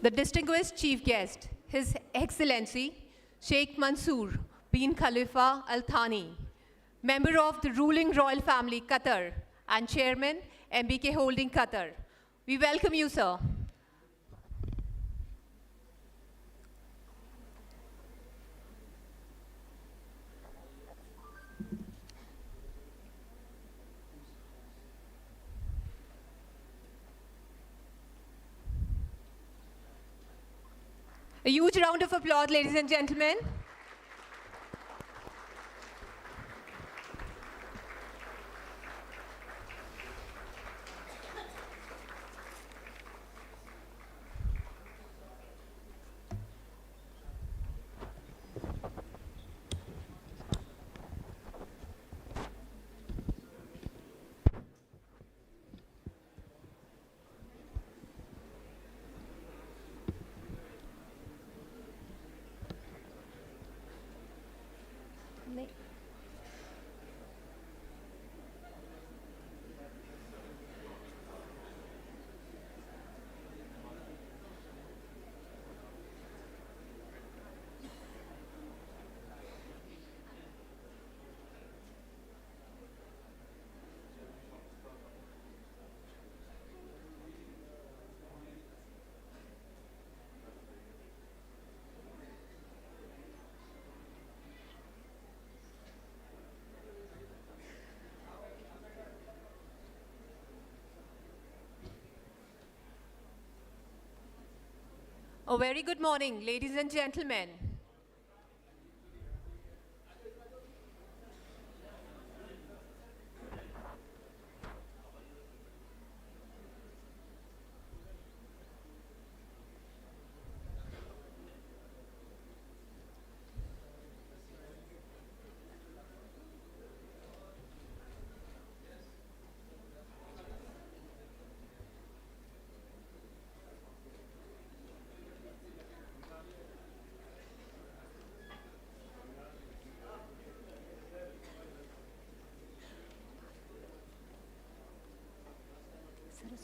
the distinguished chief guest, His Excellency Sheikh Mansour bin Khalifa Al Thani, member of the ruling royal family Qatar and chairman MBK Holding Qatar. We welcome you, sir. A huge round of applause, ladies and gentlemen. A very good morning, ladies and gentlemen.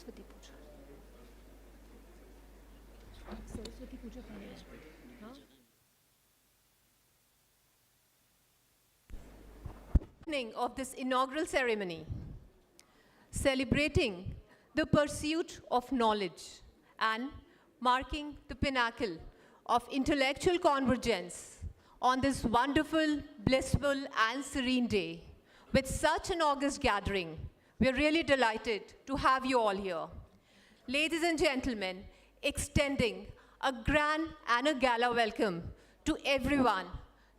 Saraswati Puja Saraswati पूजा हाँ Of this inaugural ceremony, celebrating the pursuit of knowledge and marking the pinnacle of intellectual convergence on this wonderful, blissful, and serene day. With such an august gathering, we are really delighted to have you all here. Ladies and gentlemen, extending a grand and a gala welcome to everyone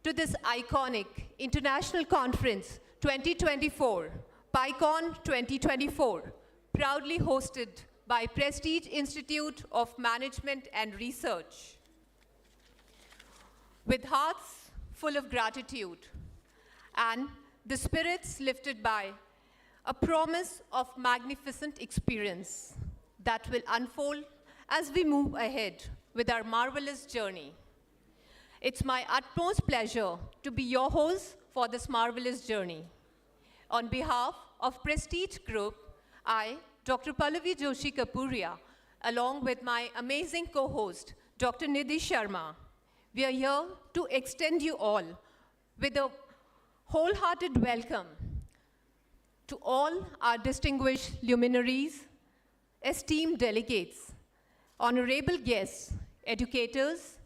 to this iconic International Conference 2024, PICOM 2024, proudly hosted by Prestige Institute of Management and Research. With hearts full of gratitude and the spirits lifted by a promise of magnificent experience that will unfold as we move ahead with our marvelous journey. It's my utmost pleasure to be your host for this marvelous journey. On behalf of Prestige Group, I, Dr. Pallavi Joshi Kapuria, along with my amazing co-host, Dr. Nidhi Sharma, we are here to extend you all with a wholehearted welcome to all our distinguished luminaries, esteemed delegates, honorable guests, educators,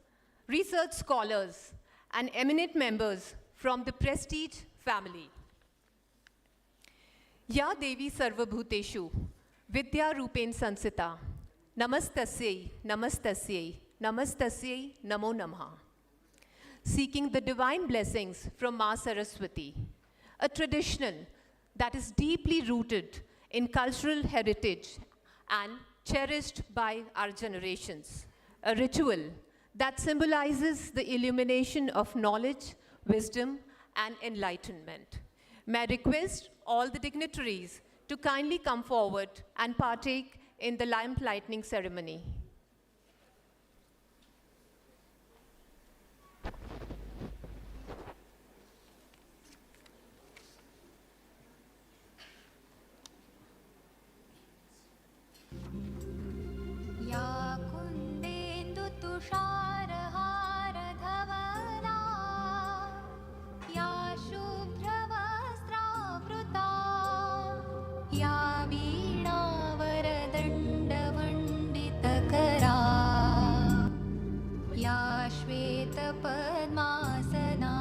research scholars, and eminent members from the Prestige family. Ya Devi Sarvabhuteshu, Vidya Rupen Sansita, Namastasyai, Namastasyai, Namastasyai, Namo Namaha. Seeking the divine blessings from Ma Saraswati, a tradition that is deeply rooted in cultural heritage and cherished by our generations, a ritual that symbolizes the illumination of knowledge, wisdom, and enlightenment. May I request all the dignitaries to kindly come forward and partake in the lamp lighting ceremony. या कुन्देन्दुशोभितवदना पद्मासना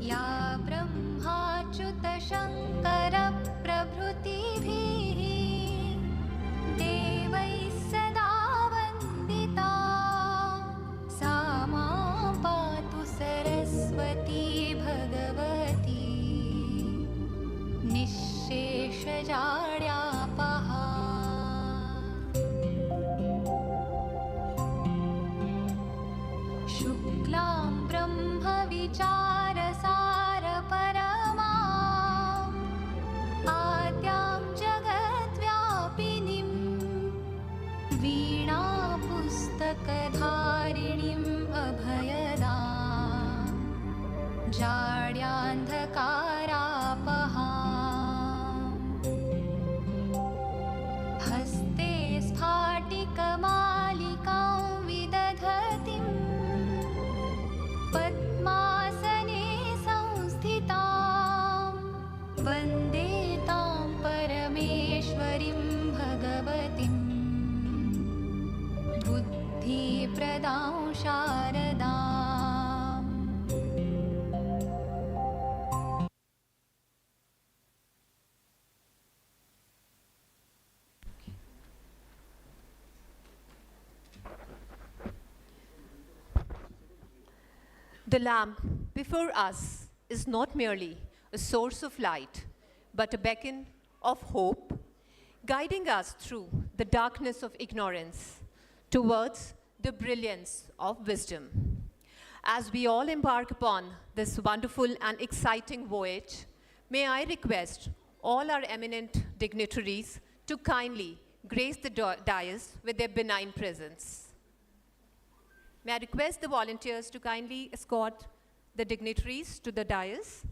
या ब्रह्माच्युतशङ्करप्रभृतिभिः देवैः सदा वन्दिता सा मां पातु सरस्वती भगवती निःशेषजाड्यापहा शुक्लां ब्रह्मविचारसारपरमा आद्यां जगद्व्यापिनीं वीणापुस्तकधारिणीम् अभयदां जाड्यान्धकारापहाम् हस्ते स्फाटिकमालिकां विदधतीं पद्मासने संस्थितां वन्दे तां परमेश्वरीं भगवतीं बुद्धिप्रदां शारदाम् The lamp before us is not merely a source of light, but a beacon of hope, guiding us through the darkness of ignorance towards the brilliance of wisdom. As we all embark upon this wonderful and exciting voyage, may I request all our eminent dignitaries to kindly grace the dais with their benign presence. May I request the volunteers to kindly escort the dignitaries to the dais.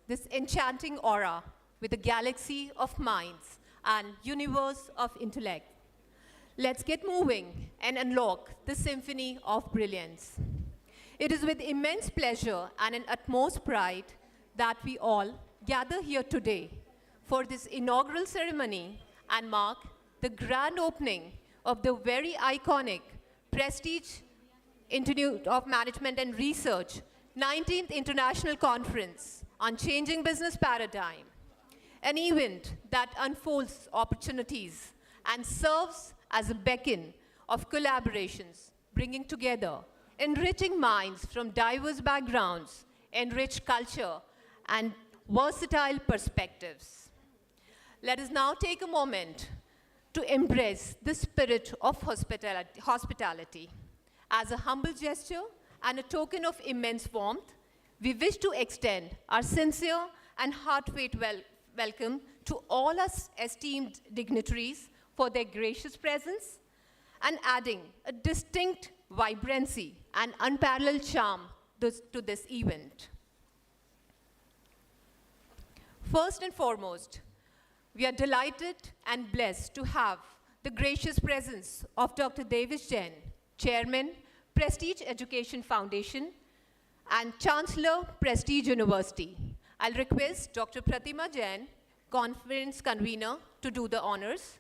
This enchanting aura with a galaxy of minds and universe of intellect. Let's get moving and unlock the symphony of brilliance. It is with immense pleasure and an utmost pride that we all gather here today for this inaugural ceremony and mark the grand opening of the very iconic Prestige Institute of Management and Research 19th International Conference on Changing Business Paradigm, an event that unfolds opportunities and serves as a beacon of collaborations, bringing together enriching minds from diverse backgrounds, enriched culture, and versatile perspectives. Let us now take a moment to embrace the spirit of hospitality. As a humble gesture and a token of immense warmth, we wish to extend our sincere and heartfelt welcome to all our esteemed dignitaries for their gracious presence and adding a distinct vibrancy and unparalleled charm to this event. First and foremost, we are delighted and blessed to have the gracious presence of Dr. Davis Jain, Chairman, Prestige Education Foundation, and Chancellor, Prestige University. I'll request Dr. Pratima Jain, Conference Convener, to do the honors.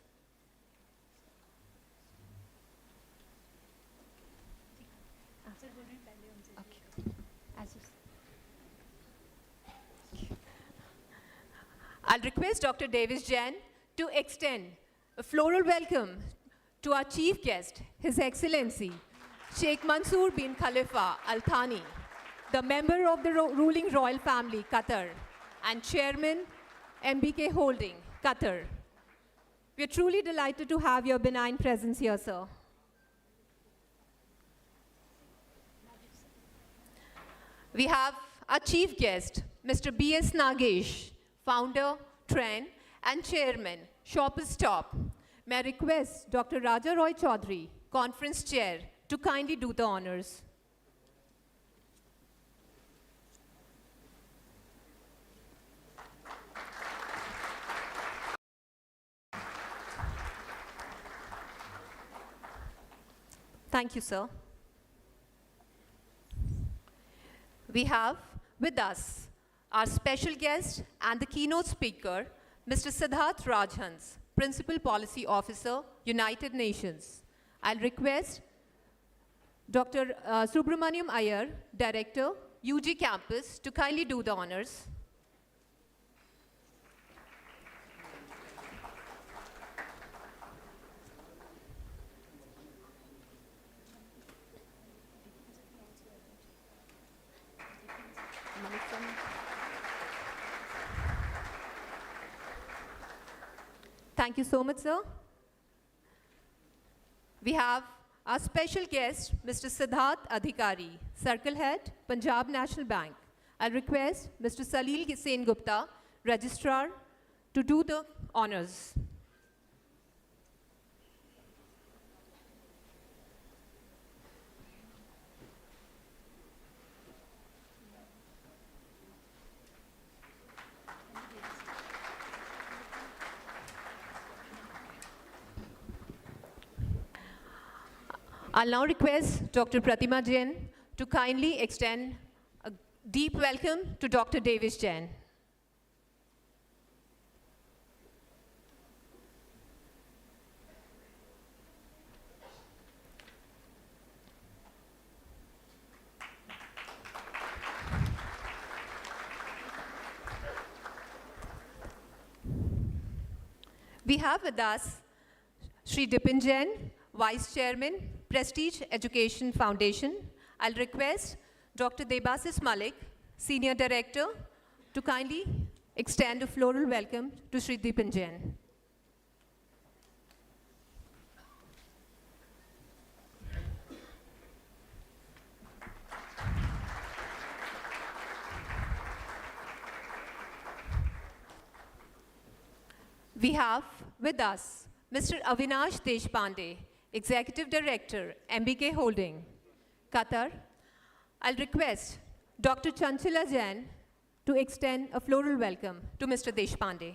I'll request Dr. Davis Jain to extend a floral welcome to our chief guest, His Excellency, Sheikh Mansoor bin Khalifa Al Thani, the member of the ruling royal family, Qatar, and Chairman, MBK Holding, Qatar. We are truly delighted to have your benign presence here, sir. We have our chief guest, Mr. B.S. Nagesh, founder, Trend, and chairman, Shoppers Stop. May I request Dr. Raja Roy Chaudhary, conference chair, to kindly do the honors. Thank you, sir. We have with us our special guest and the keynote speaker, Mr. Siddharth Rajhans, Principal Policy Officer, United Nations. I'll request Dr. Subramaniam Iyer, Director, UG Campus, to kindly do the honors. Thank you so much, sir. We have our special guest, Mr. Siddharth Adhikari, Circle Head, Punjab National Bank. I'll request Mr. Salil Sen Gupta, Registrar, to do the honors. I'll now request Dr. Pratima Jain to kindly extend a deep welcome to Dr. Davis Jain. We have with us Sri Dipin Jain, Vice Chairman, Prestige Education Foundation. I'll request Dr. Debasis Malik, Senior Director, to kindly extend a floral welcome to Sri Dipin Jain. We have with us Mr. Avinash Deshpande, Executive Director, MBK Holding, Qatar. I'll request Dr. Chanchila Jain to extend a floral welcome to Mr. Deshpande.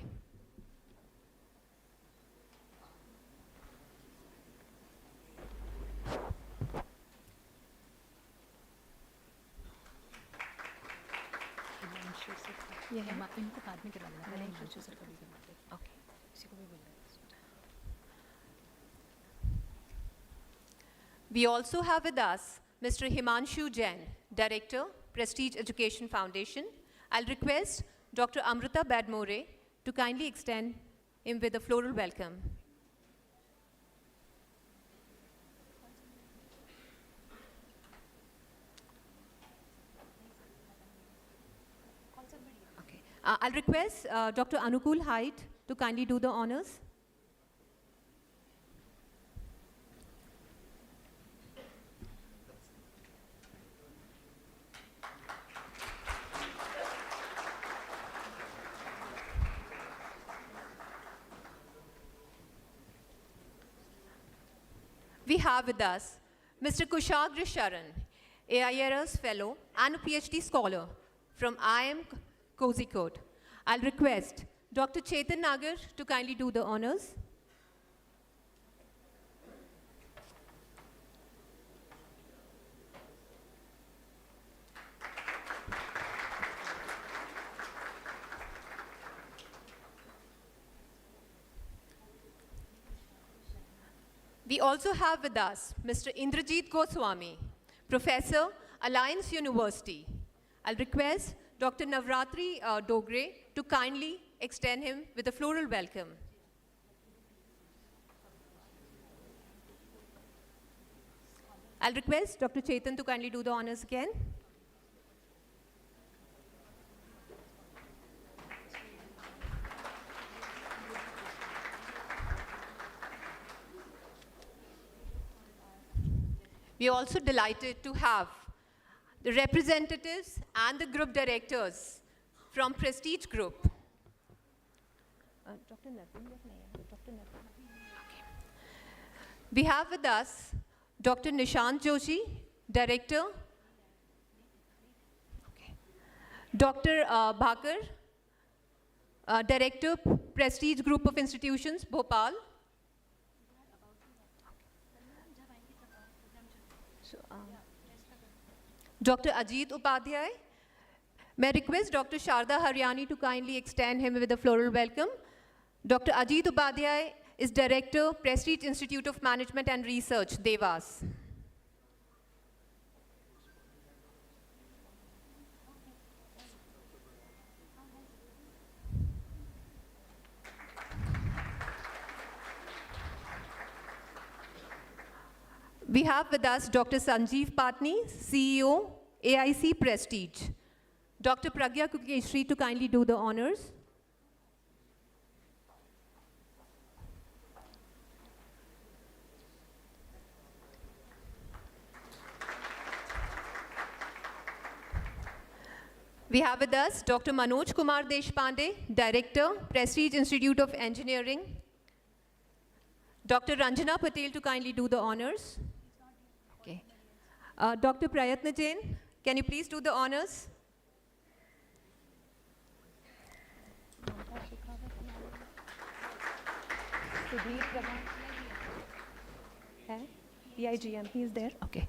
इनको बाद में करवाना पहले introducer sir कभी करवाते हैं okay किसी को भी बोलना है We also have with us Mr. Himanshu Jain, Director, Prestige Education Foundation. I'll request Dr. Amrita Badmore to kindly extend him with a floral welcome. Okay. I'll request Dr. Anukul Haidt to kindly do the honors. We have with us Mr. Kushagra Sharan, AIRS Fellow and a PhD Scholar from IIM Kozhikode. I'll request Dr. Chetan Nagar to kindly do the honors. We also have with us Mr. Indrajit Goswami, Professor, Alliance University. I'll request Dr. Navratri Dogre to kindly extend him with a floral welcome. I'll request Dr. Chetan to kindly do the honors again. We are also delighted to have the representatives and the group directors from Prestige Group. We have with us Dr. Nishant Joshi, Director. Dr. Bhakar, Director, Prestige Group of Institutions, Bhopal. Dr. Ajit Upadhyay. May I request Dr. Sharda Haryani to kindly extend him with a floral welcome. Dr. Ajit Upadhyay is Director, Prestige Institute of Management and Research, Devas. We have with us Dr. Sanjeev Patni, CEO, AIC Prestige. Dr. Pragya Kukeshri to kindly do the honors. We have with us Dr. Manoj Kumar Deshpande, Director, Prestige Institute of Engineering. Dr. Ranjana Patel to kindly do the honors. Okay. Dr. Prayatna Jain, can you please do the honors? PIGM, he is there. Okay.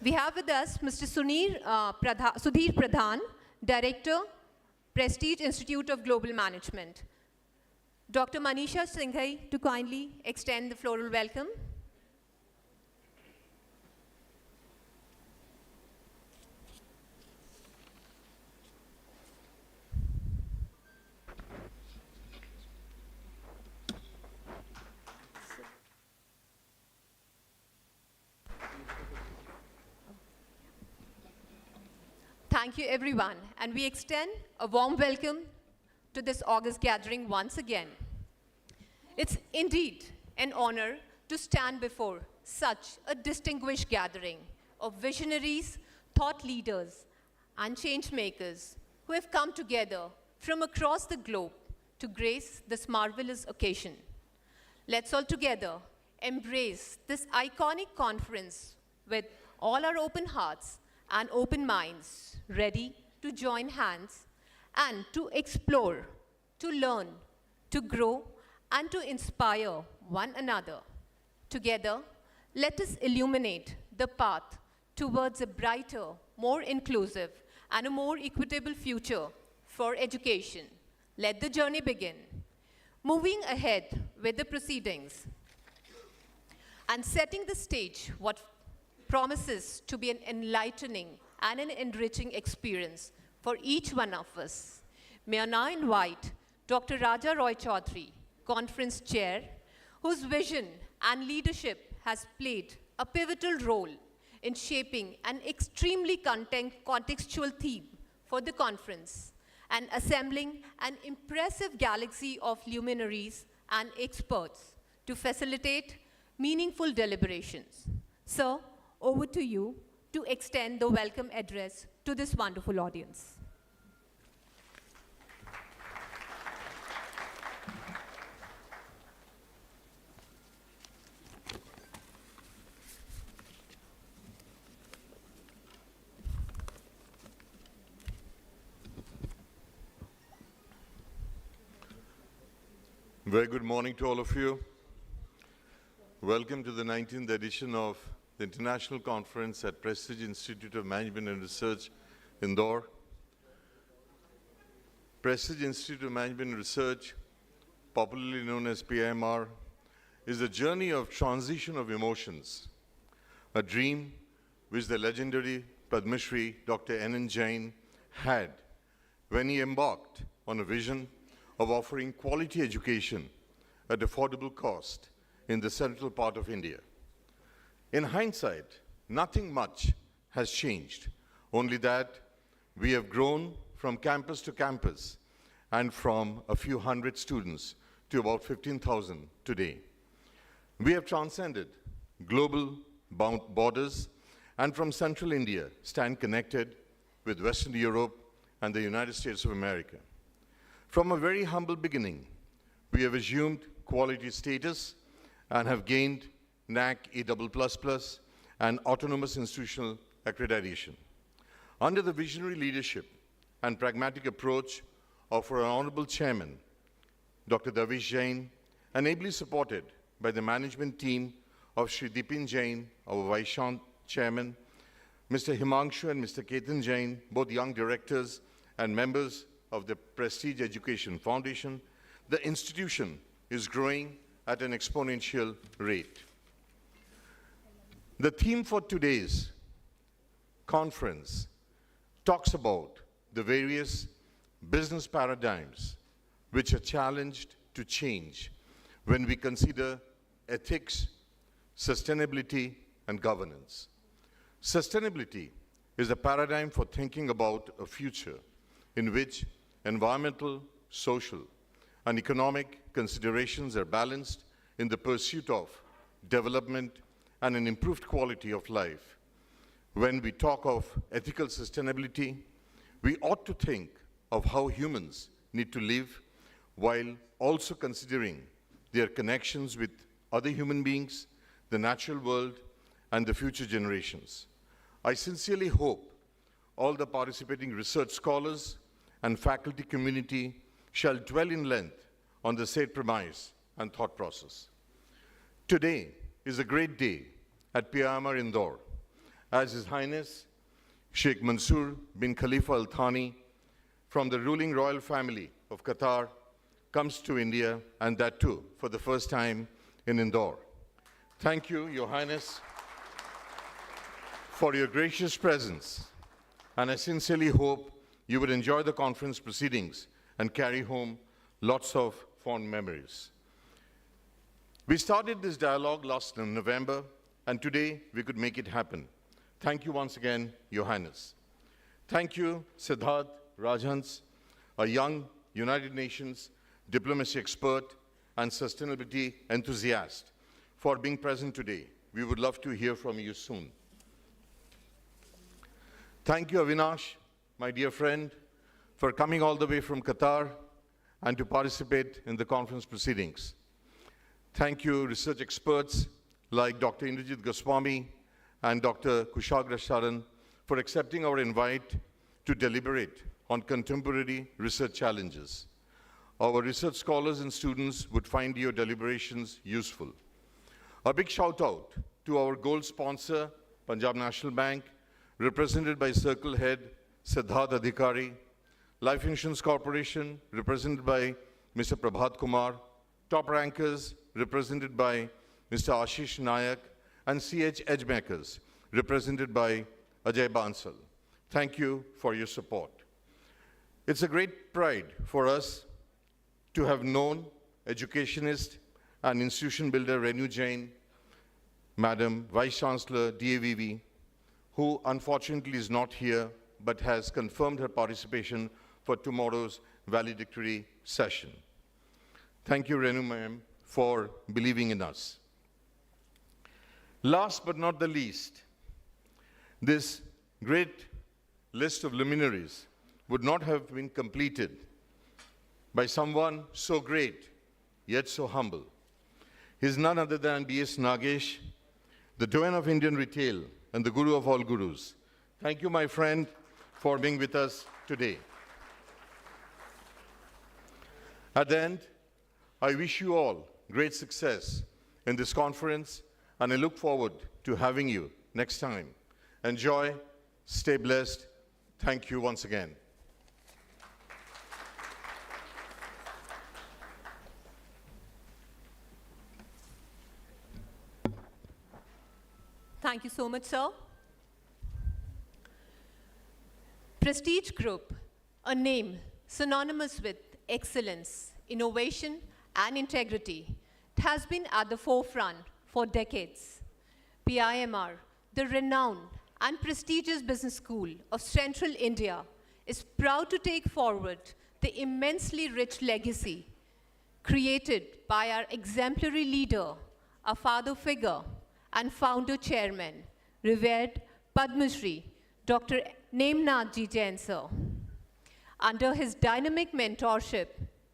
We have with us Mr. Sudhir Pradhan, Director, Prestige Institute of Global Management. Dr. Manisha Singhai to kindly extend the floral welcome. Thank you, everyone, and we extend a warm welcome to this August gathering once again. It's indeed an honor to stand before such a distinguished gathering of visionaries, thought leaders, and change makers who have come together from across the globe to grace this marvelous occasion. Let's all together embrace this iconic conference with all our open hearts and open minds, ready to join hands and to explore, to learn, to grow, and to inspire one another. Together, let us illuminate the path towards a brighter, more inclusive, and a more equitable future for education. Let the journey begin. Moving ahead with the proceedings and setting the stage what promises to be an enlightening and an enriching experience for each one of us. May I now invite Dr. Raja Roy Chaudhary, Conference Chair, whose vision and leadership has played a pivotal role in shaping an extremely contextual theme for the conference and assembling an impressive galaxy of luminaries and experts to facilitate meaningful deliberations. Sir, over to you to extend the welcome address to this wonderful audience. Very good morning to all of you. Welcome to the 19th edition of the International Conference at Prestige Institute of Management and Research, Indore. Prestige Institute of Management and Research, popularly known as PIMR, is a journey of transition of emotions, a dream which the legendary Padma Shri Dr. N. Jain had when he embarked on a vision of offering quality education at affordable cost in the central part of India. In hindsight, nothing much has changed, only that we have grown from campus to campus and from a few hundred students to about 15,000 today. We have transcended global borders, and from central India stand connected with Western Europe and the United States of America. From a very humble beginning, we have assumed quality status and have gained NAC A++ and autonomous institutional accreditation. Under the visionary leadership and pragmatic approach of our Honorable Chairman, Dr. Davish Jain, and ably supported by the management team of Shri Dipin Jain, our Vice Chairman, Mr. Himanshu and Mr. Ketan Jain, both young directors and members of the Prestige Education Foundation, the institution is growing at an exponential rate. The theme for today's conference talks about the various business paradigms which are challenged to change when we consider ethics, sustainability, and governance. Sustainability is a paradigm for thinking about a future in which environmental, social, and economic considerations are balanced in the pursuit of development and an improved quality of life. When we talk of ethical sustainability, we ought to think of how humans need to live while also considering their connections with other human beings, the natural world, and the future generations. I sincerely hope all the participating research scholars and faculty community shall dwell in length on the said premise and thought process. Today is a great day at PIMR Indore, as His Highness Sheikh Mansour bin Khalifa Al Thani from the ruling royal family of Qatar comes to India, and that too for the first time in Indore. Thank you, Your Highness, for your gracious presence, and I sincerely hope you would enjoy the conference proceedings and carry home lots of fond memories. We started this dialogue last November, and today we could make it happen. Thank you once again, Your Highness. Thank you, Siddharth Rajhans, a young United Nations diplomacy expert and sustainability enthusiast, for being present today. We would love to hear from you soon. Thank you, Avinash, my dear friend, for coming all the way from Qatar and to participate in the conference proceedings. Thank you, research experts like Dr. Indrajit Goswami and Dr. Kushagra Sharan for accepting our invite to deliberate on contemporary research challenges. Our research scholars and students would find your deliberations useful. A big shout out to our gold sponsor, Punjab National Bank, represented by Circle Head Siddharth Adhikari, Life Insurance Corporation, represented by Mr. Prabhat Kumar, Top Rankers, represented by Mr. Ashish Nayak, and CH Edgemakers, represented by Ajay Bansal. Thank you for your support. It's a great pride for us to have known educationist and institution builder Renu Jain, Madam Vice Chancellor DAVV, who unfortunately is not here but has confirmed her participation for tomorrow's valedictory session. Thank you, Renu ma'am, for believing in us. Last but not the least, this great list of luminaries would not have been completed by someone so great, yet so humble. He is none other than B.S. Nagesh, the doyen of Indian retail and the guru of all gurus. Thank you, my friend, for being with us today. At the end, I wish you all great success in this conference, and I look forward to having you next time. Enjoy, stay blessed. Thank you once again. Thank you so much, sir. Prestige Group, a name synonymous with excellence, innovation, and integrity, it has been at the forefront for decades. PIMR, the renowned and prestigious business school of Central India, is proud to take forward the immensely rich legacy created by our exemplary leader, a father figure, and founder chairman, revered Padma Shri, Dr. Nemnathji Jain sir. Under his dynamic mentorship,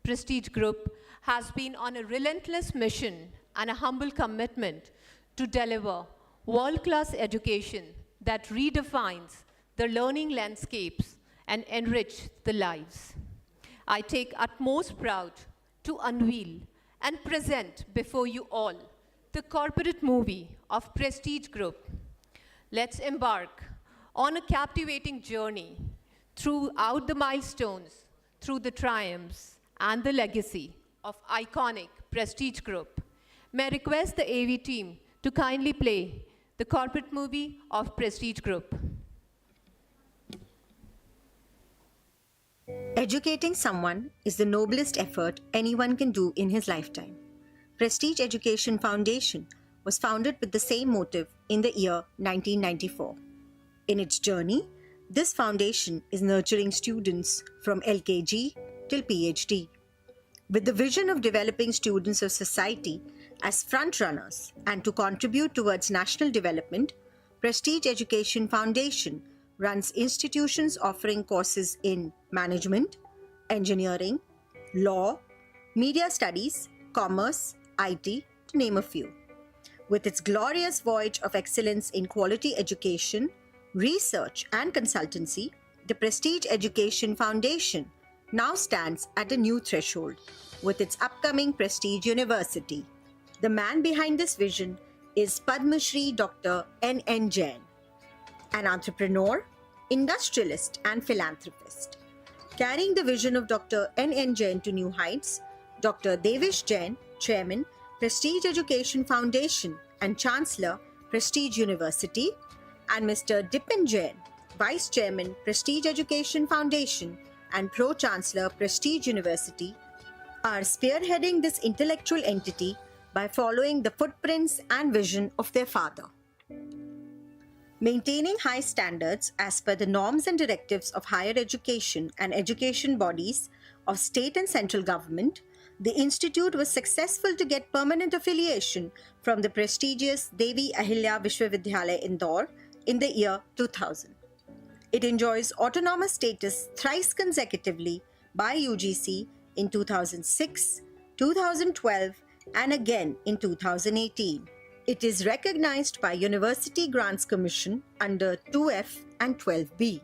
Prestige Group has been on a relentless mission and a humble commitment to deliver world-class education that redefines the learning landscapes and enrich the lives. I take utmost proud to unveil and present before you all the corporate movie of Prestige Group. Let's embark on a captivating journey throughout the milestones, through the triumphs and the legacy of iconic Prestige Group. May I request the AV team to kindly play the corporate movie of Prestige Group. Educating someone is the noblest effort anyone can do in his lifetime. Prestige Education Foundation was founded with the same motive in the year 1994. In its journey, this foundation is nurturing students from LKG till PhD, with the vision of developing students of society as frontrunners and to contribute towards national development. Prestige Education Foundation runs institutions offering courses in management, engineering, law, media studies, commerce, IT, to name a few. With its glorious voyage of excellence in quality education, research and consultancy, the Prestige Education Foundation now stands at a new threshold with its upcoming Prestige University. The man behind this vision is Padma Shri Dr. N. Jain, an entrepreneur, industrialist and philanthropist. Carrying the vision of Dr. N. Jain to new heights, Dr. Devish Jain, Chairman, Prestige Education Foundation and Chancellor, Prestige University, and Mr. Dipin Jain, Vice Chairman, Prestige Education Foundation and Pro-Chancellor, Prestige University, are spearheading this intellectual entity by following the footprints and vision of their father. Maintaining high standards as per the norms and directives of higher education and education bodies of state and central government, the institute was successful to get permanent affiliation from the prestigious Devi Ahilya Vishwavidyalaya Indore in the year 2000. It enjoys autonomous status thrice consecutively by UGC in 2006, 2012, and again in 2018. It is recognized by University Grants Commission under 2F and 12B.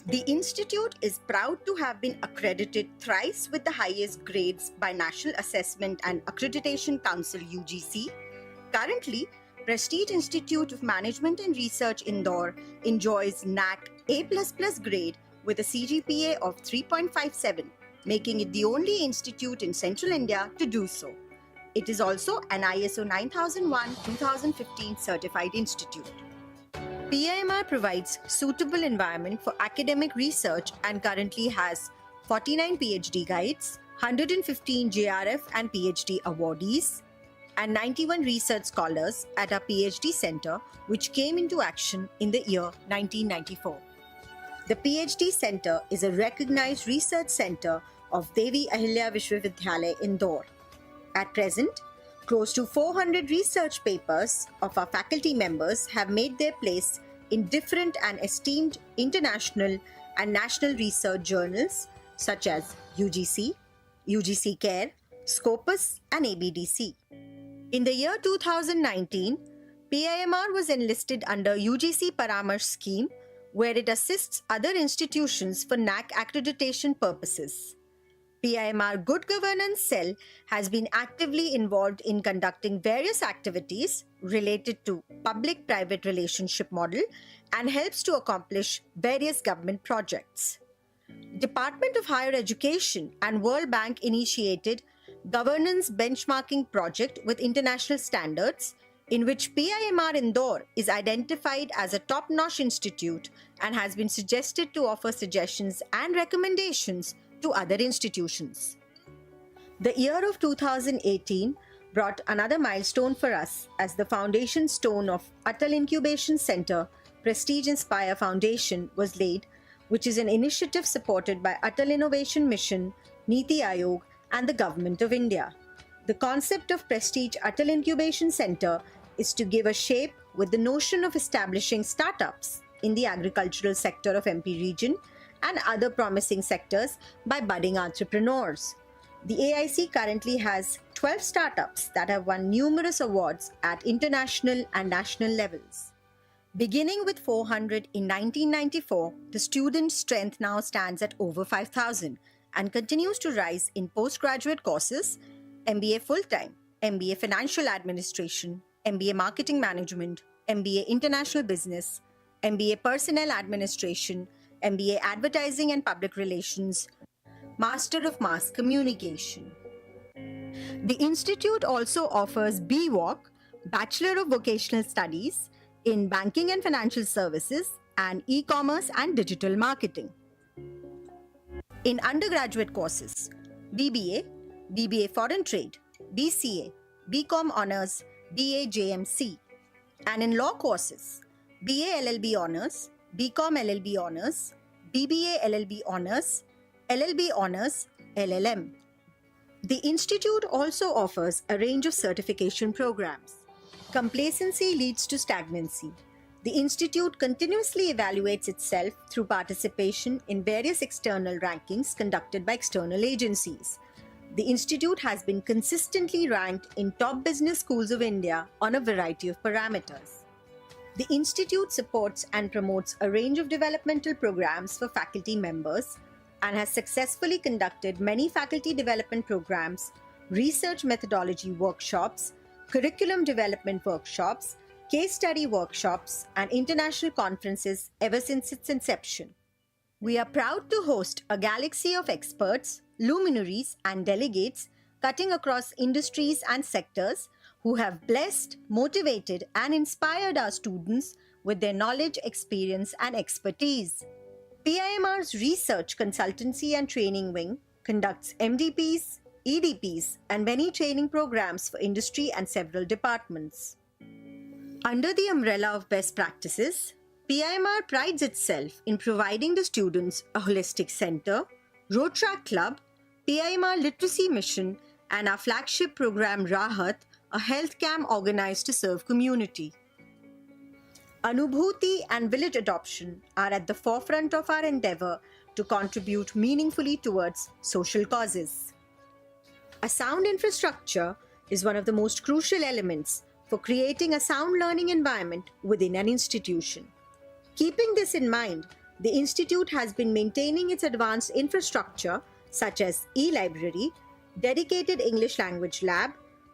The institute is proud to have been accredited thrice with the highest grades by National Assessment and Accreditation Council UGC. Currently, Prestige Institute of Management and Research Indore enjoys NAC A++ grade with a CGPA of 3.57, making it the only institute in Central India to do so. It is also an ISO 9001-2015 certified institute. PIMR provides suitable environment for academic research and currently has 49 PhD guides, 115 JRF and PhD awardees, and 91 research scholars at our PhD Center, which came into action in the year 1994. The PhD Center is a recognized research center of Devi Ahilya Vishwavidyalaya Indore. At present, close to 400 research papers of our faculty members have made their place in different and esteemed international and national research journals such as UGC, UGC Care, Scopus, and ABDC. In the year 2019, PIMR was enlisted under UGC Paramarsh scheme, where it assists other institutions for NAC accreditation purposes. PIMR Good Governance Cell has been actively involved in conducting various activities related to public-private relationship model and helps to accomplish various government projects. Department of Higher Education and World Bank initiated governance benchmarking project with international standards, in which PIMR Indore is identified as a top-notch institute and has been suggested to offer suggestions and recommendations to other institutions. The year of 2018 brought another milestone for us as the foundation stone of Atal Incubation Center Prestige Inspire Foundation was laid, which is an initiative supported by Atal Innovation Mission, Niti Aayog, and the Government of India. The concept of Prestige Atal Incubation Center is to give a shape with the notion of establishing startups in the agricultural sector of MP region and other promising sectors by budding entrepreneurs. The AIC currently has 12 startups that have won numerous awards at international and national levels. Beginning with 400 in 1994, the student strength now stands at over 5,000 and continues to rise in postgraduate courses, MBA full-time, MBA Financial Administration, MBA Marketing Management, MBA International Business, MBA Personnel Administration, MBA Advertising and Public Relations, Master of Mass Communication. The institute also offers BWalk, Bachelor of Vocational Studies, in Banking and Financial Services and E-commerce and Digital Marketing. In undergraduate courses, BBA, BBA Foreign Trade, BCA, BCom Honours, BA JMC, and in law courses, BA LLB Honours, BCom LLB Honours, BBA LLB Honours, LLB Honours, LLM. The institute also offers a range of certification programs. Complacency leads to stagnancy. The institute continuously evaluates itself through participation in various external rankings conducted by external agencies. The institute has been consistently ranked in top business schools of India on a variety of parameters. The institute supports and promotes a range of developmental programs for faculty members and has successfully conducted many faculty development programs, research methodology workshops, curriculum development workshops, case study workshops, and international conferences ever since its inception. We are proud to host a galaxy of experts, luminaries, and delegates cutting across industries and sectors who have blessed, motivated, and inspired our students with their knowledge, experience, and expertise. PIMR's Research Consultancy and Training Wing conducts MDPs, EDPs, and many training programs for industry and several departments. Under the umbrella of best practices, PIMR prides itself in providing the students a holistic center, road track club, PIMR literacy mission, and our flagship program Rahat, a health camp organized to serve community. Anubhuti and village adoption are at the forefront of our endeavor to contribute meaningfully towards social causes. A sound infrastructure is one of the most crucial elements for creating a sound learning environment within an institution. Keeping this in mind, the institute has been maintaining its advanced infrastructure such as e-library, dedicated English language lab,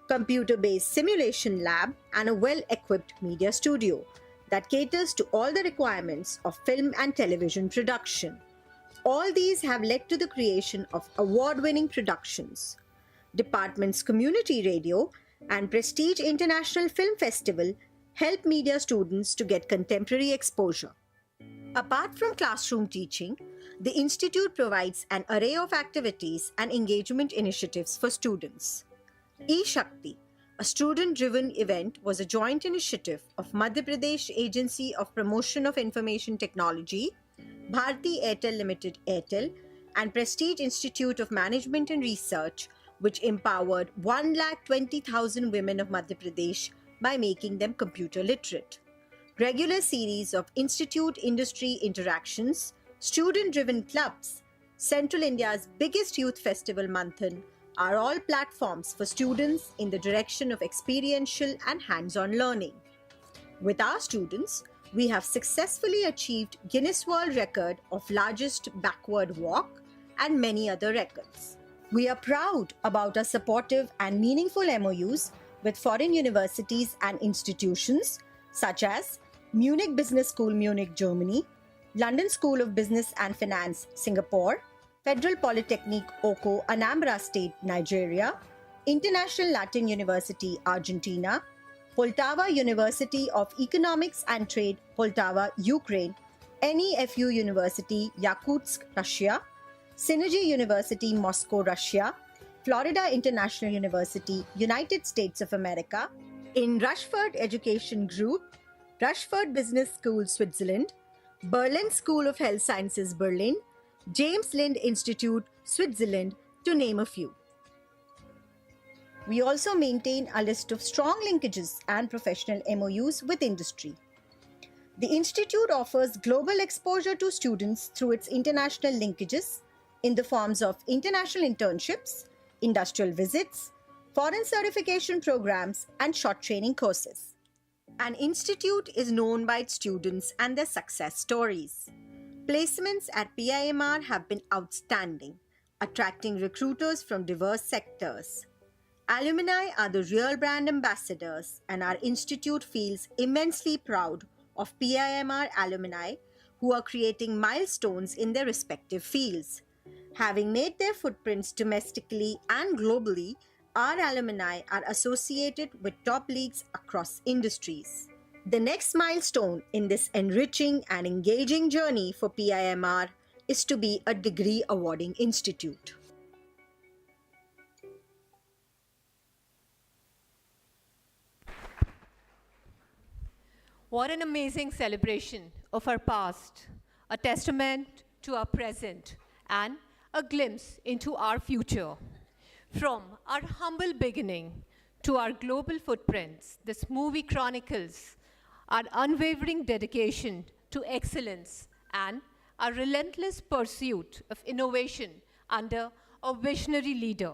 computer-based simulation lab, and a well-equipped media studio that caters to all the requirements of film and television production. All these have led to the creation of award-winning productions. Department's community radio and Prestige International Film Festival help media students to get contemporary exposure. Apart from classroom teaching, the institute provides an array of activities and engagement initiatives for students. E-Shakti, a student-driven event, was a joint initiative of Madhya Pradesh Agency of Promotion of Information Technology, Bharti Airtel Limited Airtel, and Prestige Institute of Management and Research, which empowered 120,000 women of Madhya Pradesh by making them computer literate. Regular series of institute industry interactions, student-driven clubs, Central India's biggest youth festival Manthan, are all platforms for students in the direction of experiential and hands-on learning. With our students, we have successfully achieved Guinness World Record of largest backward walk and many other records. We are proud about our supportive and meaningful MOUs with foreign universities and institutions such as Munich Business School, Munich, Germany, London School of Business and Finance, Singapore, Federal Polytechnic, Oko, Anambra State, Nigeria, International Latin University, Argentina, Poltava University of Economics and Trade, Poltava, Ukraine, NEFU University, Yakutsk, Russia, Synergy University, Moscow, Russia, Florida International University, United States of America, in Rushford Education Group, Rushford Business School, Switzerland, Berlin School of Health Sciences, Berlin, James Lind Institute, Switzerland, to name a few. We also maintain a list of strong linkages and professional MOUs with industry. The Institute offers global exposure to students through its international linkages in the forms of international internships, industrial visits, foreign certification programs, and short training courses. An institute is known by its students and their success stories. Placements at PIMR have been outstanding, attracting recruiters from diverse sectors. Alumni are the real brand ambassadors, and our institute feels immensely proud of PIMR alumni who are creating milestones in their respective fields. Having made their footprints domestically and globally, our alumni are associated with top leagues across industries. The next milestone in this enriching and engaging journey for PIMR is to be a degree awarding institute. What an amazing celebration of our past, a testament to our present, and a glimpse into our future. From our humble beginning to our global footprints, this movie chronicles our unwavering dedication to excellence and our relentless pursuit of innovation under a visionary leader.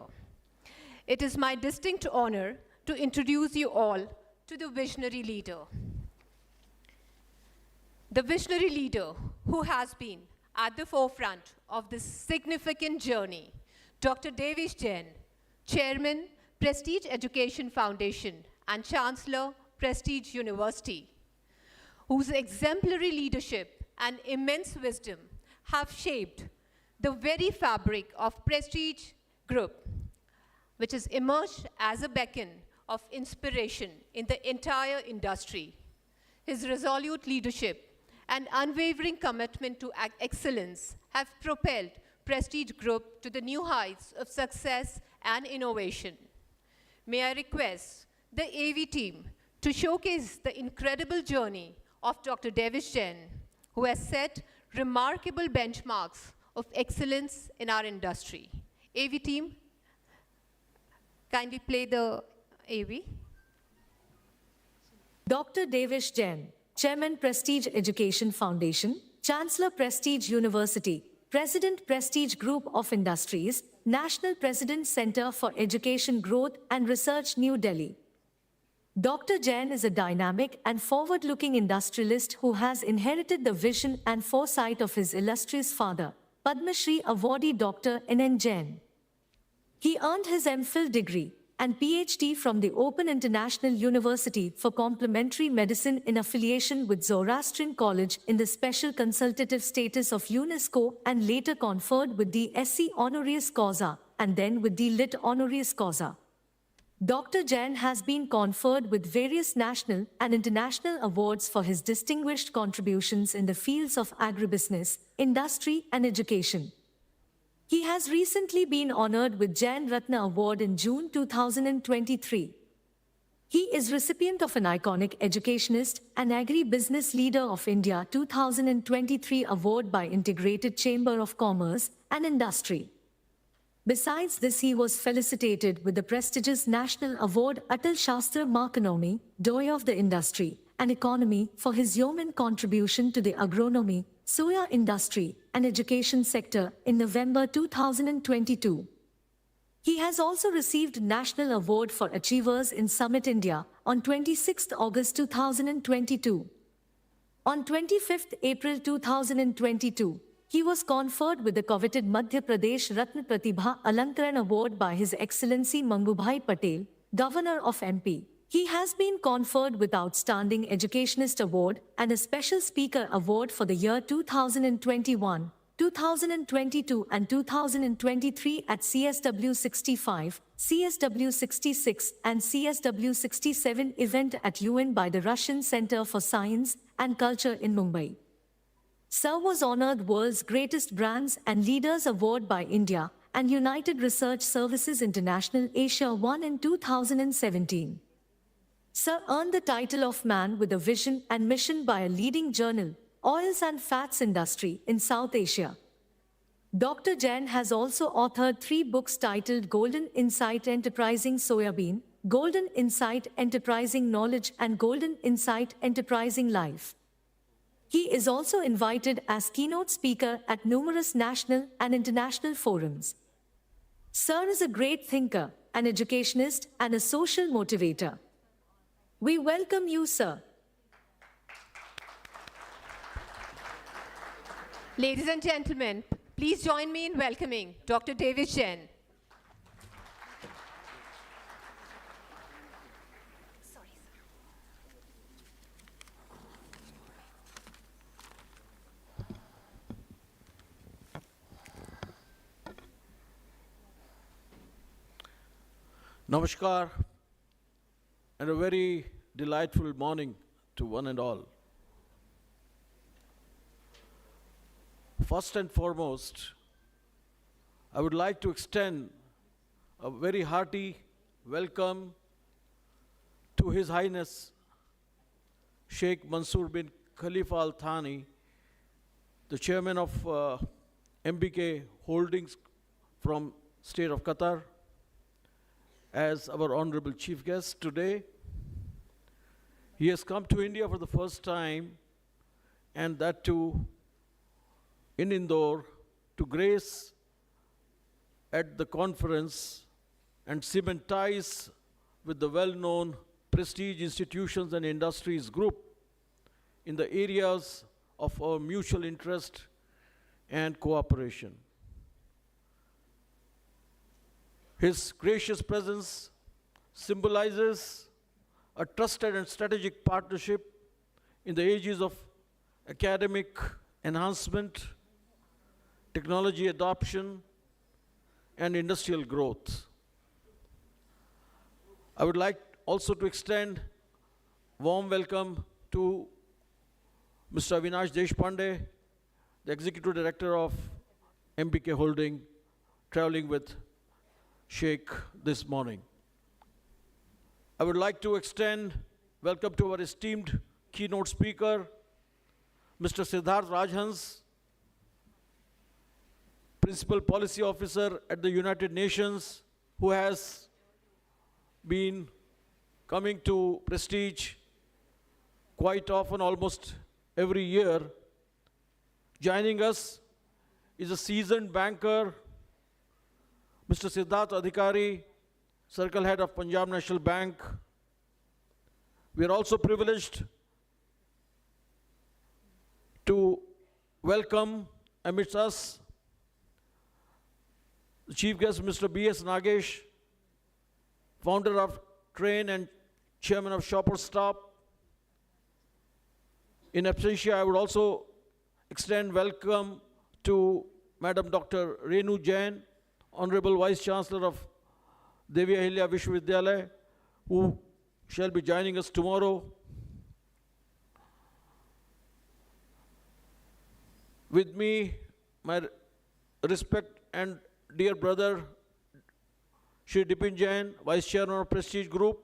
It is my distinct honor to introduce you all to the visionary leader. The visionary leader who has been at the forefront of this significant journey, Dr. Devesh Jain, Chairman, Prestige Education Foundation and Chancellor, Prestige University, whose exemplary leadership and immense wisdom have shaped the very fabric of Prestige Group, which has emerged as a beacon of inspiration in the entire industry. His resolute leadership and unwavering commitment to excellence have propelled Prestige Group to the new heights of success and innovation. May I request the AV team to showcase the incredible journey of Dr. Devesh Jain, who has set remarkable benchmarks of excellence in our industry. AV team, kindly play the AV. Dr. Devesh Jain, Chairman, Prestige Education Foundation, Chancellor, Prestige University, President, Prestige Group of Industries, National President, Center for Education Growth and Research, New Delhi. Dr. Jain is a dynamic and forward-looking industrialist who has inherited the vision and foresight of his illustrious father, Padma Shri awardee Dr. N.N. Jain. He earned his MPhil degree and PhD from the Open International University for Complementary Medicine in affiliation with Zoroastrian College in the special consultative status of UNESCO, and later conferred with the SC honoris causa and then with the Lit honoris causa. Dr. Jain has been conferred with various national and international awards for his distinguished contributions in the fields of agribusiness, industry, and education. He has recently been honored with Jain Ratna Award in June 2023. He is recipient of an iconic educationist and agri-business leader of India 2023 award by Integrated Chamber of Commerce and Industry. Besides this, he was felicitated with the prestigious National Award Atal Shastra Markanomi, Doy of the Industry and Economy, for his yeoman contribution to the agronomy, soya industry and education sector in November 2022. He has also received National Award for Achievers in Summit India on 26 August 2022. On 25 April 2022, he was conferred with the coveted Madhya Pradesh Ratna Pratibha Alankaran Award by His Excellency Mangubhai Patel, Governor of MP. He has been conferred with Outstanding Educationist Award and a Special Speaker Award for the year 2021, 2022 and 2023 at CSW 65, CSW 66 and CSW 67 event at UN by the Russian Center for Science and Culture in Mumbai. Sir was honored World's Greatest Brands and Leaders Award by India and United Research Services International Asia 1 in 2017. Sir earned the title of Man with a Vision and Mission by a leading journal, Oils and Fats Industry in South Asia. Dr. Jain has also authored 3 books titled Golden Insight Enterprising Soyabean, Golden Insight Enterprising Knowledge, and Golden Insight Enterprising Life. He is also invited as keynote speaker at numerous national and international forums. Sir is a great thinker, an educationist, and a social motivator. We welcome you, sir. Ladies and gentlemen, please join me in welcoming Dr. David Jain. Namaskar, and a very delightful morning to one and all. First and foremost, I would like to extend a very hearty welcome to His Highness Sheikh Mansoor bin Khalifa Al Thani, the chairman of MBK Holdings from State of Qatar, as our honorable chief guest today. He has come to India for the first time, and that too in Indore, to grace at the conference and cement ties with the well-known prestige institutions and industries group in the areas of our mutual interest and cooperation. His gracious presence symbolizes a trusted and strategic partnership in the ages of academic enhancement, technology adoption, and industrial growth. I would like also to extend warm welcome to Mr. Avinash Deshpande, the Executive Director of MBK Holding, traveling with Sheikh this morning. I would like to extend welcome to our esteemed keynote speaker, Mr. Siddharth Rajhans, Principal Policy Officer at the United Nations, who has been coming to Prestige quite often, almost every year. Joining us is a seasoned banker, Mr. Siddharth Adhikari, Circle Head of Punjab National Bank. We are also privileged to welcome amidst us the chief guest, Mr. B.S. Nagesh, founder of Train and chairman of Shopper Stop. In absentia, I would also extend welcome to Madam Dr. Renu Jain, Honorable Vice Chancellor of Devi Ahilya Vishwavidyalaya, who shall be joining us tomorrow. With me, my respect and dear brother, Shri Dipin Jain, Vice Chairman of Prestige Group,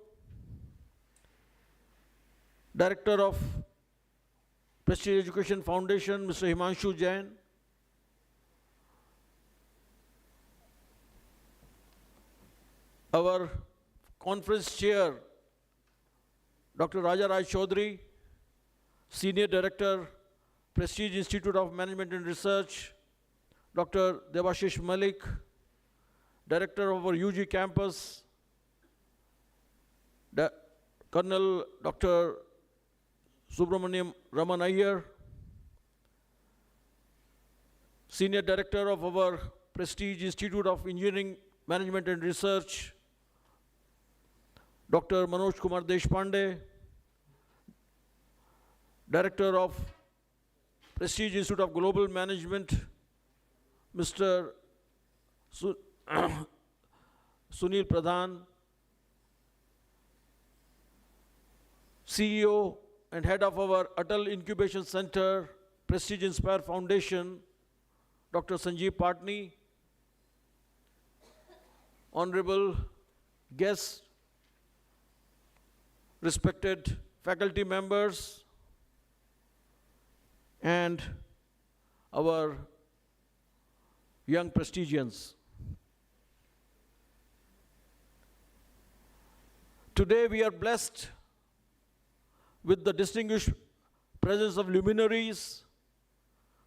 Director of Prestige Education Foundation, Mr. Himanshu Jain, our conference chair, Dr. Raja Raj Chaudhary, Senior Director, Prestige Institute of Management and Research, Dr. Devashish Malik, Director of our UG campus, Colonel Dr. Subramaniam Raman Iyer, Senior Director of our Prestige Institute of Engineering, Management and Research, Dr. Manoj Kumar Deshpande, Director of Prestige Institute of Global Management, Mr. Sunil Pradhan, CEO and head of our Atal Incubation Center, Prestige Inspire Foundation, Dr. Sanjeev Patni, honorable guests, respected faculty members, and our young Prestigians. Today we are blessed with the distinguished presence of luminaries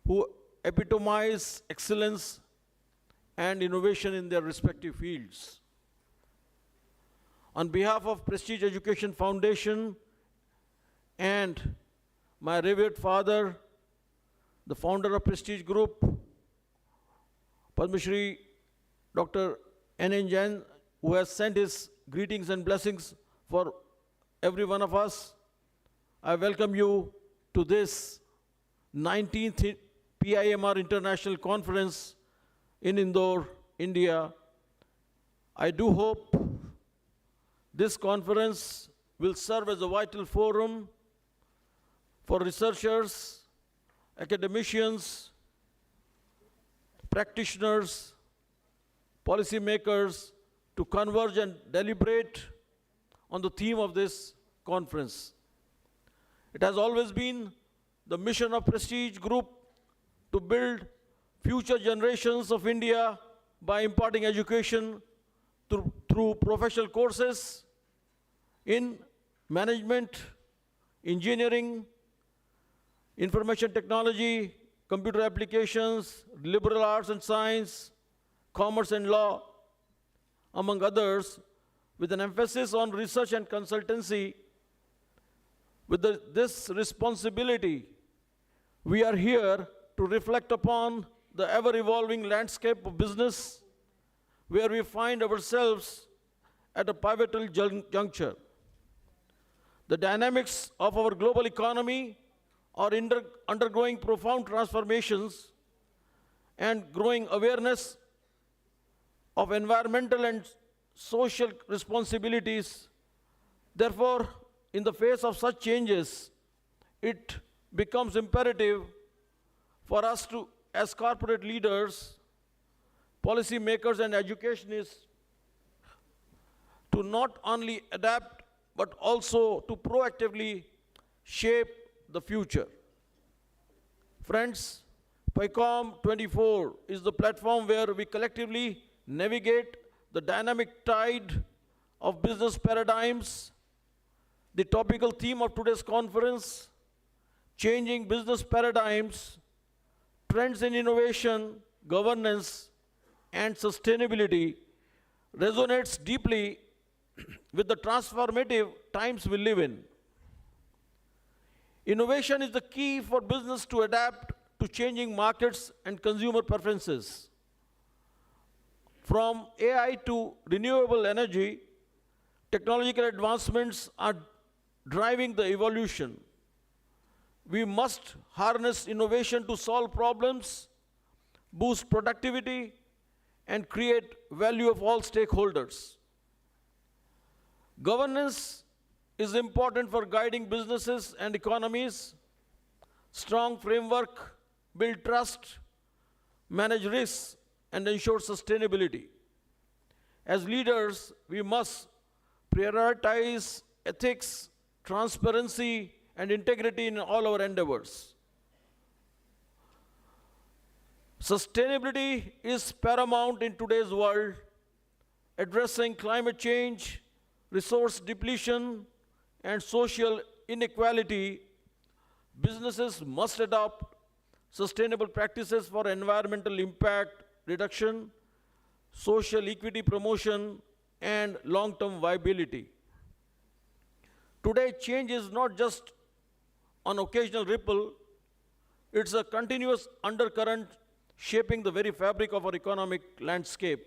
who epitomize excellence and innovation in their respective fields. On behalf of Prestige Education Foundation and my revered father, the founder of Prestige Group, Padma Shri Dr. N. Jain, who has sent his greetings and blessings for every one of us, I welcome you to this 19th PIMR International Conference in Indore, India. I do hope this conference will serve as a vital forum for researchers, academicians, practitioners, policymakers to converge and deliberate on the theme of this conference. It has always been the mission of Prestige Group to build future generations of India by imparting education through professional courses in management, engineering, information technology, computer applications, liberal arts and science, commerce and law, among others, with an emphasis on research and consultancy. With this responsibility, we are here to reflect upon the ever-evolving landscape of business, where we find ourselves at a pivotal juncture. The dynamics of our global economy are undergoing profound transformations, and growing awareness of environmental and social responsibilities. Therefore, in the face of such changes, it becomes imperative for us to, as corporate leaders, policymakers and educationists, to not only adapt but also to proactively shape the future. Friends, PICOM-24 is the platform where we collectively navigate the dynamic tide of business paradigms. The topical theme of today's conference, changing business paradigms, trends in innovation, governance, and sustainability, resonates deeply with the transformative times we live in. Innovation is the key for business to adapt to changing markets and consumer preferences. From AI to renewable energy, technological advancements are driving the evolution. We must harness innovation to solve problems, boost productivity, and create value of all stakeholders. Governance is important for guiding businesses and economies. Strong framework build trust, manage risks, and ensure sustainability. As leaders, we must prioritize ethics, transparency, and integrity in all our endeavors. Sustainability is paramount in today's world. Addressing climate change, resource depletion, and social inequality, businesses must adopt sustainable practices for environmental impact reduction, social equity promotion, and long-term viability. Today, change is not just an occasional ripple, it's a continuous undercurrent shaping the very fabric of our economic landscape.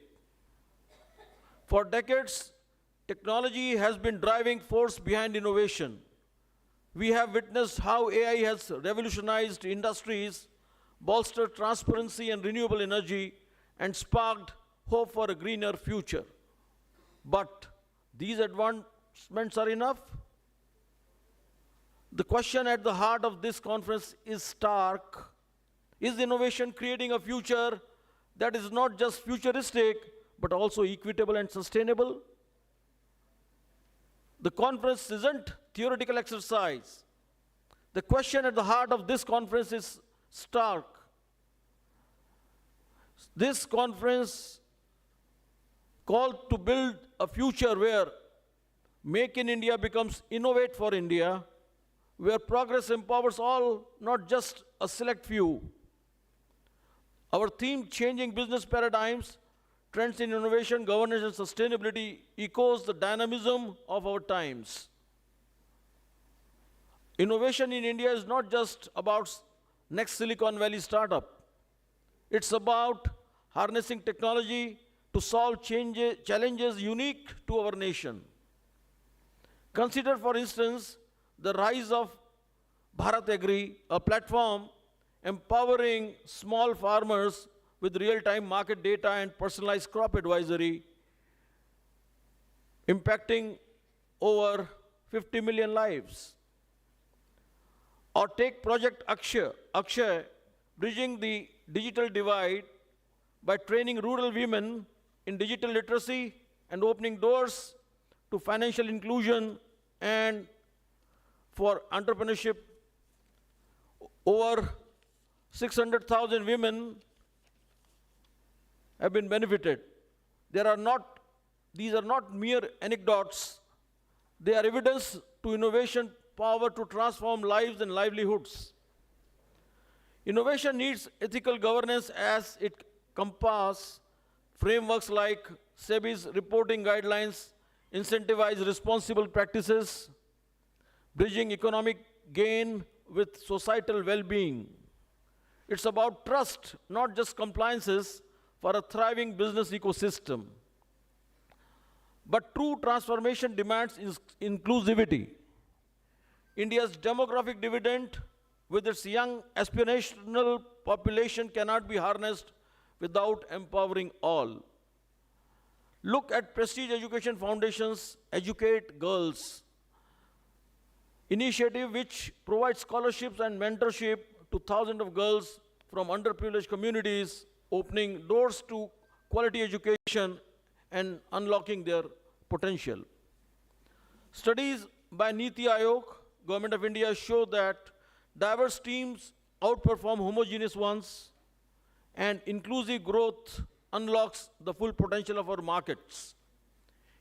For decades, technology has been driving force behind innovation. We have witnessed how AI has revolutionized industries, bolstered transparency and renewable energy, and sparked hope for a greener future. But these advancements are enough? The question at the heart of this conference is stark. Is innovation creating a future that is not just futuristic, but also equitable and sustainable? The conference isn't theoretical exercise. The question at the heart of this conference is stark. This conference called to build a future where Make in India becomes Innovate for India, where progress empowers all, not just a select few. Our theme, Changing Business Paradigms, Trends in Innovation, Governance and Sustainability, echoes the dynamism of our times. Innovation in India is not just about next Silicon Valley startup. It's about harnessing technology to solve challenges unique to our nation. Consider, for instance, the rise of Bharat Agri, a platform empowering small farmers with real-time market data and personalized crop advisory, impacting over 50 million lives. Or take Project Akshay, bridging the digital divide by training rural women in digital literacy and opening doors to financial inclusion and for entrepreneurship. Over 600,000 women have been benefited. These are not mere anecdotes. They are evidence to innovation power to transform lives and livelihoods. Innovation needs ethical governance as it compasses frameworks like SEBI's reporting guidelines, incentivize responsible practices, bridging economic gain with societal well-being. It's about trust, not just compliances, for a thriving business ecosystem. But true transformation demands inclusivity. India's demographic dividend, with its young aspirational population, cannot be harnessed without empowering all. Look at Prestige Education Foundation's Educate Girls initiative, which provides scholarships and mentorship to thousands of girls from underprivileged communities, opening doors to quality education and unlocking their potential. Studies by Niti Aayog, Government of India, show that diverse teams outperform homogeneous ones, and inclusive growth unlocks the full potential of our markets.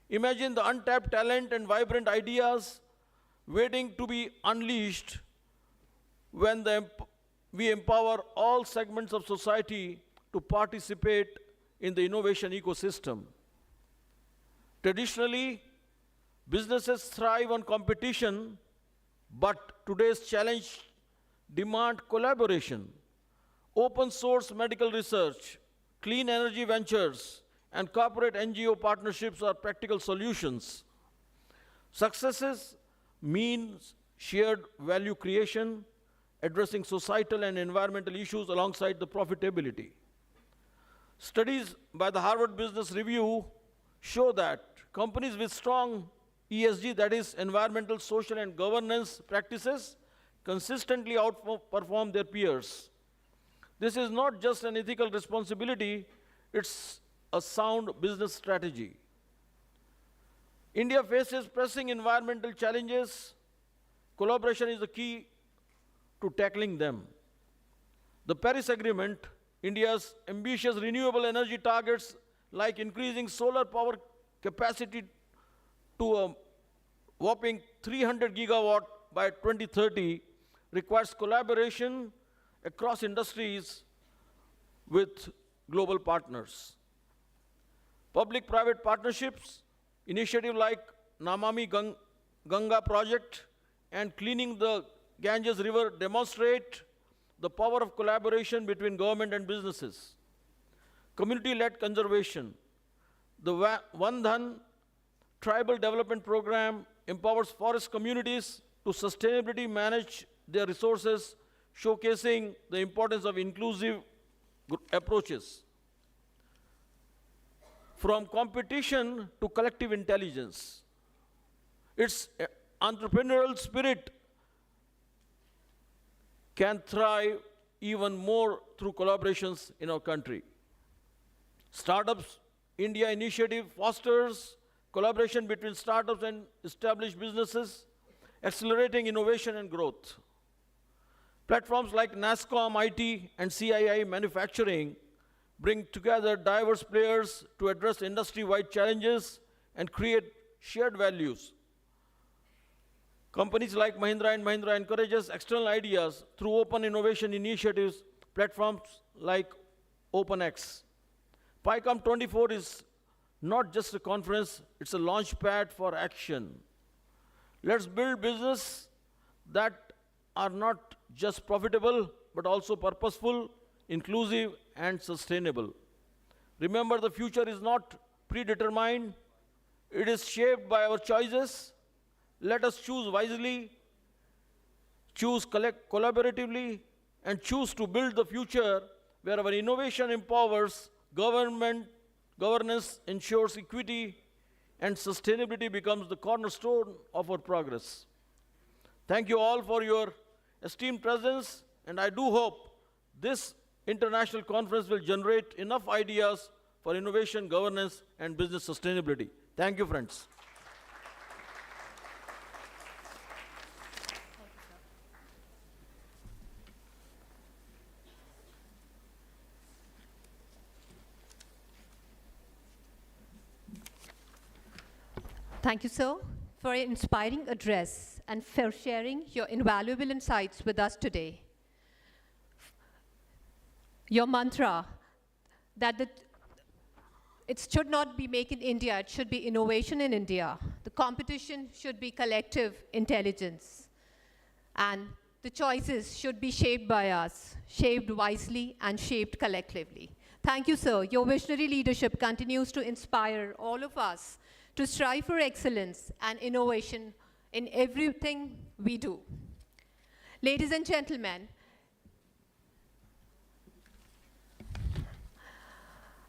Imagine the untapped talent and vibrant ideas waiting to be unleashed when we empower all segments of society to participate in the innovation ecosystem. Traditionally, businesses thrive on competition, but today's challenge demands collaboration. Open source medical research, clean energy ventures, and corporate NGO partnerships are practical solutions. Successes means shared value creation, addressing societal and environmental issues alongside the profitability. Studies by the Harvard Business Review show that companies with strong ESG, that is environmental, social, and governance practices, consistently outperform their peers. This is not just an ethical responsibility, it's a sound business strategy. India faces pressing environmental challenges. Collaboration is the key to tackling them. The Paris Agreement, India's ambitious renewable energy targets like increasing solar power capacity to a whopping 300 gigawatt by 2030, requires collaboration across industries with global partners. Public-private partnerships, initiatives like Namami Ganga project and cleaning the Ganges River demonstrate the power of collaboration between government and businesses. Community-led conservation. The Vandhan Tribal Development Program empowers forest communities to sustainably manage their resources, showcasing the importance of inclusive approaches. From competition to collective intelligence, its entrepreneurial spirit can thrive even more through collaborations in our country. Startups India initiative fosters collaboration between startups and established businesses, accelerating innovation and growth. Platforms like NASCOM IT and CII Manufacturing bring together diverse players to address industry-wide challenges and create shared values. Companies like Mahindra & Mahindra encourages external ideas through open innovation initiatives, platforms like OpenX. PICOM-24 is not just a conference, it's a launch pad for action. Let's build business that are not just profitable, but also purposeful, inclusive, and sustainable. Remember, the future is not predetermined. It is shaped by our choices. Let us choose wisely, choose collaboratively, and choose to build the future where our innovation empowers governance ensures equity, and sustainability becomes the cornerstone of our progress. Thank you all for your esteemed presence, and I do hope this international conference will generate enough ideas for innovation, governance, and business sustainability. Thank you, friends. Thank you, sir, for your inspiring address and for sharing your invaluable insights with us today. Your mantra that it should not be make in India, it should be innovation in India. The competition should be collective intelligence. And the choices should be shaped by us, shaped wisely and shaped collectively. Thank you, sir. Your visionary leadership continues to inspire all of us to strive for excellence and innovation in everything we do. Ladies and gentlemen,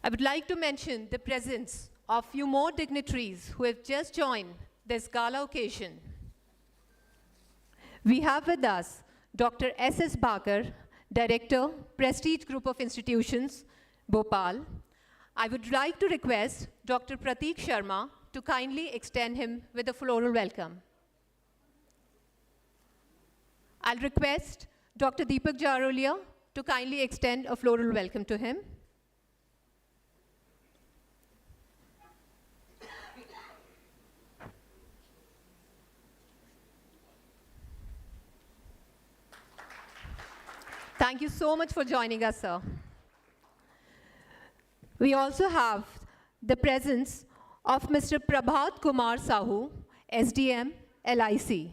I would like to mention the presence of a few more dignitaries who have just joined this gala occasion. We have with us Dr. S.S. Bakar, Director, Prestige Group of Institutions, Bhopal. I would like to request Dr. Prateek Sharma to kindly extend him with a floral welcome. I'll request Dr. Deepak Jarolia to kindly extend a floral welcome to him. Thank you so much for joining us, sir. We also have the presence of Mr. Prabhat Kumar Sahu, SDM, LIC.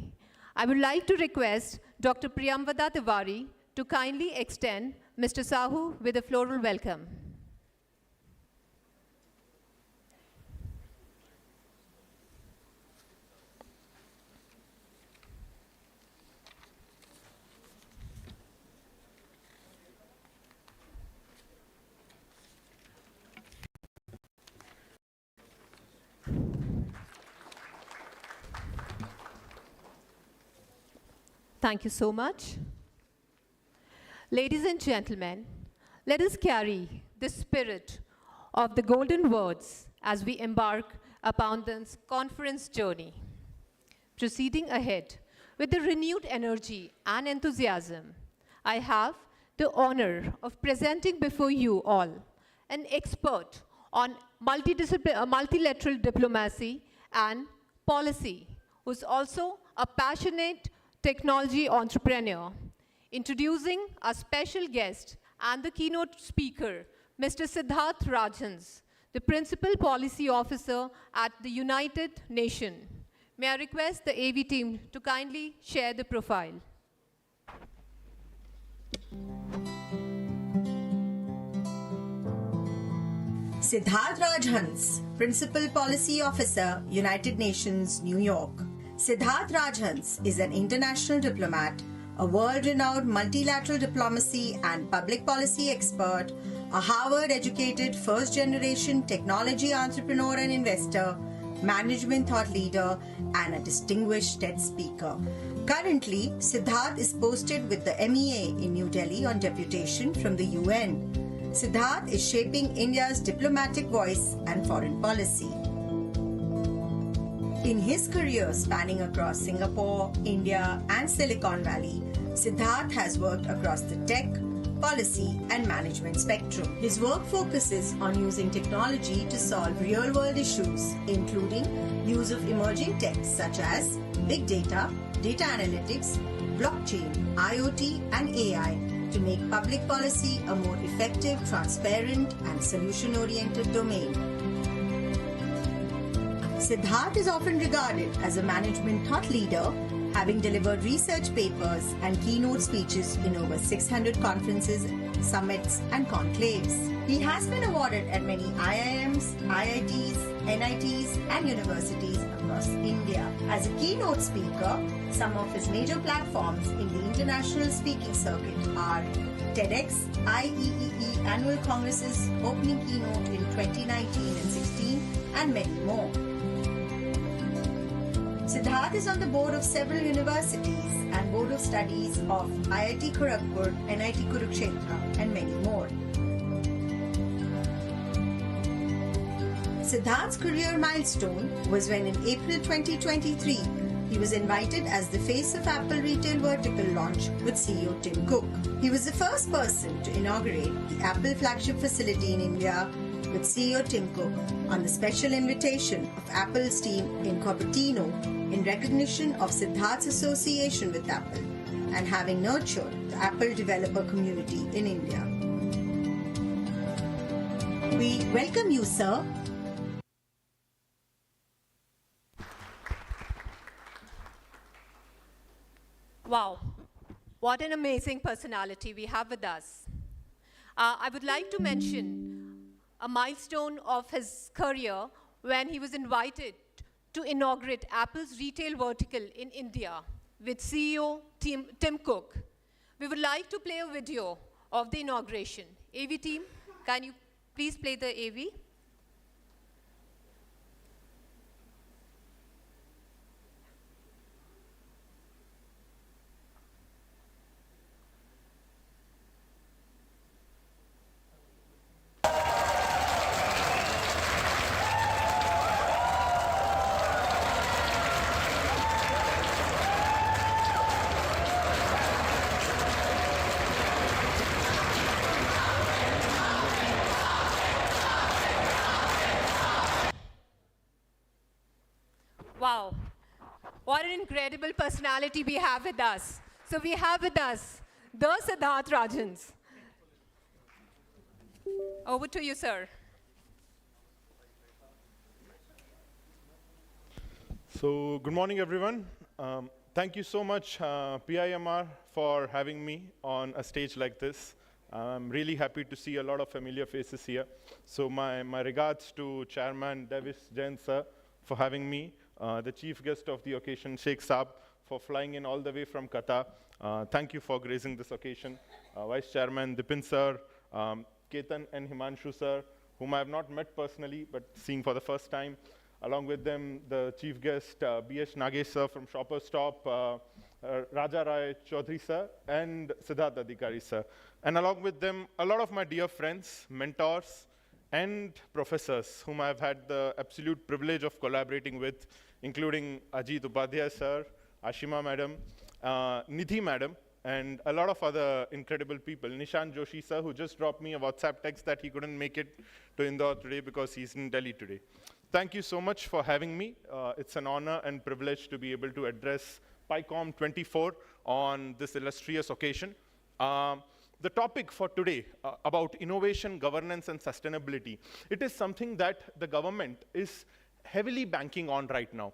I would like to request Dr. Priyamvada Tiwari to kindly extend Mr. Sahu with a floral welcome. Thank you so much. Ladies and gentlemen, let us carry the spirit of the golden words as we embark upon this conference journey. Proceeding ahead with the renewed energy and enthusiasm, I have the honor of presenting before you all an expert on multilateral diplomacy and policy, who's also a passionate technology entrepreneur. Introducing our special guest and the keynote speaker, Mr. Siddharth Rajhans, the Principal Policy Officer at the United Nations. May I request the AV team to kindly share the profile. Siddharth Rajhans, Principal Policy Officer, United Nations, New York. Siddharth Rajhans is an international diplomat, a world-renowned multilateral diplomacy and public policy expert, a Harvard-educated first-generation technology entrepreneur and investor, management thought leader, and a distinguished TED speaker. Currently, Siddharth is posted with the MEA in New Delhi on deputation from the UN. Siddharth is shaping India's diplomatic voice and foreign policy. In his career spanning across Singapore, India, and Silicon Valley, Siddharth has worked across the tech, policy, and management spectrum. His work focuses on using technology to solve real-world issues, including use of emerging tech such as big data, data analytics, blockchain, IoT, and AI to make public policy a more effective, transparent, and solution-oriented domain. Siddharth is often regarded as a management thought leader, having delivered research papers and keynote speeches in over 600 conferences, summits, and conclaves. He has been awarded at many IIMs, IITs, NITs, and universities across India. As a keynote speaker, some of his major platforms in the international speaking circuit are TEDx, IEEE Annual Congress's opening keynote in 2019 and 16, and many more. Siddharth is on the board of several universities and board of studies of IIT Kharagpur, NIT Kurukshetra, and many more. Siddharth's career milestone was when in April 2023, he was invited as the face of Apple retail vertical launch with CEO Tim Cook. He was the first person to inaugurate the Apple flagship facility in India with CEO Tim Cook on the special invitation of Apple's team in Cupertino in recognition of Siddharth's association with Apple and having nurtured the Apple developer community in India. We welcome you, sir. Wow, what an amazing personality we have with us. I would like to mention a milestone of his career when he was invited to inaugurate Apple's retail vertical in India with CEO Tim Cook. We would like to play a video of the inauguration. AV team, can you please play the AV? Wow, what an incredible personality we have with us. So we have with us the Siddharth Rajans. Over to you, sir. So, good morning, everyone. Thank you so much, PIMR, for having me on a stage like this. I'm really happy to see a lot of familiar faces here. So, my regards to Chairman Davis Jain, sir, for having me, the chief guest of the occasion, Sheikh Saab, for flying in all the way from Qatar. Thank you for gracing this occasion. Vice Chairman Dipin, sir, Ketan and Himanshu, sir, whom I have not met personally, but seen for the first time. Along with them, the chief guest, B.H. Nagesh, sir, from Shoppers Stop, Raja Rai Chaudhary, sir, and Siddharth Adhikari, sir. And along with them, a lot of my dear friends, mentors, and professors whom I've had the absolute privilege of collaborating with, including Ajit Upadhyay, sir, Ashima madam, Nidhi madam, and a lot of other incredible people. Nishan Joshi, sir, who just dropped me a WhatsApp text that he couldn't make it to Indore today because he's in Delhi today. Thank you so much for having me. It's an honor and privilege to be able to address PICOM-24 on this illustrious occasion. The topic for today about innovation, governance, and sustainability, it is something that the government is heavily banking on right now.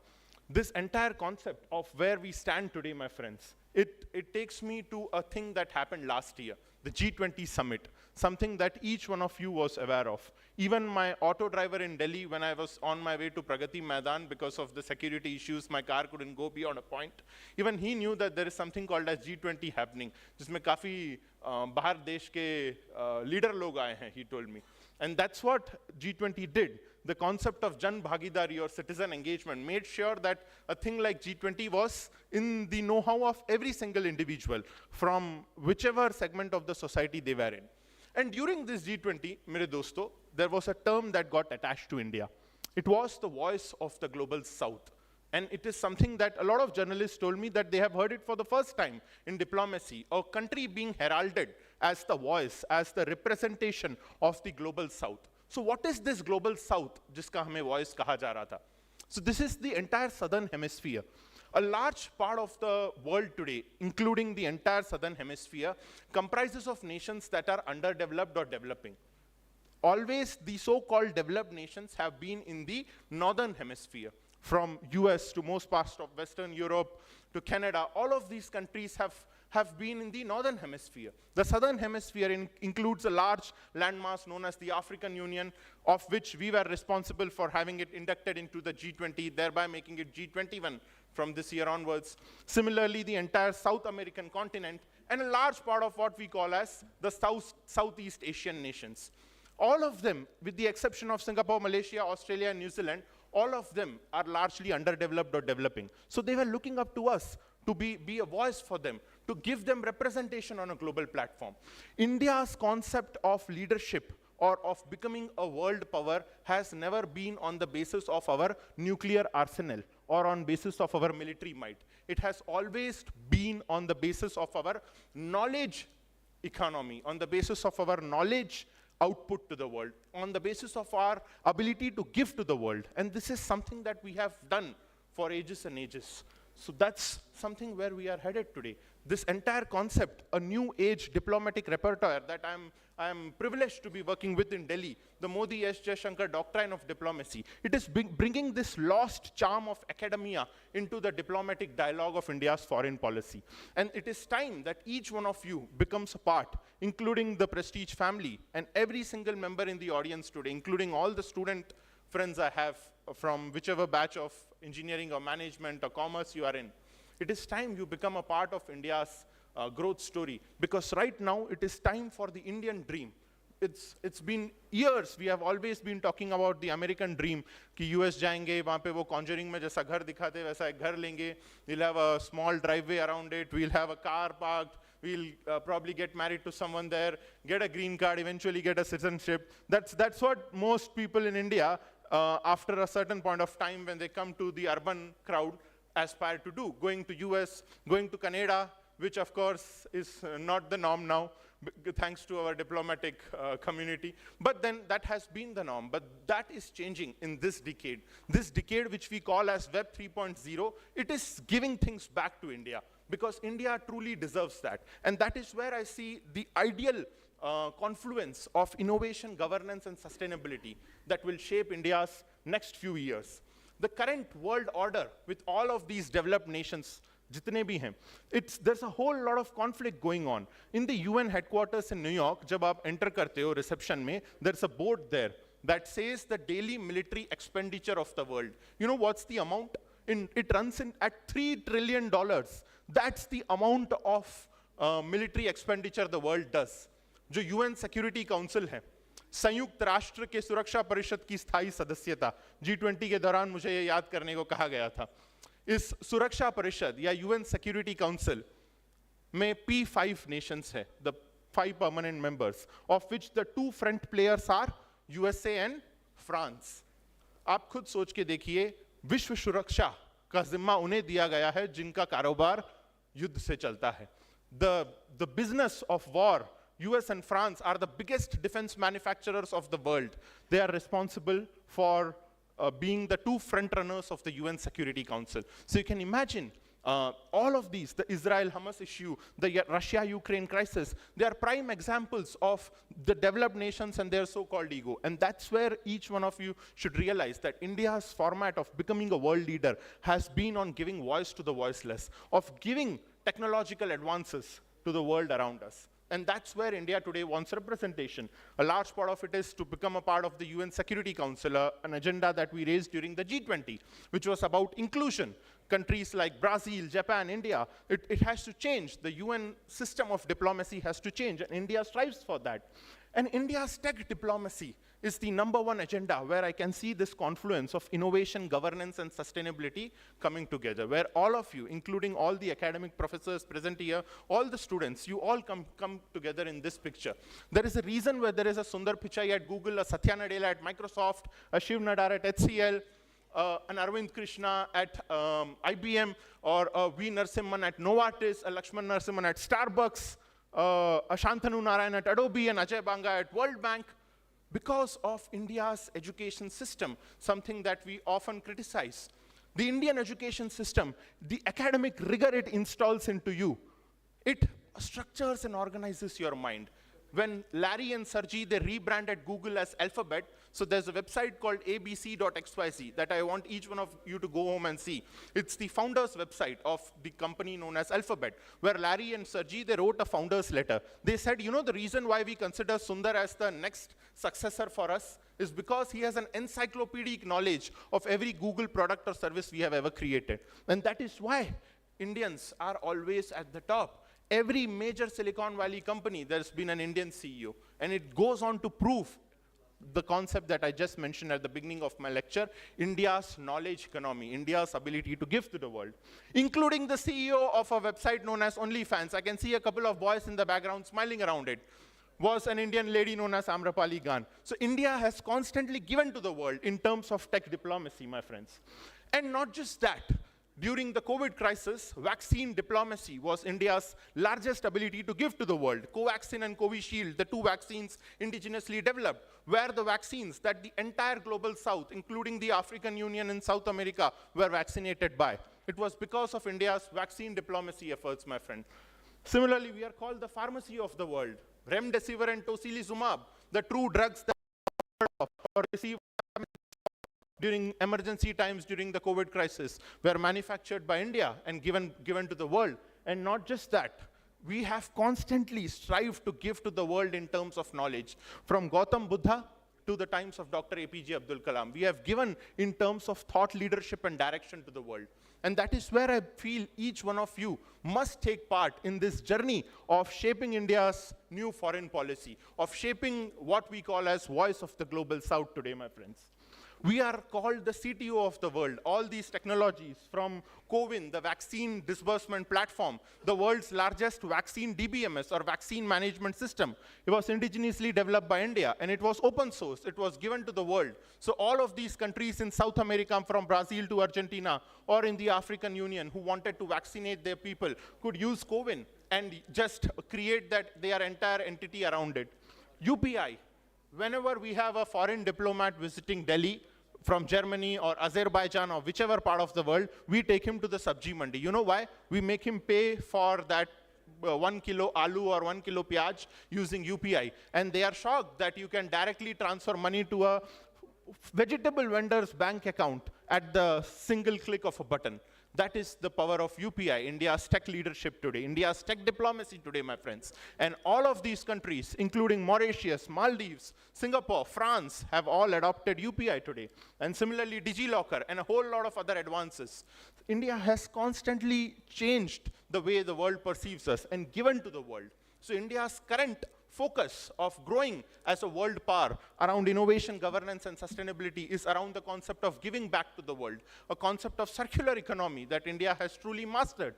This entire concept of where we stand today, my friends, it takes me to a thing that happened last year, the G20 summit, something that each one of you was aware of. Even my auto driver in Delhi, when I was on my way to Pragati Maidan, because of the security issues, my car couldn't go beyond a point. Even he knew that there is something called as G20 happening, जिसमें काफी बाहर देश के leader लोग आए हैं, he told me. And that's what G20 did. The concept of Jan Bhagidari or citizen engagement made sure that a thing like G20 was in the know-how of every single individual from whichever segment of the society they were in. And during this G20, mere dosto, there was a term that got attached to India. It was the voice of the global south. And it is something that a lot of journalists told me that they have heard it for the first time in diplomacy, a country being heralded as the voice, as the representation of the global south. So what is this global south jiska hame voice kaha ja raha tha? So this is the entire southern hemisphere. A large part of the world today, including the entire southern hemisphere, comprises of nations that are underdeveloped or developing. Always the so-called developed nations have been in the northern hemisphere. From US to most parts of Western Europe to Canada, all of these countries have been in the northern hemisphere. The southern hemisphere includes a large landmass known as the African Union, of which we were responsible for having it inducted into the G20, thereby making it G21 from this year onwards. Similarly, the entire South American continent, and a large part of what we call as the Southeast Asian nations. All of them, with the exception of Singapore, Malaysia, Australia, and New Zealand, all of them are largely underdeveloped or developing. So they were looking up to us to be a voice for them, to give them representation on a global platform. India's concept of leadership or of becoming a world power has never been on the basis of our nuclear arsenal or on basis of our military might. It has always been on the basis of our knowledge economy, on the basis of our knowledge output to the world, on the basis of our ability to give to the world. And this is something that we have done for ages and ages. So that's something where we are headed today. This entire concept, a new age diplomatic repertoire that I'm privileged to be working with in Delhi, the Modi S. Jaishankar doctrine of diplomacy. It is bringing this lost charm of academia into the diplomatic dialogue of India's foreign policy. And it is time that each one of you becomes a part, including the Prestige family, and every single member in the audience today, including all the student friends I have from whichever batch of engineering or management or commerce you are in. It is time you become a part of India's growth story, because right now it is time for the Indian dream. It's been years, we have always been talking about the American dream, कि US जाएंगे, वहाँ पे वो Conjuring में जैसा घर दिखाते वैसा एक घर लेंगे, we'll have a small driveway around it, we'll have a car parked, we'll probably get married to someone there, get a green card, eventually get a citizenship. That's what most people in India, after a certain point of time when they come to the urban crowd, aspire to do. Going to US, going to Canada, which of course is not the norm now, thanks to our diplomatic community. But then that has been the norm. But that is changing in this decade. This decade, which we call as Web 3.0, it is giving things back to India, because India truly deserves that. And that is where I see the ideal confluence of innovation, governance, and sustainability that will shape India's next few years. The current world order with all of these developed nations, jitne bhi hain, there's a whole lot of conflict going on. In the UN headquarters in New York, jab aap enter karte ho reception mein, there's a board there that says the daily military expenditure of the world. You know what's the amount? It runs in at $3 trillion. That's the amount of military expenditure the world does. जो UN Security Council है, संयुक्त राष्ट्र के सुरक्षा परिषद की स्थायी सदस्यता, G20 के दौरान मुझे ये याद करने को कहा गया था. इस सुरक्षा परिषद या UN Security Council में P5 nations है, the 5 permanent members, of which the 2 front players are USA and France. आप खुद सोच के देखिए, विश्व सुरक्षा का जिम्मा उन्हें दिया गया है जिनका कारोबार युद्ध से चलता है. The business of war, US and France are the biggest defense manufacturers of the world. They are responsible for being the 2 frontrunners of the UN Security Council. So you can imagine all of these, the Israel-Hamas issue, the Russia-Ukraine crisis, they are prime examples of the developed nations and their so-called ego. And that's where each one of you should realize that India's format of becoming a world leader has been on giving voice to the voiceless, of giving technological advances to the world around us. And that's where India today wants representation. A large part of it is to become a part of the UN Security Council, an agenda that we raised during the G20, which was about inclusion. Countries like Brazil, Japan, India, it has to change. The UN system of diplomacy has to change, and India strives for that. And India's tech diplomacy is the #1 agenda where I can see this confluence of innovation, governance, and sustainability coming together, where all of you, including all the academic professors present here, all the students, you all come together in this picture. There is a reason where there is a Sundar Pichai at Google, a Satya Nadella at Microsoft, a Shiv Nadar at HCL, an Arvind Krishna at IBM, or a V. Narasimhan at Novartis, a Lakshman Narasimhan at Starbucks. Shantanu Narayan at Adobe and Ajay Banga at World Bank, because of India's education system, something that we often criticize. The Indian education system, the academic rigor it installs into you, it structures and organizes your mind. When Larry and Sergey, they rebranded Google as Alphabet, so there's a website called abc.xyz that I want each one of you to go home and see. It's the founder's website of the company known as Alphabet, where Larry and Sergey, they wrote a founder's letter. They said, you know, the reason why we consider Sundar as the next successor for us is because he has an encyclopedic knowledge of every Google product or service we have ever created. And that is why Indians are always at the top. Every major Silicon Valley company, there's been an Indian CEO. And it goes on to prove the concept that I just mentioned at the beginning of my lecture, India's knowledge economy, India's ability to give to the world, including the CEO of a website known as OnlyFans. I can see a couple of boys in the background smiling around it, was an Indian lady known as Amrapali Gan. So India has constantly given to the world in terms of tech diplomacy, my friends. And not just that. During the COVID crisis, vaccine diplomacy was India's largest ability to give to the world. Covaxin and Covishield, the two vaccines indigenously developed, were the vaccines that the entire global south, including the African Union and South America, were vaccinated by. It was because of India's vaccine diplomacy efforts, my friend. Similarly, we are called the pharmacy of the world. Remdesivir and tocilizumab, the true drugs that or receive during emergency times during the COVID crisis, were manufactured by India and given to the world. And not just that, we have constantly strived to give to the world in terms of knowledge. From Gautam Buddha to the times of Dr. APJ Abdul Kalam, we have given in terms of thought leadership and direction to the world. And that is where I feel each one of you must take part in this journey of shaping India's new foreign policy, of shaping what we call as voice of the global south today, my friends. We are called the CTO of the world. All these technologies, from CoWIN, the vaccine disbursement platform, the world's largest vaccine DBMS or vaccine management system. It was indigenously developed by India, and it was open source. It was given to the world. So all of these countries in South America, from Brazil to Argentina, or in the African Union, who wanted to vaccinate their people, could use CoWIN and just create their entire entity around it. UPI. Whenever we have a foreign diplomat visiting Delhi from Germany or Azerbaijan or whichever part of the world, we take him to the sabji mandi. You know why? We make him pay for that 1 kilo aloo or 1 kilo piyaj using UPI. And they are shocked that you can directly transfer money to a vegetable vendor's bank account at the single click of a button. That is the power of UPI, India's tech leadership today, India's tech diplomacy today, my friends. And all of these countries, including Mauritius, Maldives, Singapore, France, have all adopted UPI today. And similarly, DigiLocker and a whole lot of other advances. India has constantly changed the way the world perceives us and given to the world. So India's current focus of growing as a world power around innovation, governance, and sustainability is around the concept of giving back to the world, a concept of circular economy that India has truly mastered.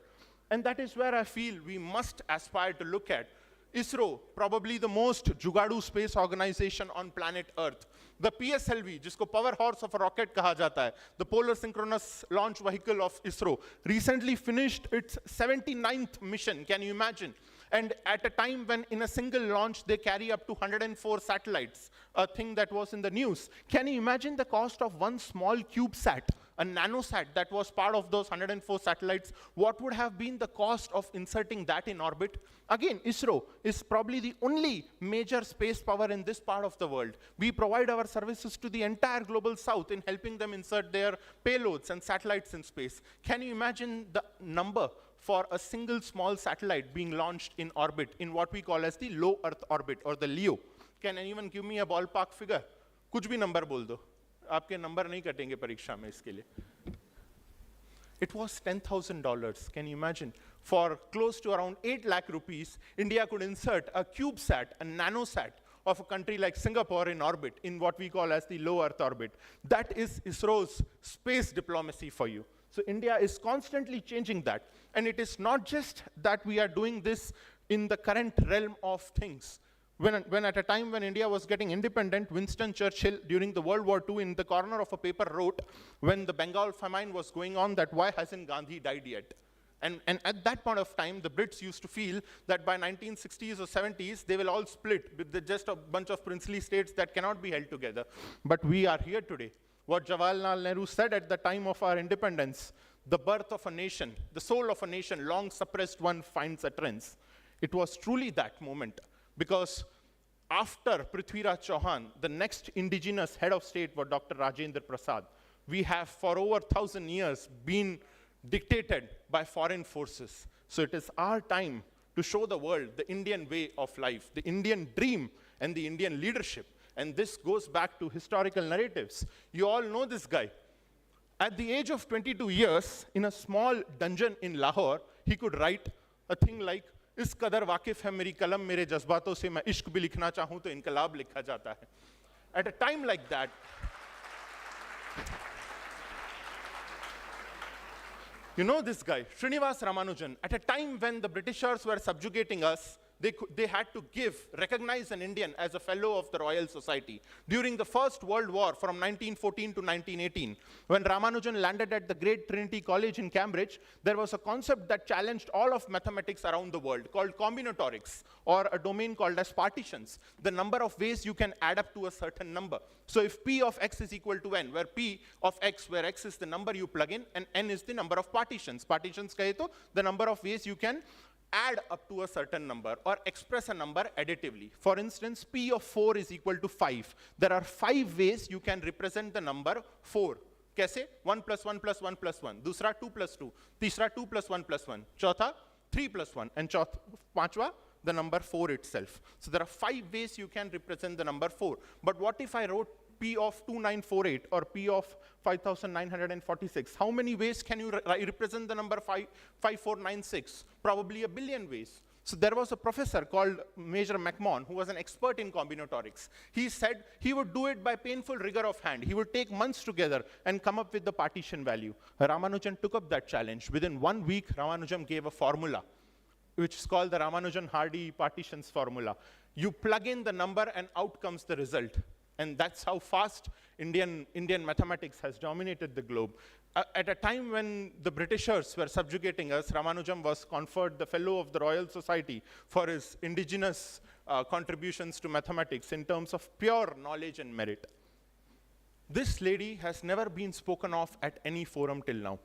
And that is where I feel we must aspire to look at. ISRO, probably the most jugadu space organization on planet Earth. The PSLV, jisko power horse of a rocket kaha jata hai, the Polar Synchronous Launch Vehicle of ISRO, recently finished its 79th mission, can you imagine? And at a time when in a single launch they carry up to 104 satellites, a thing that was in the news. Can you imagine the cost of one small CubeSat, a nanosat that was part of those 104 satellites? What would have been the cost of inserting that in orbit? Again, ISRO is probably the only major space power in this part of the world. We provide our services to the entire global south in helping them insert their payloads and satellites in space. Can you imagine the number for a single small satellite being launched in orbit in what we call as the low Earth orbit, or the LEO? Can anyone give me a ballpark figure? कुछ भी number बोल दो. आपके number नहीं कटेंगे परीक्षा में इसके लिए. It was $10,000. Can you imagine? For close to around 8 lakh rupees, India could insert a CubeSat, a nanosat of a country like Singapore in orbit, in what we call as the low Earth orbit. That is ISRO's space diplomacy for you. So India is constantly changing that. And it is not just that we are doing this in the current realm of things. When at a time when India was getting independent, Winston Churchill, during the World War II, in the corner of a paper wrote, when the Bengal famine was going on, that why hasn't Gandhi died yet? And at that point of time, the Brits used to feel that by 1960s or 70s, they will all split with just a bunch of princely states that cannot be held together. But we are here today. What Jawaharlal Nehru said at the time of our independence, the birth of a nation, the soul of a nation, long suppressed one finds utterance. It was truly that moment, because after Prithviraj Chauhan, the next indigenous head of state was Dr. Rajendra Prasad. We have for over 1,000 years been dictated by foreign forces. So it is our time to show the world the Indian way of life, the Indian dream and the Indian leadership. And this goes back to historical narratives. You all know this guy. At the age of 22 years, in a small dungeon in Lahore, he could write a thing like, इस कदर वाकिफ है मेरी कलम मेरे जज्बातों से मैं इश्क भी लिखना चाहूं तो इनकलाब लिखा जाता है. At a time like that, you know this guy, Srinivas Ramanujan, at a time when the Britishers were subjugating us, they had to recognize an Indian as a fellow of the Royal Society. During the First World War from 1914 to 1918, when Ramanujan landed at the Great Trinity College in Cambridge, there was a concept that challenged all of mathematics around the world called combinatorics, or a domain called as partitions, the number of ways you can add up to a certain number. So if P of x is equal to n, where P of x, where x is the number you plug in, and n is the number of partitions. Partitions kahe to, the number of ways you can add up to a certain number or express a number additively. For instance, P of 4 is equal to 5. There are 5 ways you can represent the number 4. Kaise? 1 plus 1 plus 1 plus 1. Dusra 2 plus 2. Tisra 2 plus 1 plus 1. Chautha 3 plus 1. And panchwa, the number 4 itself. So there are 5 ways you can represent the number 4. But what if I wrote P of 2948 or P of 5946? How many ways can you represent the number 5496? Probably a billion ways. So there was a professor called Major McMahon who was an expert in combinatorics. He said he would do it by painful rigor of hand. He would take months together and come up with the partition value. Ramanujan took up that challenge. Within 1 week, Ramanujan gave a formula, which is called the Ramanujan-Hardy partitions formula. You plug in the number and out comes the result. And that's how fast Indian mathematics has dominated the globe. At a time when the Britishers were subjugating us, Ramanujan was conferred the Fellow of the Royal Society for his indigenous contributions to mathematics in terms of pure knowledge and merit. This lady has never been spoken of at any forum till now.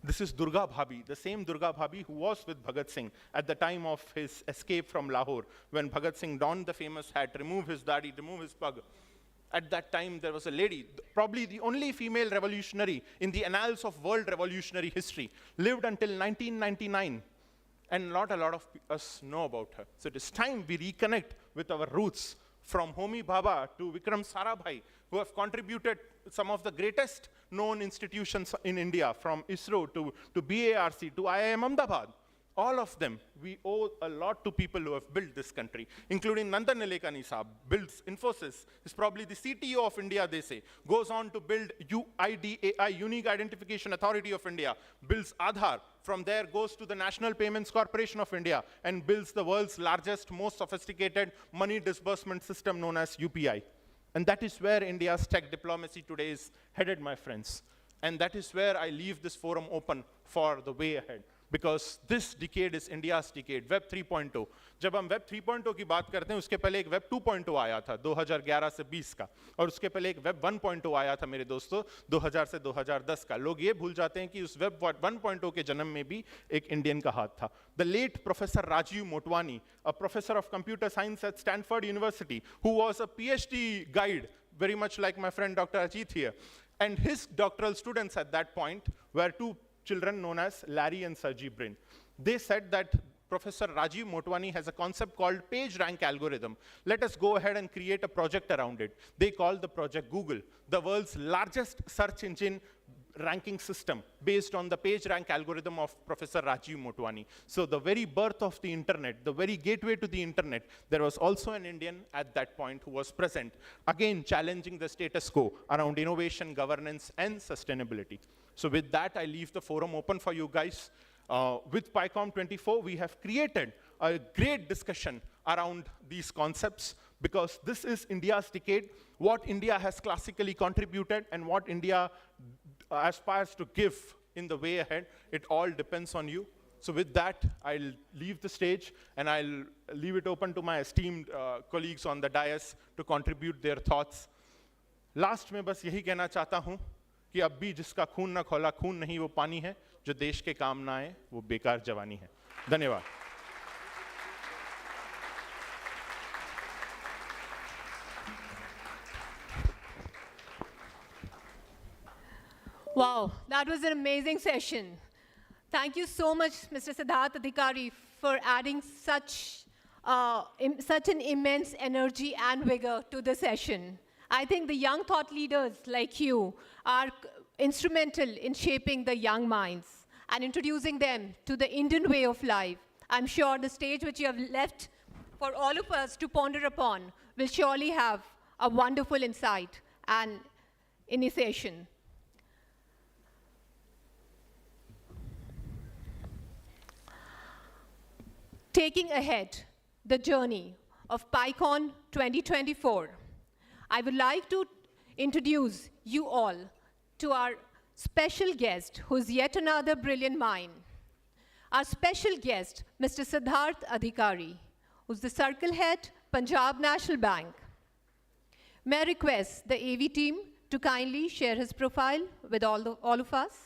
This is Durga Bhabhi, the same Durga Bhabhi who was with Bhagat Singh at the time of his escape from Lahore, when Bhagat Singh donned the famous hat, removed his dadi, removed his pug. At that time, there was a lady, probably the only female revolutionary in the annals of world revolutionary history, lived until 1999, and not a lot of us know about her. So it is time we reconnect with our roots, from Homi Bhabha to Vikram Sarabhai, who have contributed some of the greatest known institutions in India, from ISRO to BARC to IIM Ahmedabad. All of them, we owe a lot to people who have built this country, including Nandan Nilekani Saab, builds Infosys, is probably the CTO of India, they say, goes on to build UIDAI, Unique Identification Authority of India, builds Aadhaar, from there goes to the National Payments Corporation of India, and builds the world's largest, most sophisticated money disbursement system known as UPI. And that is where India's tech diplomacy today is headed, my friends. And that is where I leave this forum open for the way ahead. Because this decade is India's decade, Web 3.0. जब हम Web 3.0 की बात करते हैं, उसके पहले एक Web 2.0 आया था 2011 से 20 का, और उसके पहले एक Web 1.0 आया था मेरे दोस्तों 2000 से 2010 का. लोग ये भूल जाते हैं कि उस Web 1.0 के जन्म में भी एक इंडियन का हाथ था. The late Professor Rajiv Motwani, a professor of computer science at Stanford University, who was a PhD guide, very much like my friend Dr. Ajit here, and his doctoral students at that point were two children known as Larry and Sergey Brin. They said that Professor Rajiv Motwani has a concept called page rank algorithm. Let us go ahead and create a project around it. They called the project Google, the world's largest search engine ranking system based on the page rank algorithm of Professor Rajiv Motwani. So the very birth of the internet, the very gateway to the internet, there was also an Indian at that point who was present, again challenging the status quo around innovation, governance, and sustainability. So with that, I leave the forum open for you guys. With PICOM-24, we have created a great discussion around these concepts, because this is India's decade, what India has classically contributed and what India aspires to give in the way ahead. It all depends on you. So with that, I'll leave the stage, and I'll leave it open to my esteemed colleagues on the dais to contribute their thoughts. Last में बस यही कहना चाहता हूँ कि अब भी जिसका खून ना खौला खून नहीं वो पानी है, जो देश के काम ना आए वो बेकार जवानी है. धन्यवाद. Wow, that was an amazing session. Thank you so much, Mr. Siddharth Adhikari, for adding such an immense energy and vigor to the session. I think the young thought leaders like you are instrumental in shaping the young minds and introducing them to the Indian way of life. I'm sure the stage which you have left for all of us to ponder upon will surely have a wonderful insight and initiation. Taking ahead the journey of PICOM 2024, I would like to introduce you all to our special guest, who's yet another brilliant mind. Our special guest, Mr. Siddharth Adhikari, who's the Circle Head, Punjab National Bank. May I request the AV team to kindly share his profile with all of us?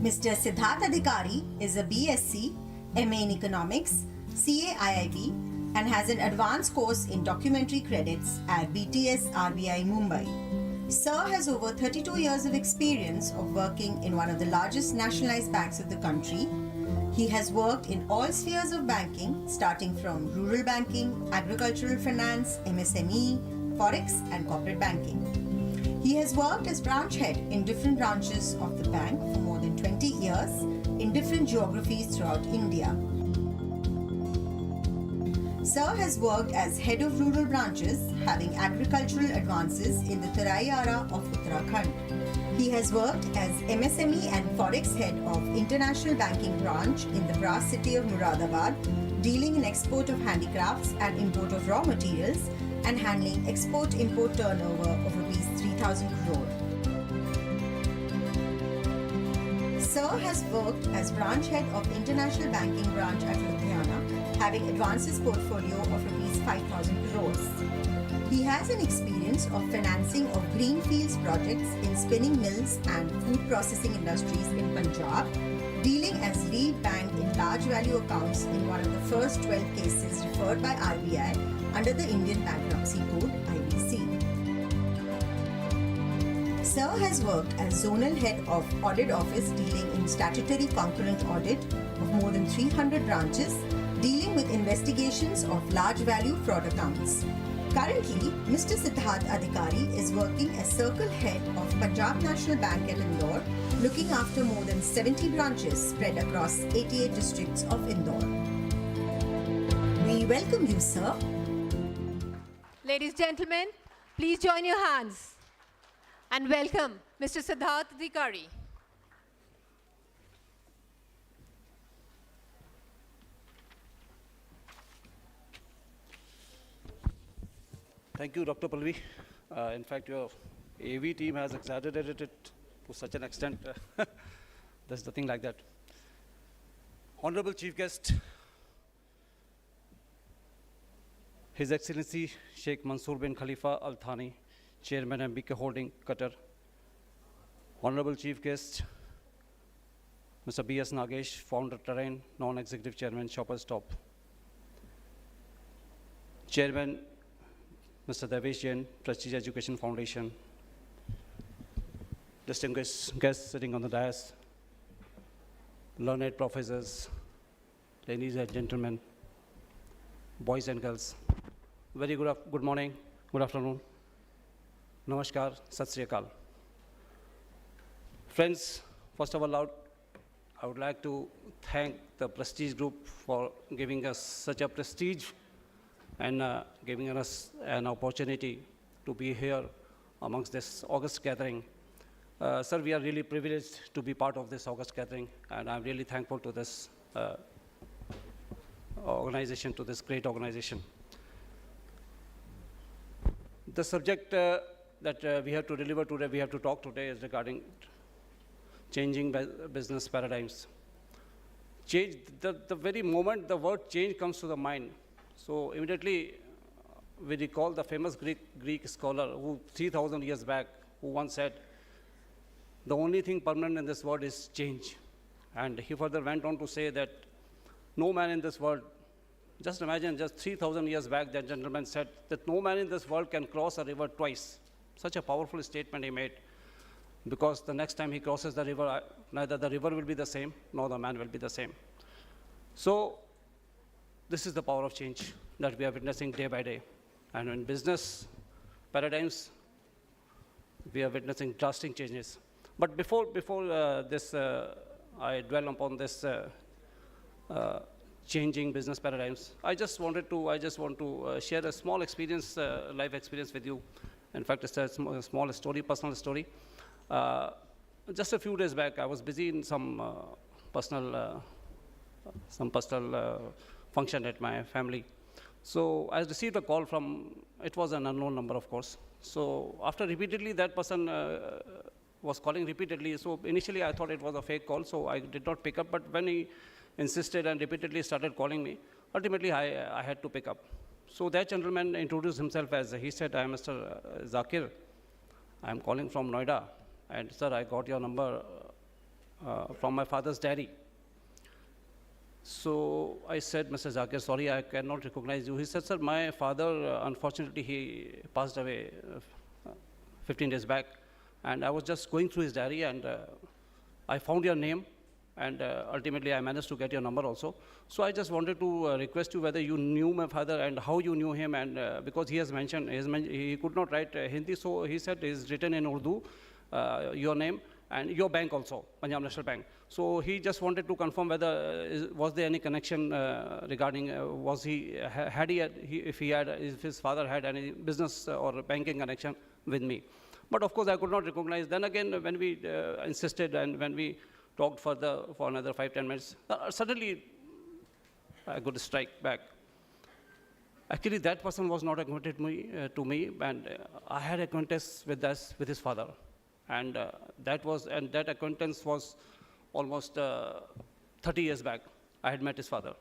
Mr. Siddharth Adhikari is a BSc, MA in Economics, CA IIB, and has an advanced course in documentary credits at BTS RBI Mumbai. Sir has over 32 years of experience of working in one of the largest nationalized banks of the country. He has worked in all spheres of banking, starting from rural banking, agricultural finance, MSME, forex, and corporate banking. He has worked as branch head in different branches of the bank for more than 20 years in different geographies throughout India. Sir has worked as head of rural branches, having agricultural advances in the Tarai Ara of Uttarakhand. He has worked as MSME and forex head of international banking branch in the brass city of Muradabad, dealing in export of handicrafts and import of raw materials, and handling export-import turnover of Rs 3,000 crore. Sir has worked as branch head of international banking branch at Ludhiana, having advances portfolio of Rs 5,000 crores. He has an experience of financing of greenfields projects in spinning mills and food processing industries in Punjab, dealing as lead bank in large value accounts in one of the first 12 cases referred by RBI under the Indian Bankruptcy Code (IBC). Sir has worked as zonal head of audit office dealing in statutory concurrent audit of more than 300 branches, dealing with investigations of large value fraud accounts. Currently, Mr. Siddharth Adhikari is working as Circle Head of Punjab National Bank at Indore, looking after more than 70 branches spread across 88 districts of Indore. We welcome you, sir. Ladies and gentlemen, please join your hands and welcome Mr. Siddharth Adhikari. Thank you, Dr. Palvi. In fact, your AV team has exaggerated it to such an extent. There's nothing like that. Honorable Chief Guest, His Excellency Sheikh Mansoor bin Khalifa Al Thani, Chairman MBK Holding, Qatar. Honorable Chief Guest, Mr. B.S. Nagesh, Founder Terrain, Non-Executive Chairman, Shoppers Stop. Chairman, Mr. Devesh Jain, Prestige Education Foundation. Distinguished guests sitting on the dais, learned professors, ladies and gentlemen, boys and girls. Very good morning, good afternoon. Namaskar, Sat Sri Akal. Friends, first of all, I would like to thank the Prestige Group for giving us such a prestige and giving us an opportunity to be here amongst this August gathering. Sir, we are really privileged to be part of this August gathering, and I'm really thankful to this organization, to this great organization. The subject that we have to deliver today, we have to talk today is regarding changing business paradigms. Change, the very moment the word change comes to the mind, so immediately we recall the famous Greek scholar who 3,000 years back, who once said, the only thing permanent in this world is change. And he further went on to say that no man in this world, just imagine, just 3,000 years back, that gentleman said that no man in this world can cross a river twice. Such a powerful statement he made, because the next time he crosses the river, neither the river will be the same, nor the man will be the same. So this is the power of change that we are witnessing day by day. And in business paradigms, we are witnessing drastic changes. But before I dwell upon this changing business paradigms, I just want to share a small experience, life experience with you. In fact, it's a small story, personal story. Just a few days back, I was busy in some personal function at my family. So I received a call from, it was an unknown number, of course. So after repeatedly, that person was calling repeatedly. So initially I thought it was a fake call, so I did not pick up. But when he insisted and repeatedly started calling me, ultimately I had to pick up. So that gentleman introduced himself as, he said, I am Mr. Zakir. I am calling from Noida. And sir, I got your number from my father's diary. So I said, Mr. Zakir, sorry, I cannot recognize you. He said, sir, my father, unfortunately, he passed away 15 days back. And I was just going through his diary, and I found your name, and ultimately I managed to get your number also. So I just wanted to request you whether you knew my father and how you knew him, and because he has mentioned, he could not write Hindi, so he said it's written in Urdu, your name, and your bank also, Punjab National Bank. So he just wanted to confirm whether, was there any connection regarding, if his father had any business or banking connection with me. But of course, I could not recognize. Then again, when we insisted and when we talked further for another 5-10 minutes, suddenly I got a strike back. Actually, that person was not acquainted to me, and I had acquaintance with his father. And that acquaintance was almost 30 years back. I had met his father.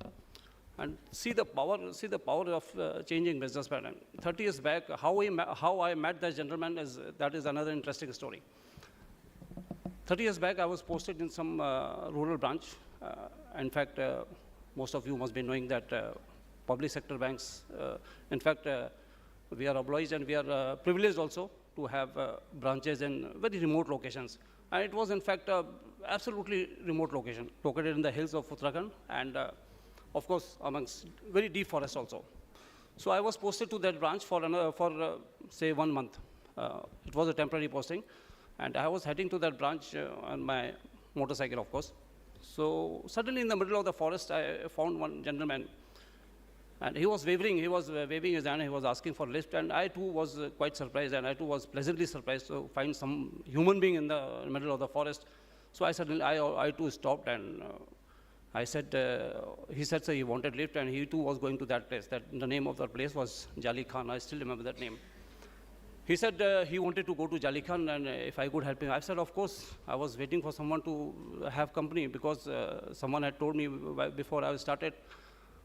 And see the power of changing business pattern. 30 years back, how I met that gentleman that is another interesting story. 30 years back, I was posted in some rural branch. In fact, most of you must be knowing that public sector banks, in fact, we are obliged and we are privileged also to have branches in very remote locations. And it was, in fact, absolutely remote location, located in the hills of Uttarakhand, and of course, amongst very deep forest also. So I was posted to that branch for say 1 month. It was a temporary posting, and I was heading to that branch on my motorcycle, of course. So suddenly in the middle of the forest, I found one gentleman, and he was waving his hand, he was asking for a lift, and I too was quite surprised, and I too was pleasantly surprised to find some human being in the middle of the forest. So I too stopped, and I said, he said, sir, he wanted lift, and he too was going to that place. The name of that place was Jali Khan. I still remember that name. He said he wanted to go to Jali Khan, and if I could help him. I said, of course. I was waiting for someone to have company, because someone had told me before I started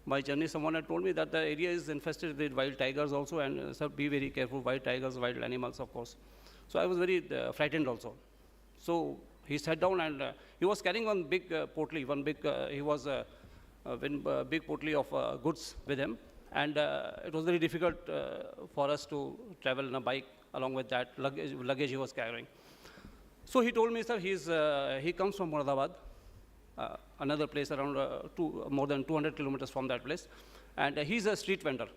my journey, someone had told me that the area is infested with wild tigers also, and sir, be very careful, wild tigers, wild animals, of course. So I was very frightened also. So he sat down, and he was carrying one big portly, he was a big portly of goods with him. And it was very difficult for us to travel on a bike along with that luggage he was carrying. So he told me, sir, he comes from Moradabad, another place around more than 200 kilometers from that place. And he's a street vendor.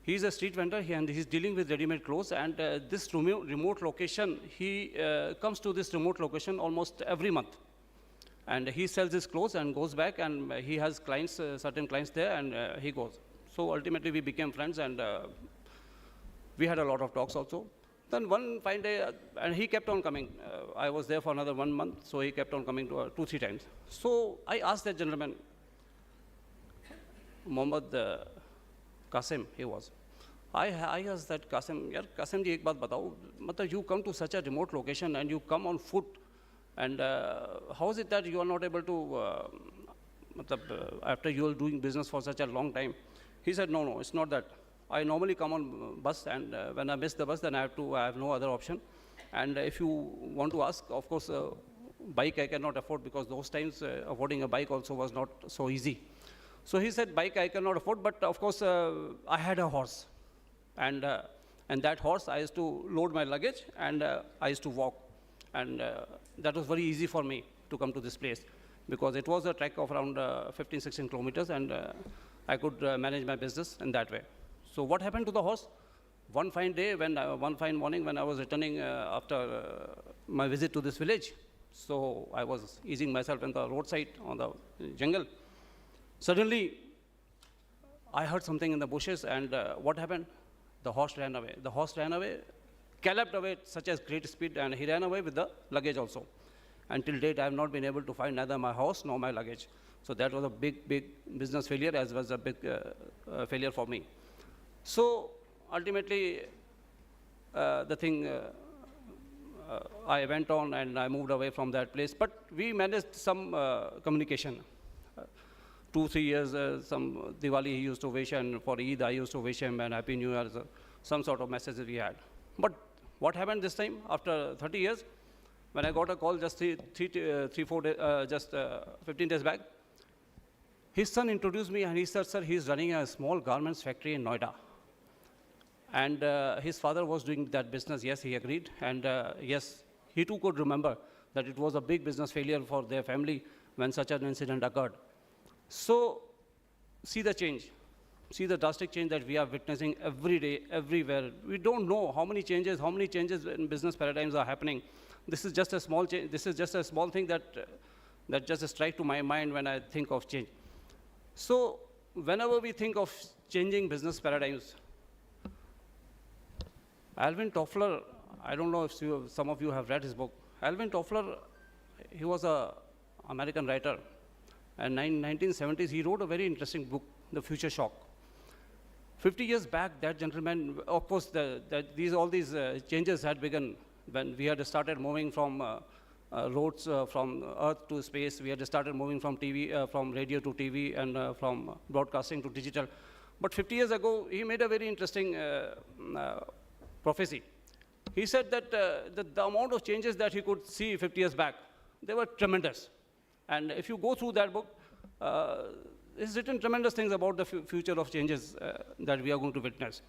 He's a street vendor, and he's dealing with ready-made clothes. And this remote location, he comes to this remote location almost every month. And he sells his clothes and goes back, and he has clients, certain clients there, and he goes. So ultimately, we became friends, and we had a lot of talks also. Then one fine day, and he kept on coming. I was there for another 1 month, so he kept on coming 2-3 times. So I asked that gentleman, Muhammad Qasim, he was. I asked that Qasim, yaar, Qasim ji, ek baat batao, matlab you come to such a remote location and you come on foot, and how is it that you are not able to, after you are doing business for such a long time? He said, no, it's not that. I normally come on bus, and when I miss the bus, then I have no other option. And if you want to ask, of course, bike I cannot afford, because those times affording a bike also was not so easy. So he said, bike I cannot afford, but of course, I had a horse. And that horse, I used to load my luggage, and I used to walk. And that was very easy for me to come to this place, because it was a trek of around 15, 16 kilometers, and I could manage my business in that way. So what happened to the horse? One fine day, one fine morning, when I was returning after my visit to this village, so I was easing myself in the roadside on the jungle. Suddenly, I heard something in the bushes, and what happened? The horse ran away. The horse ran away, galloped away at such a great speed, and he ran away with the luggage also. Until date, I have not been able to find neither my horse nor my luggage. So that was a big business failure, as well as a big failure for me. So ultimately, the thing, I went on and I moved away from that place. But we managed some communication. 2-3 years, some Diwali he used to wish, and for Eid I used to wish him, and Happy New Year, some sort of messages we had. But what happened this time, after 30 years, when I got a call just 15 days back, his son introduced me, and he said, sir, he's running a small garments factory in Noida. And his father was doing that business. Yes, he agreed. And yes, he too could remember that it was a big business failure for their family when such an incident occurred. So see the change. See the drastic change that we are witnessing every day, everywhere. We don't know how many changes in business paradigms are happening. This is just a small change. This is just a small thing that just strikes to my mind when I think of change. So whenever we think of changing business paradigms, Alvin Toffler, I don't know if some of you have read his book. Alvin Toffler, he was an American writer. And in 1970s, he wrote a very interesting book, The Future Shock. 50 years back, that gentleman, of course, all these changes had begun when we had started moving from roads from Earth to space. We had started moving from TV, from radio to TV, and from broadcasting to digital. But 50 years ago, he made a very interesting prophecy. He said that the amount of changes that he could see 50 years back, they were tremendous. And if you go through that book, he's written tremendous things about the future of changes that we are going to witness.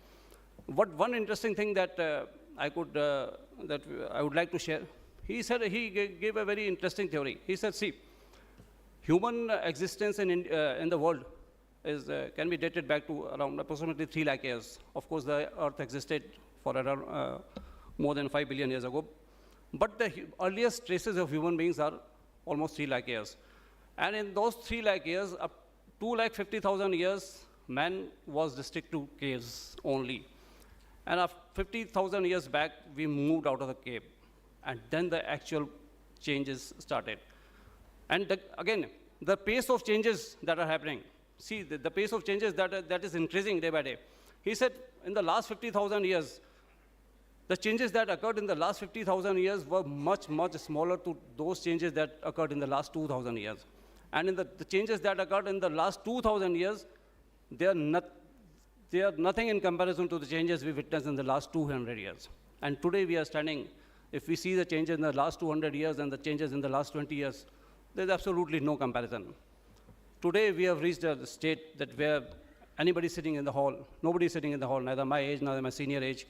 One interesting thing that I would like to share, he said, he gave a very interesting theory. He said, see, human existence in the world can be dated back to around approximately 3 lakh years. Of course, the Earth existed for around more than 5 billion years ago. But the earliest traces of human beings are almost 3 lakh years. And in those 3 lakh years, up 2,50,000 years, man was restricted to caves only. And after 50,000 years back, we moved out of the cave. And then the actual changes started. And again, the pace of changes that are happening, see, the pace of changes that is increasing day by day. He said, in the last 50,000 years, the changes that occurred in the last 50,000 years were much, much smaller to those changes that occurred in the last 2,000 years. And in the changes that occurred in the last 2,000 years, they are nothing in comparison to the changes we witnessed in the last 200 years. And today we are standing, if we see the changes in the last 200 years and the changes in the last 20 years, there's absolutely no comparison. Today we have reached a state that where anybody sitting in the hall, nobody sitting in the hall, neither my age, neither my senior age,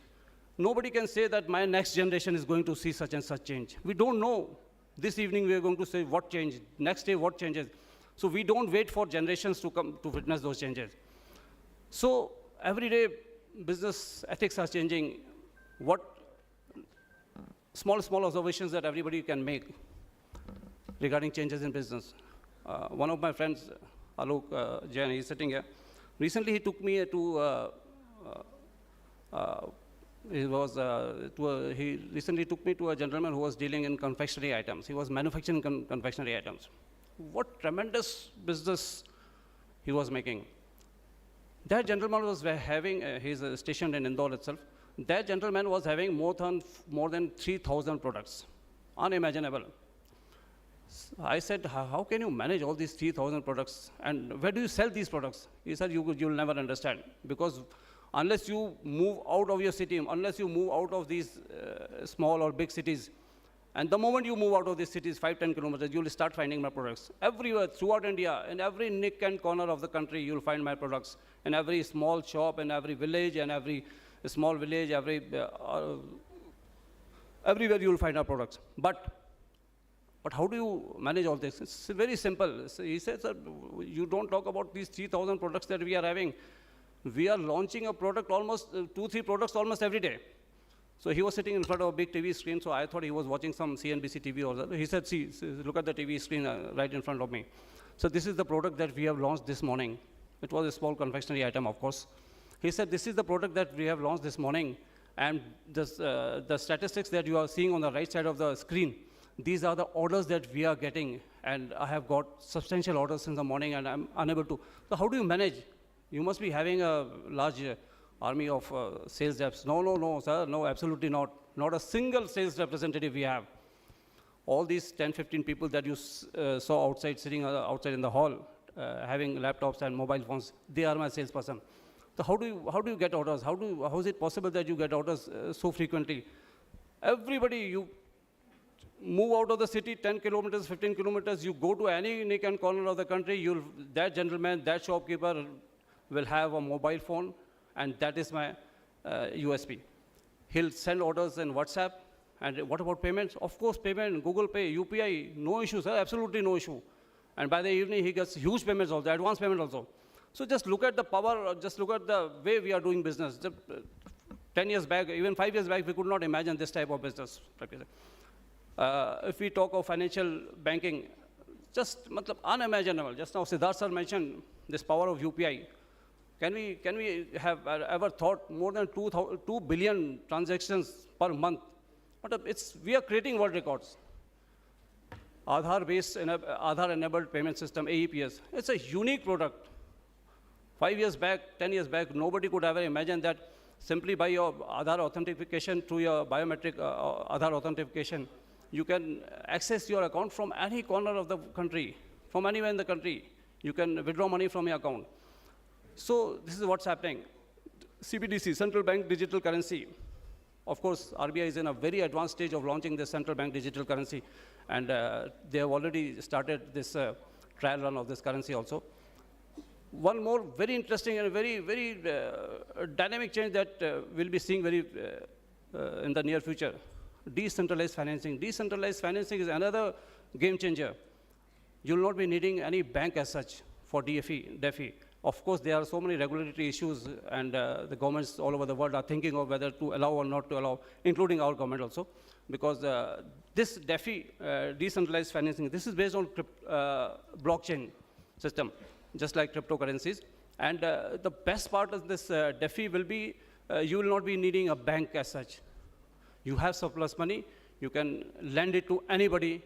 nobody can say that my next generation is going to see such and such change. We don't know. This evening we are going to say what changed, next day what changes. So we don't wait for generations to come to witness those changes. So every day business ethics are changing. What small observations that everybody can make regarding changes in business. One of my friends, Alok Jain, he's sitting here. Recently he took me to he recently took me to a gentleman who was dealing in confectionery items. He was manufacturing confectionery items. What tremendous business he was making. That gentleman was having, he's stationed in Indore itself. That gentleman was having more than 3,000 products. Unimaginable. I said, how can you manage all these 3,000 products? And where do you sell these products? He said, you'll never understand. Because unless you move out of your city, unless you move out of these small or big cities, and the moment you move out of these cities, 5-10 kilometers, you'll start finding my products. Everywhere, throughout India, in every nook and corner of the country, you'll find my products. In every small shop, in every village, and every small village, everywhere you'll find our products. But how do you manage all this? It's very simple. He says, sir, you don't talk about these 3,000 products that we are having. We are launching a product almost, 2-3 products almost every day. So he was sitting in front of a big TV screen, so I thought he was watching some CNBC TV or something. He said, see, look at the TV screen right in front of me. So this is the product that we have launched this morning. It was a small confectionery item, of course. He said, this is the product that we have launched this morning, and the statistics that you are seeing on the right side of the screen, these are the orders that we are getting, and I have got substantial orders in the morning, and I'm unable to. So how do you manage? You must be having a large army of sales reps. No, sir, no, absolutely not. Not a single sales representative we have. All these 10-15 people that you saw outside, sitting outside in the hall, having laptops and mobile phones, they are my salesperson. So how do you get orders? How is it possible that you get orders so frequently? Everybody, you move out of the city 10 kilometers, 15 kilometers, you go to any nook and corner of the country, that gentleman, that shopkeeper will have a mobile phone, and that is my USP. He'll send orders in WhatsApp, and what about payments? Of course, payment, Google Pay, UPI, no issue, sir, absolutely no issue. And by the evening, he gets huge payments also, advance payment also. So just look at the power, just look at the way we are doing business. Just 10 years back, even 5 years back, we could not imagine this type of business. If we talk of financial banking, just unimaginable. Just now, Siddharth sir mentioned this power of UPI. Can we have ever thought more than 2 billion transactions per month? We are creating world records. Aadhaar-enabled payment system, AEPS. It's a unique product. 5 years back, 10 years back, nobody could ever imagine that simply by your Aadhaar authentication through your biometric Aadhaar authentication, you can access your account from any corner of the country, from anywhere in the country. You can withdraw money from your account. So this is what's happening. CBDC, central bank digital currency. Of course, RBI is in a very advanced stage of launching the central bank digital currency, and they have already started this trial run of this currency also. One more very interesting and very dynamic change that we'll be seeing in the near future. Decentralized financing. Decentralized financing is another game changer. You'll not be needing any bank as such for DeFi. Of course, there are so many regulatory issues, and the governments all over the world are thinking of whether to allow or not to allow, including our government also, because this DeFi, decentralized financing, this is based on blockchain system, just like cryptocurrencies. And the best part of this DeFi will be, you will not be needing a bank as such. You have surplus money, you can lend it to anybody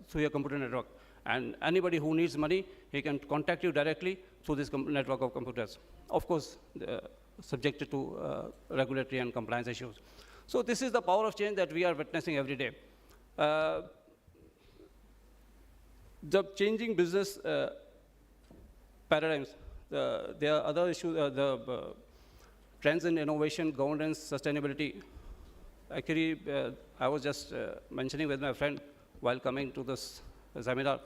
through your computer network. And anybody who needs money, he can contact you directly through this network of computers. Of course, subjected to regulatory and compliance issues. So this is the power of change that we are witnessing every day. The changing business paradigms, there are other issues, the trends in innovation, governance, sustainability. Actually, I was just mentioning with my friend while coming to this seminar,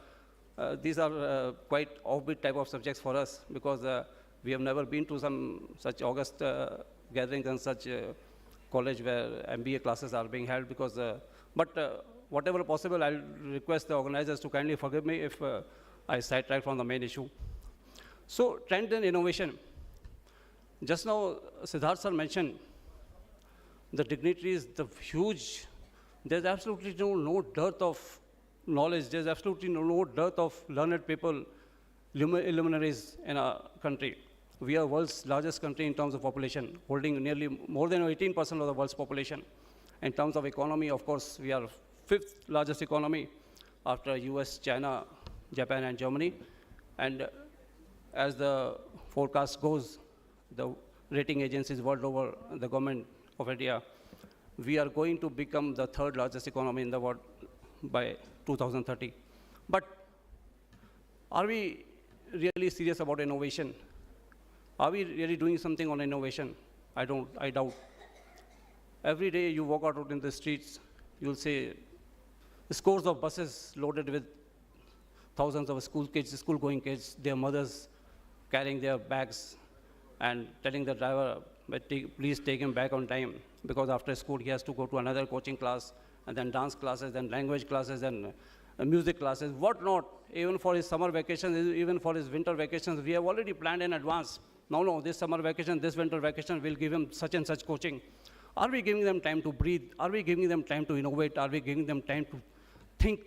these are quite offbeat type of subjects for us, because we have never been to some such august gatherings and such college where MBA classes are being held, because, but whatever possible, I'll request the organizers to kindly forgive me if I sidetrack from the main issue. So, trend in innovation. Just now, Siddharth sir mentioned the dignitaries, the huge, there's absolutely no dearth of knowledge, there's absolutely no dearth of learned people, luminaries in our country. We are world's largest country in terms of population, holding nearly more than 18% of the world's population. In terms of economy, of course, we are 5th largest economy after US, China, Japan, and Germany. And as the forecast goes, the rating agencies world over, the government of India, we are going to become the third largest economy in the world by 2030. But are we really serious about innovation? Are we really doing something on innovation? I doubt. Every day you walk out in the streets, you'll see scores of buses loaded with thousands of school-going kids, their mothers carrying their bags and telling the driver, please take him back on time, because after school he has to go to another coaching class, and then dance classes, then language classes, and music classes, whatnot. Even for his summer vacations, even for his winter vacations, we have already planned in advance. No, this summer vacation, this winter vacation, we'll give him such and such coaching. Are we giving them time to breathe? Are we giving them time to innovate? Are we giving them time to think?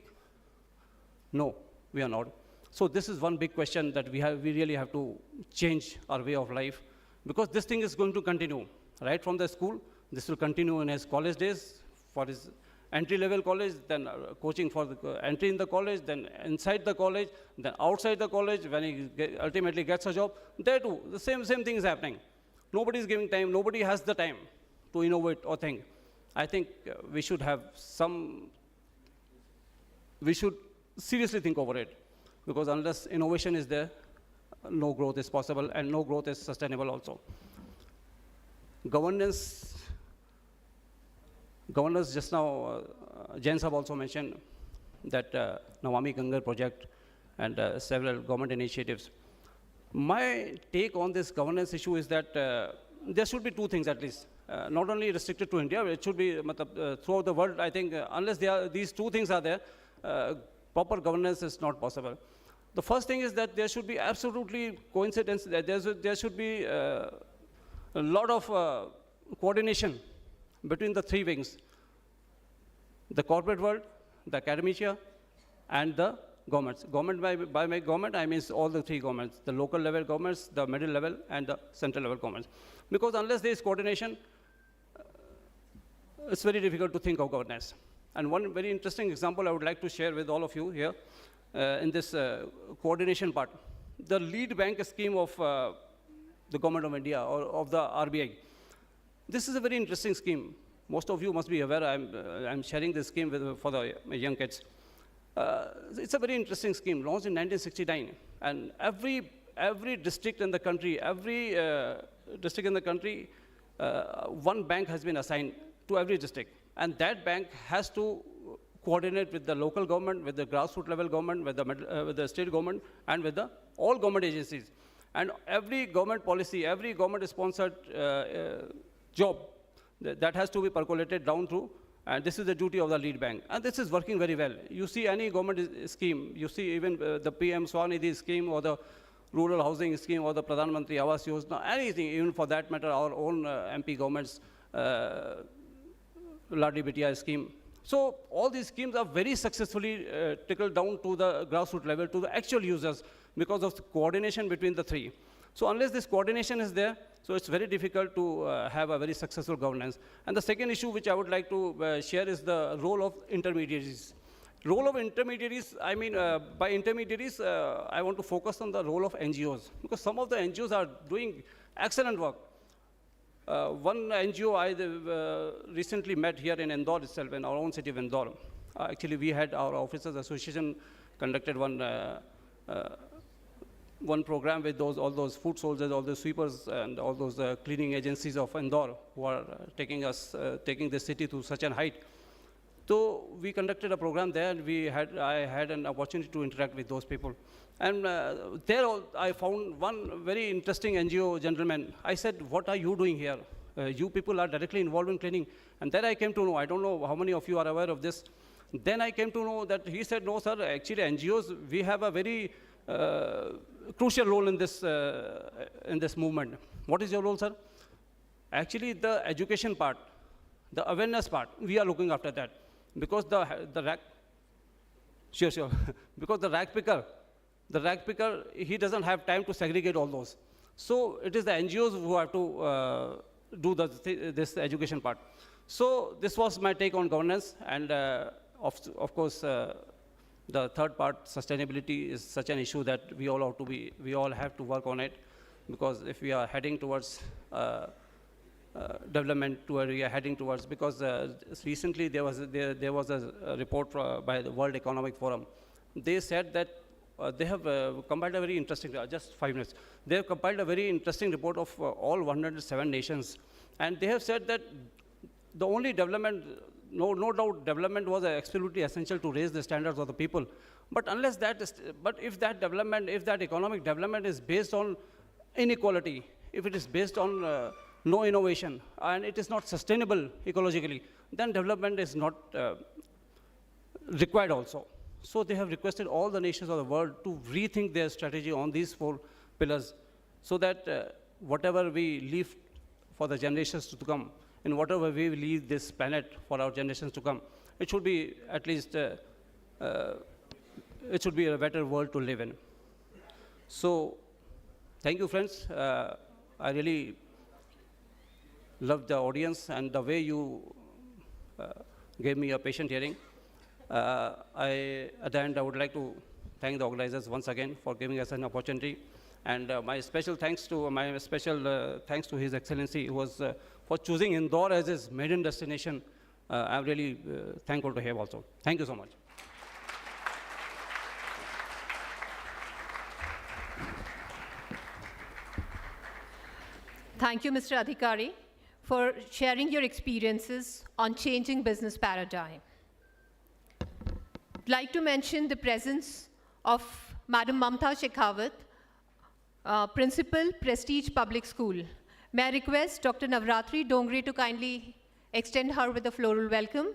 No, we are not. So this is one big question that we really have to change our way of life, because this thing is going to continue. Right from the school, this will continue in his college days, for his entry-level college, then coaching for the entry in the college, then inside the college, then outside the college, when he ultimately gets a job. There too, the same thing is happening. Nobody is giving time, nobody has the time to innovate or think. I think we should seriously think over it, because unless innovation is there, no growth is possible, and no growth is sustainable also. Governance, just now, Jain Sahab also mentioned that Nawami Gange project and several government initiatives. My take on this governance issue is that there should be two things at least. Not only restricted to India, it should be throughout the world. I think unless these two things are there, proper governance is not possible. The first thing is that there should be absolutely coincidence, that there should be a lot of coordination between the three wings: the corporate world, the academia, and the governments. Government, by government, I mean all the three governments: the local level governments, the middle level, and the central level governments. Because unless there is coordination, it's very difficult to think of governance. And one very interesting example I would like to share with all of you here in this coordination part. The lead bank scheme of the government of India, or of the RBI. This is a very interesting scheme. Most of you must be aware. I'm sharing this scheme for the young kids. It's a very interesting scheme, launched in 1969. And every district in the country, one bank has been assigned to every district. And that bank has to coordinate with the local government, with the grassroots level government, with the state government, and with all government agencies. And every government policy, every government-sponsored job, that has to be percolated down through, and this is the duty of the lead bank. And this is working very well. You see any government scheme, you see even the PM Swanidhi scheme, or the rural housing scheme, or the Pradhan Mantri Awas Yojana, anything, even for that matter, our own MP government's Ladli Bitiya scheme. So all these schemes are very successfully trickled down to the grassroots level, to the actual users, because of the coordination between the three. So unless this coordination is there, so it's very difficult to have a very successful governance. And the second issue which I would like to share is the role of intermediaries. Role of intermediaries, I mean, by intermediaries, I want to focus on the role of NGOs, because some of the NGOs are doing excellent work. One NGO I recently met here in Indore itself, in our own city of Indore. Actually, we had our Officers Association conducted one program with all those food soldiers, all the sweepers, and all those cleaning agencies of Indore, who are taking the city to such a height. So we conducted a program there, and I had an opportunity to interact with those people. And there I found one very interesting NGO gentleman. I said, what are you doing here? You people are directly involved in cleaning. And then I came to know, I don't know how many of you are aware of this. Then I came to know that he said, no, sir, actually NGOs, we have a very crucial role in this movement. What is your role, sir? Actually, the education part, the awareness part, we are looking after that. Because the rack, sure. Because the rack picker, he doesn't have time to segregate all those. So it is the NGOs who have to do this education part. So this was my take on governance, and of course, The third part, sustainability, is such an issue that we all have to work on it, because if we are heading towards development, to where we are heading towards, because recently there was a report by the World Economic Forum. They said that they have compiled a very interesting, just 5 minutes, they have compiled a very interesting report of all 107 nations, and they have said that the only development, no doubt development was absolutely essential to raise the standards of the people, but if that economic development is based on inequality, if it is based on no innovation, and it is not sustainable ecologically, then development is not required also. So they have requested all the nations of the world to rethink their strategy on these 4 pillars, so that whatever we leave for the generations to come, in whatever way we leave this planet for our generations to come, it should be at least, it should be a better world to live in. So, thank you, friends. I really love the audience and the way you gave me a patient hearing. At the end, I would like to thank the organizers once again for giving us an opportunity. And my special thanks to His Excellency, who was for choosing Indore as his maiden destination. I'm really thankful to him also. Thank you so much. Thank you, Mr. Adhikari, for sharing your experiences on changing business paradigm. I'd like to mention the presence of Madam Mamta Shekhawat, Principal, Prestige Public School. May I request Dr. Navratri Dongre to kindly extend her with a floral welcome.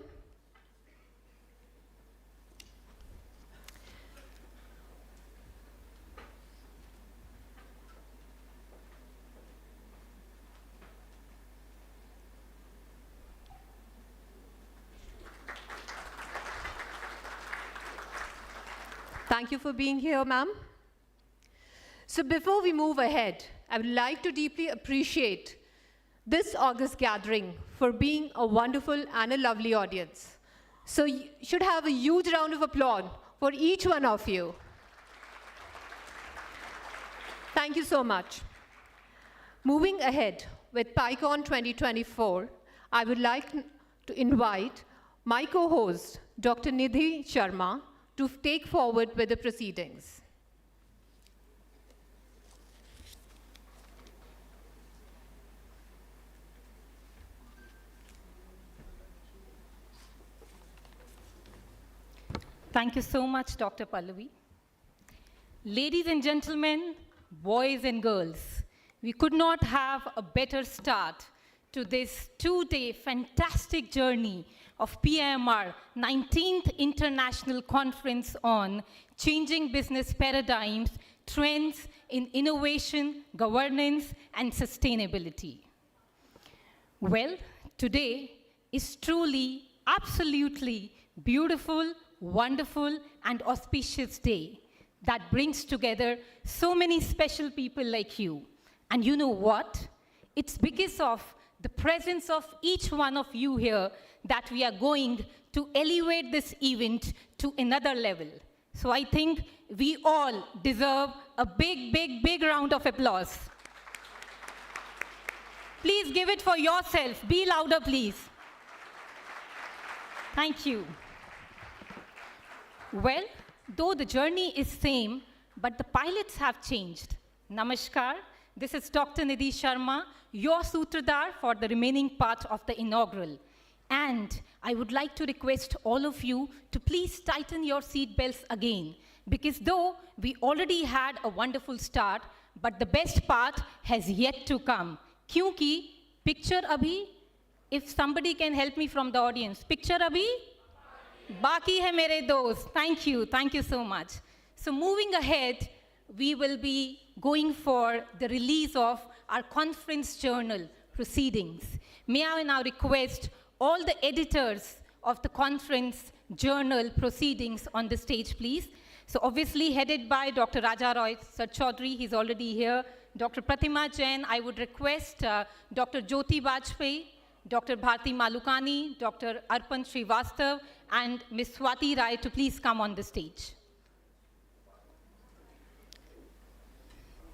Thank you for being here, ma'am. So before we move ahead, I would like to deeply appreciate this August gathering for being a wonderful and a lovely audience. So you should have a huge round of applause for each one of you. Thank you so much. Moving ahead with PICOM 2024, I would like to invite my co-host, Dr. Nidhi Sharma, to take forward with the proceedings. Thank you so much, Dr. Pallavi. Ladies and gentlemen, boys and girls, we could not have a better start to this 2-day fantastic journey of PIMR 19th International Conference on Changing Business Paradigms, Trends in Innovation, Governance, and Sustainability. Well, today is truly, absolutely beautiful, wonderful, and auspicious day that brings together so many special people like you. And you know what? It's because of the presence of each one of you here that we are going to elevate this event to another level. So I think we all deserve a big, big, big round of applause. Please give it for yourself. Be louder, please. Thank you. Well, though the journey is same, but the pilots have changed. Namaskar, this is Dr. Nidhi Sharma, your Sutradhar for the remaining part of the inaugural. And I would like to request all of you to please tighten your seat belts again, because though we already had a wonderful start, but the best part has yet to come. Kyunki, picture abhi, if somebody can help me from the audience, picture abhi? Baki hai mere dost. Thank you so much. So moving ahead, we will be going for the release of our conference journal proceedings. May I now request all the editors of the conference journal proceedings on the stage, please. So obviously headed by Dr. Raja Roy Sir Chaudhary, he's already here. Dr. Pratima Jain, I would request Dr. Jyoti Bajpayee, Dr. Bharti Malukani, Dr. Arpan Srivastav, and Ms. Swati Rai to please come on the stage.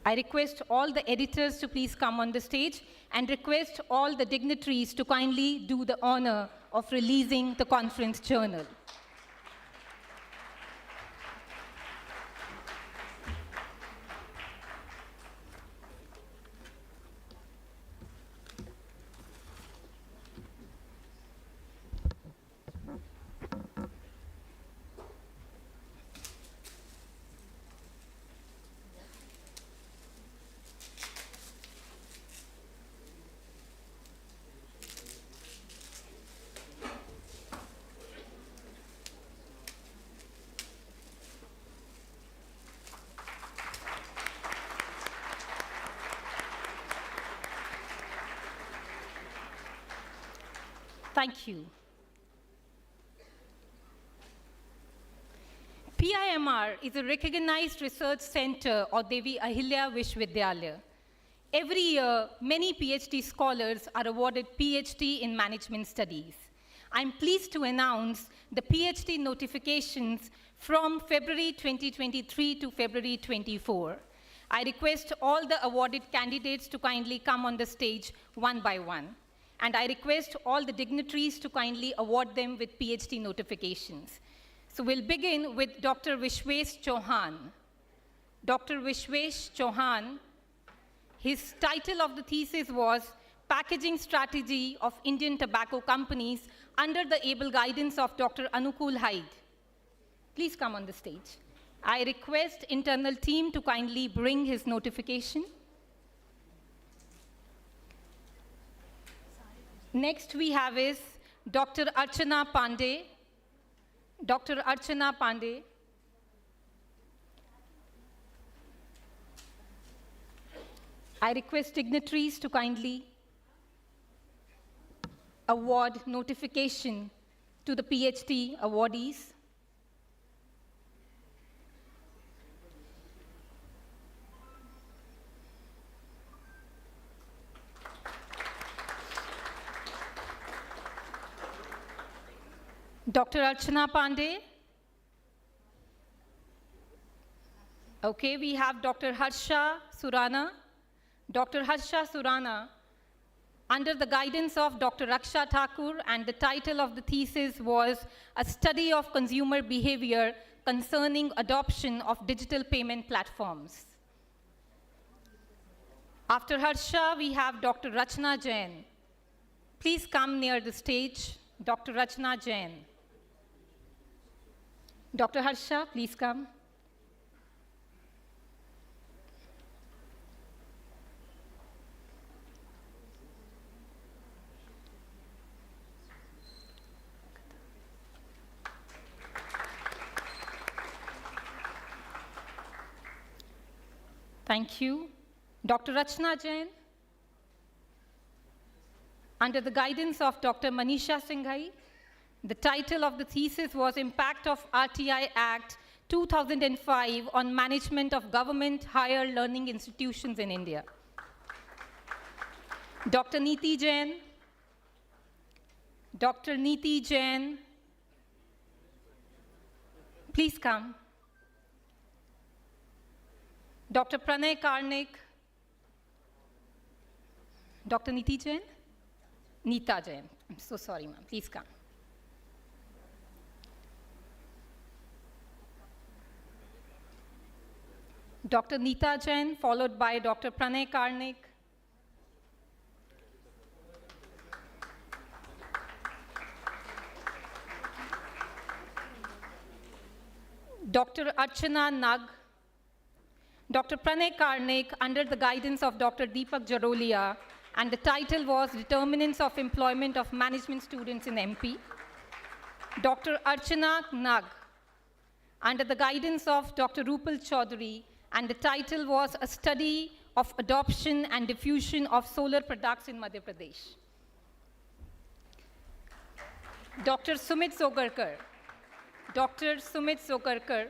I request all the editors to please come on the stage and request all the dignitaries to kindly do the honor of releasing the conference journal. Thank you. PIMR is a recognized research center of Devi Ahilya Vishwavidyalaya. Every year, many PhD scholars are awarded PhD in management studies. I'm pleased to announce the PhD notifications from February 2023 to February 24. I request all the awarded candidates to kindly come on the stage one by one. And I request all the dignitaries to kindly award them with PhD notifications. So we'll begin with Dr. Vishwesh Chauhan. Dr. Vishwesh Chauhan, his title of the thesis was Packaging Strategy of Indian Tobacco Companies under the able guidance of Dr. Anukul Haid. Please come on the stage. I request internal team to kindly bring his notification. Next we have is Dr. Archana Pandey. Dr. Archana Pandey. I request dignitaries to kindly award notification to the PhD awardees. Dr. Archana Pandey. Okay, we have Dr. Harsha Surana. Dr. Harsha Surana, under the guidance of Dr. Raksha Thakur, and the title of the thesis was A Study of Consumer Behavior Concerning Adoption of Digital Payment Platforms. After Harsha, we have Dr. Rachna Jain. Please come near the stage, Dr. Rachna Jain. Dr. Harsha, please come. Thank you. Dr. Rachna Jain. Under the guidance of Dr. Manisha Singhai, the title of the thesis was Impact of RTI Act 2005 on Management of Government Higher Learning Institutions in India. Dr. Neeti Jain. Dr. Neeti Jain. Please come. Dr. Pranay Karnik. Dr. Neeti Jain? Neeta Jain. I'm so sorry, ma'am. Please come. Dr. Neeta Jain, followed by Dr. Pranay Karnik. Dr. Archana Nag. Dr. Pranay Karnik, under the guidance of Dr. Deepak Jarolia, and the title was Determinants of Employment of Management Students in MP. Dr. Archana Nag, under the guidance of Dr. Rupal Chaudhary, and the title was A Study of Adoption and Diffusion of Solar Products in Madhya Pradesh. Dr. Sumit Sogarkar. Dr. Sumit Sogarkar.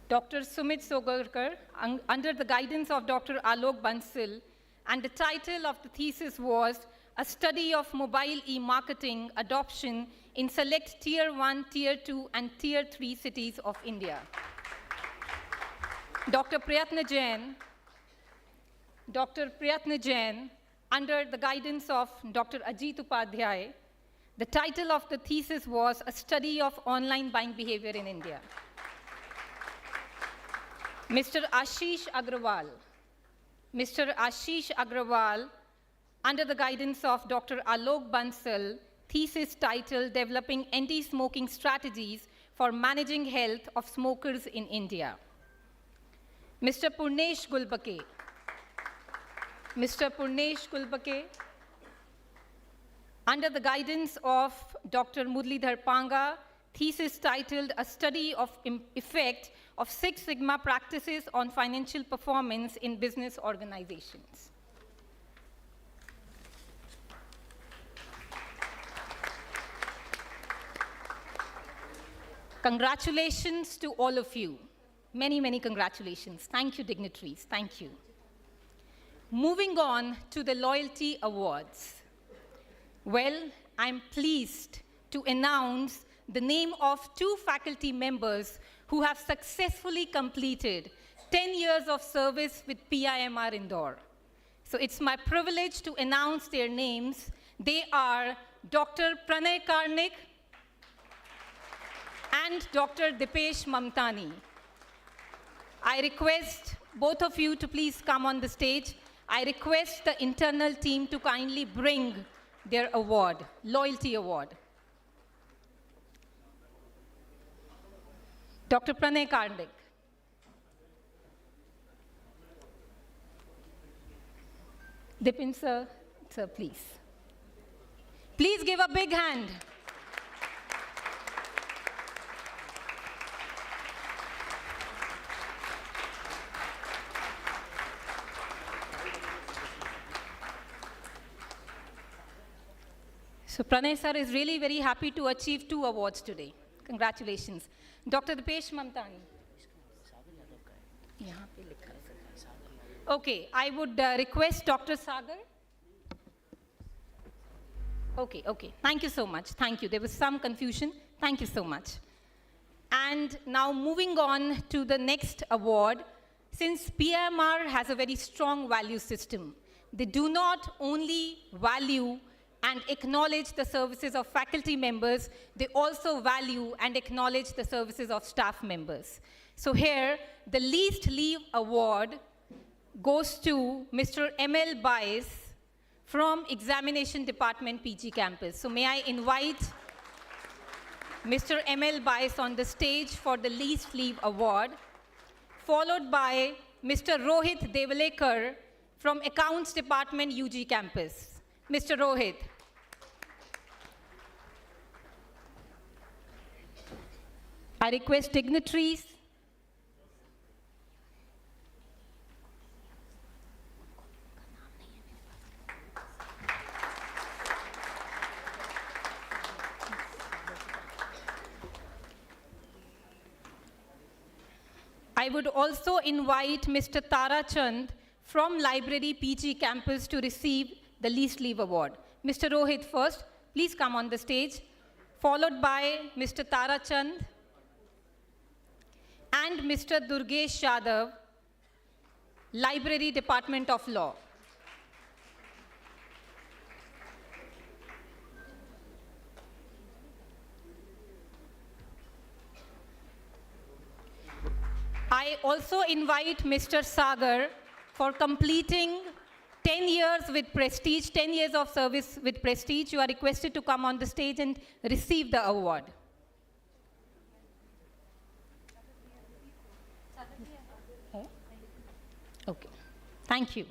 Dr. Sumit Sogarkar, under the guidance of Dr. Alok Bansal, and the title of the thesis was a study of mobile e-marketing adoption in select Tier 1, Tier 2, and Tier 3 cities of India. Dr. Prayatna Jain, under the guidance of Dr. Ajit Upadhyay, the title of the thesis was A Study of Online Buying Behavior in India. Mr. Ashish Agrawal, under the guidance of Dr. Alok Bansal, thesis titled Developing Anti-Smoking Strategies for Managing Health of Smokers in India. Mr. Purnesh Gulbake, under the guidance of Dr. Murlidhar Panga, thesis titled A Study of Effect of Six Sigma Practices on Financial Performance in Business Organizations. Congratulations to all of you. Many, many congratulations. Thank you, dignitaries. Thank you. Moving on to the Loyalty Awards. Well, I'm pleased to announce the name of 2 faculty members who have successfully completed 10 years of service with PIMR Indore. So it's my privilege to announce their names. They are Dr. Pranay Karnik and Dr. Dipesh Mamtani. I request both of you to please come on the stage. I request the internal team to kindly bring their award, Loyalty Award. Dr. Pranay Karnik. Dipin sir, please. Please give a big hand. So Pranay sir is really very happy to achieve 2 awards today. Congratulations. Dr. Dipesh Mamtani. Okay, I would request Dr. Sagar. Okay. Thank you so much. Thank you. There was some confusion. Thank you so much. And now moving on to the next award, since PIMR has a very strong value system, they do not only value and acknowledge the services of faculty members, they also value and acknowledge the services of staff members. So here, the Least Leave Award goes to Mr. M.L. Bais from Examination Department, PG Campus. So may I invite Mr. M.L. Bais on the stage for the Least Leave Award, followed by Mr. Rohit Devalekar from Accounts Department, UG Campus. Mr. Rohit. I request dignitaries. I would also invite Mr. Tara Chand from Library PG Campus to receive the Least Leave Award. Mr. Rohit first, please come on the stage, followed by Mr. Tara Chand and Mr. Durgesh Yadav, Library Department of Law. I also invite Mr. Sagar for completing 10 years with Prestige, 10 years of service with Prestige. You are requested to come on the stage and receive the award. Okay, thank you.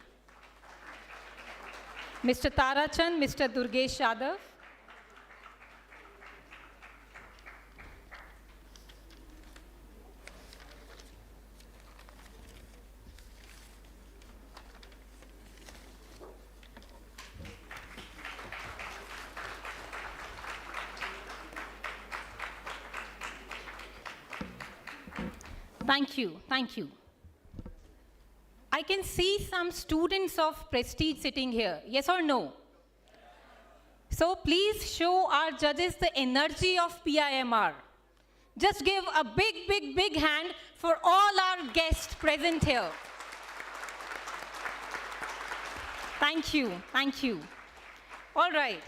Mr. Tarachand, Mr. Durgesh Yadav. Thank you, thank you. I can see some students of Prestige sitting here, yes or no? So please show our judges the energy of PIMR. Just give a big, big, big hand for all our guests present here. Thank you, thank you. All right,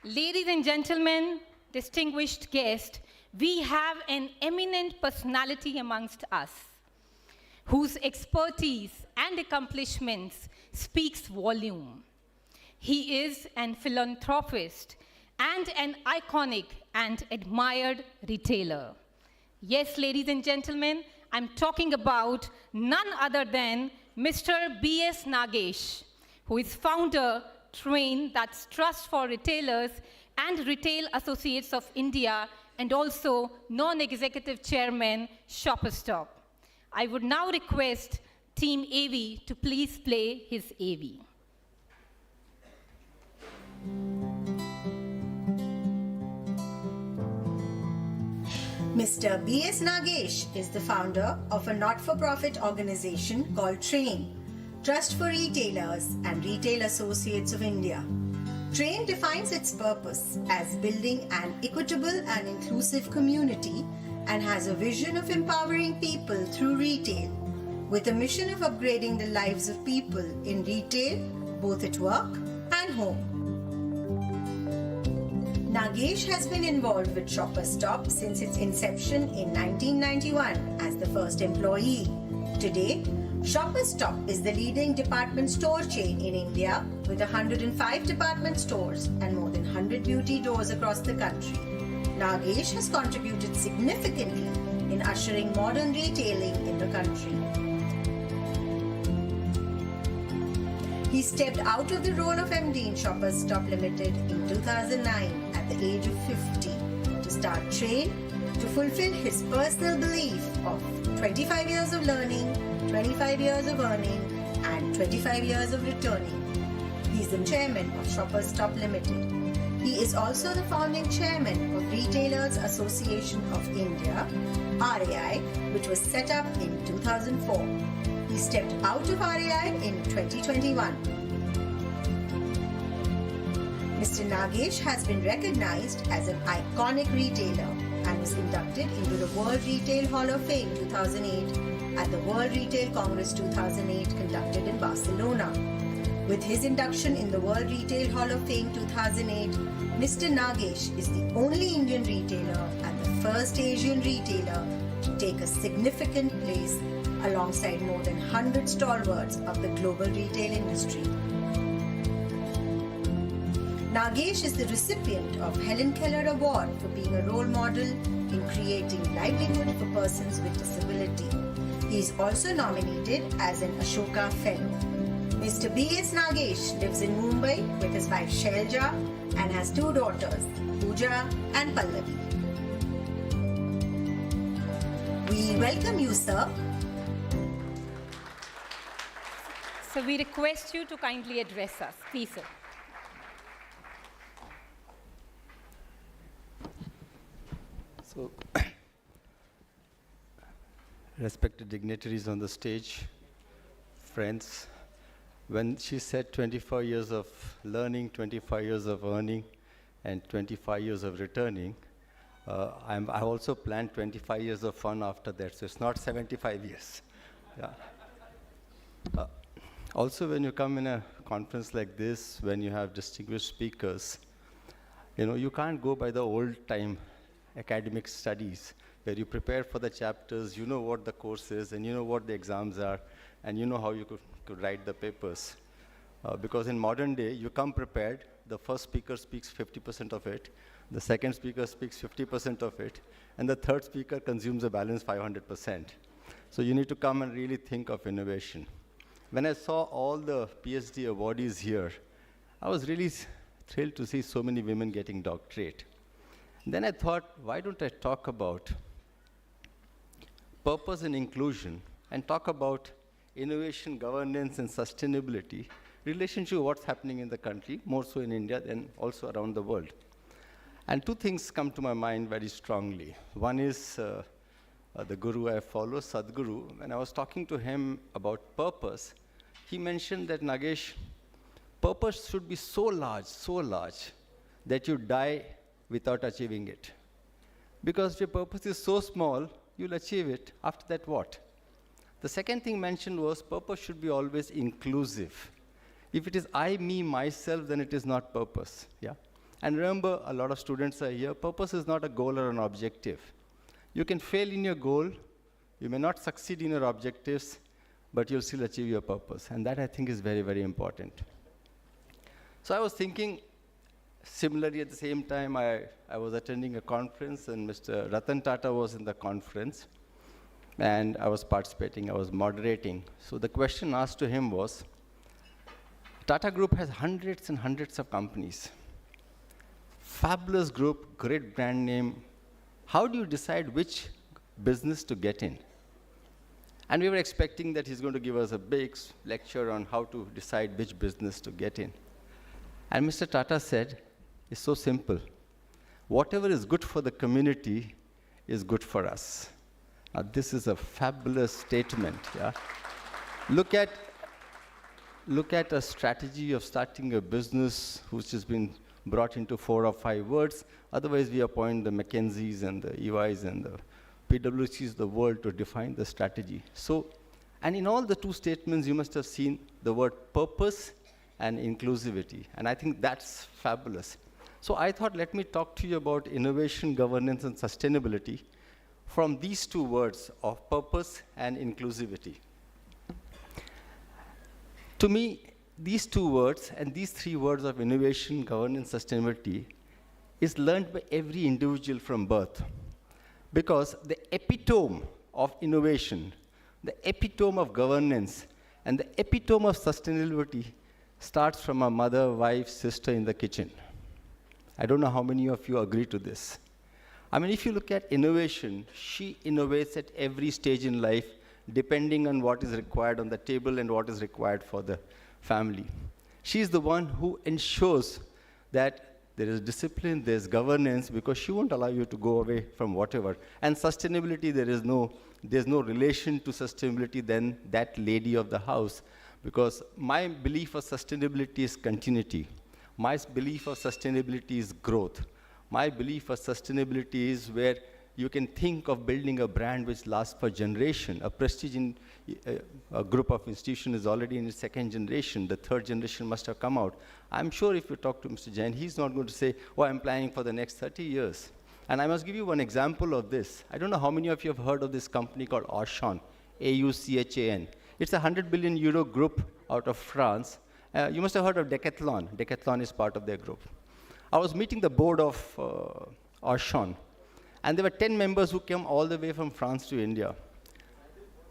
ladies and gentlemen, distinguished guests, we have an eminent personality amongst us whose expertise and accomplishments speaks volume. He is an philanthropist and an iconic and admired retailer. Yes, ladies and gentlemen, I'm talking about none other than Mr. B.S. Nagesh, who is founder, Train, that's Trust for Retailers and Retail Associates of India, and also non-executive chairman, Shoppers Stop. I would now request Team AV to please play his AV. Mr. B.S. Nagesh is the founder of a not-for-profit organization called TRAIN, Trust for Retailers and Retail Associates of India. TRAIN defines its purpose as building an equitable and inclusive community and has a vision of empowering people through retail, with a mission of upgrading the lives of people in retail, both at work and home. Nagesh has been involved with Shoppers Stop since its inception in 1991 as the first employee. Today, Shoppers Stop is the leading department store chain in India with 105 department stores and more than 100 beauty doors across the country. Nagesh has contributed significantly in ushering modern retailing in the country. He stepped out of the role of MD in Shoppers Stop Limited in 2009 at the age of 50 to start TRAIN to fulfill his personal belief of 25 years of learning, 25 years of earning, and 25 years of returning. He is the chairman of Shoppers Stop Limited. He is also the founding chairman of Retailers Association of India, RAI, which was set up in 2004. He stepped out of RAI in 2021. Mr. Nagesh has been recognized as an iconic retailer and was inducted into the World Retail Hall of Fame 2008 at the World Retail Congress 2008 conducted in Barcelona. With his induction in the World Retail Hall of Fame 2008, Mr. Nagesh is the only Indian retailer and the first Asian retailer to take a significant place alongside more than 100 stalwarts of the global retail industry. Nagesh is the recipient of Helen Keller Award for being a role model in creating livelihood for persons with disability. He is also nominated as an Ashoka Fellow. Mr. B.S. Nagesh lives in Mumbai with his wife Shailja and has two daughters, Pooja and Pallavi. We welcome you, sir. So we request you to kindly address us. Please, sir. So, respected dignitaries on the stage, friends, when she said 24 years of learning, 25 years of earning, and 25 years of returning, I also planned 25 years of fun after that, so it's not 75 years. Yeah. Also, when you come in a conference like this, when you have distinguished speakers, you can't go by the old-time academic studies, where you prepare for the chapters, you know what the course is, and you know what the exams are, and you know how you could write the papers. Because in modern day, you come prepared, the first speaker speaks 50% of it, the second speaker speaks 50% of it, and the third speaker consumes a balance 500%. So you need to come and really think of innovation. When I saw all the PhD awardees here, I was really thrilled to see so many women getting doctorate. Then I thought, why don't I talk about purpose and inclusion and talk about innovation, governance, and sustainability, relationship to what's happening in the country, more so in India than also around the world. And two things come to my mind very strongly. One is the guru I follow, Sadhguru. When I was talking to him about purpose, he mentioned that, Nagesh, purpose should be so large, that you die without achieving it. Because if your purpose is so small, you'll achieve it. After that, what? The second thing mentioned was purpose should be always inclusive. If it is I, me, myself, then it is not purpose. Yeah? And remember, a lot of students are here. Purpose is not a goal or an objective. You can fail in your goal. You may not succeed in your objectives, but you'll still achieve your purpose. And that, I think, is very, very important. So I was thinking, similarly, at the same time, I was attending a conference, and Mr. Ratan Tata was in the conference. And I was participating, I was moderating. So the question asked to him was, Tata Group has hundreds and hundreds of companies. Fabulous group, great brand name. How do you decide which business to get in? And we were expecting that he's going to give us a big lecture on how to decide which business to get in. And Mr. Tata said, it's so simple. Whatever is good for the community is good for us. Now, this is a fabulous statement. Yeah? Look at a strategy of starting a business which has been brought into 4 or 5 words. Otherwise, we appoint the McKinseys and the EYs and the PwCs of the world to define the strategy. So, and in all the 2 statements, you must have seen the word purpose and inclusivity. And I think that's fabulous. So I thought, let me talk to you about innovation, governance, and sustainability from these 2 words of purpose and inclusivity. To me, these 2 words and these 3 words of innovation, governance, sustainability is learned by every individual from birth. Because the epitome of innovation, the epitome of governance, and the epitome of sustainability starts from a mother, wife, sister in the kitchen. I don't know how many of you agree to this. I mean, if you look at innovation, she innovates at every stage in life, depending on what is required on the table and what is required for the family. She is the one who ensures that there is discipline, there's governance, because she won't allow you to go away from whatever. And sustainability, there's no relation to sustainability than that lady of the house, because my belief of sustainability is continuity. My belief of sustainability is growth. My belief of sustainability is where you can think of building a brand which lasts for generation. A prestige in a group of institutions is already in its 2nd generation. The 3rd generation must have come out. I'm sure if you talk to Mr. Jain, he's not going to say, oh, I'm planning for the next 30 years. And I must give you one example of this. I don't know how many of you have heard of this company called Auchan, A-U-C-H-A-N. It's a 100 billion euro group out of France. You must have heard of Decathlon. Decathlon is part of their group. I was meeting the board of Auchan, and there were 10 members who came all the way from France to India.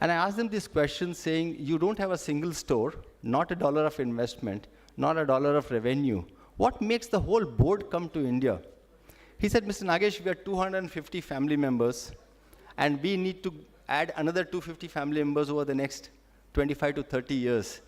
And I asked them this question saying, you don't have a single store, not $1 of investment, not $1 of revenue. What makes the whole board come to India? He said, Mr. Nagesh, we are 250 family members, and we need to add another 250 family members over the next 25 to 30 years.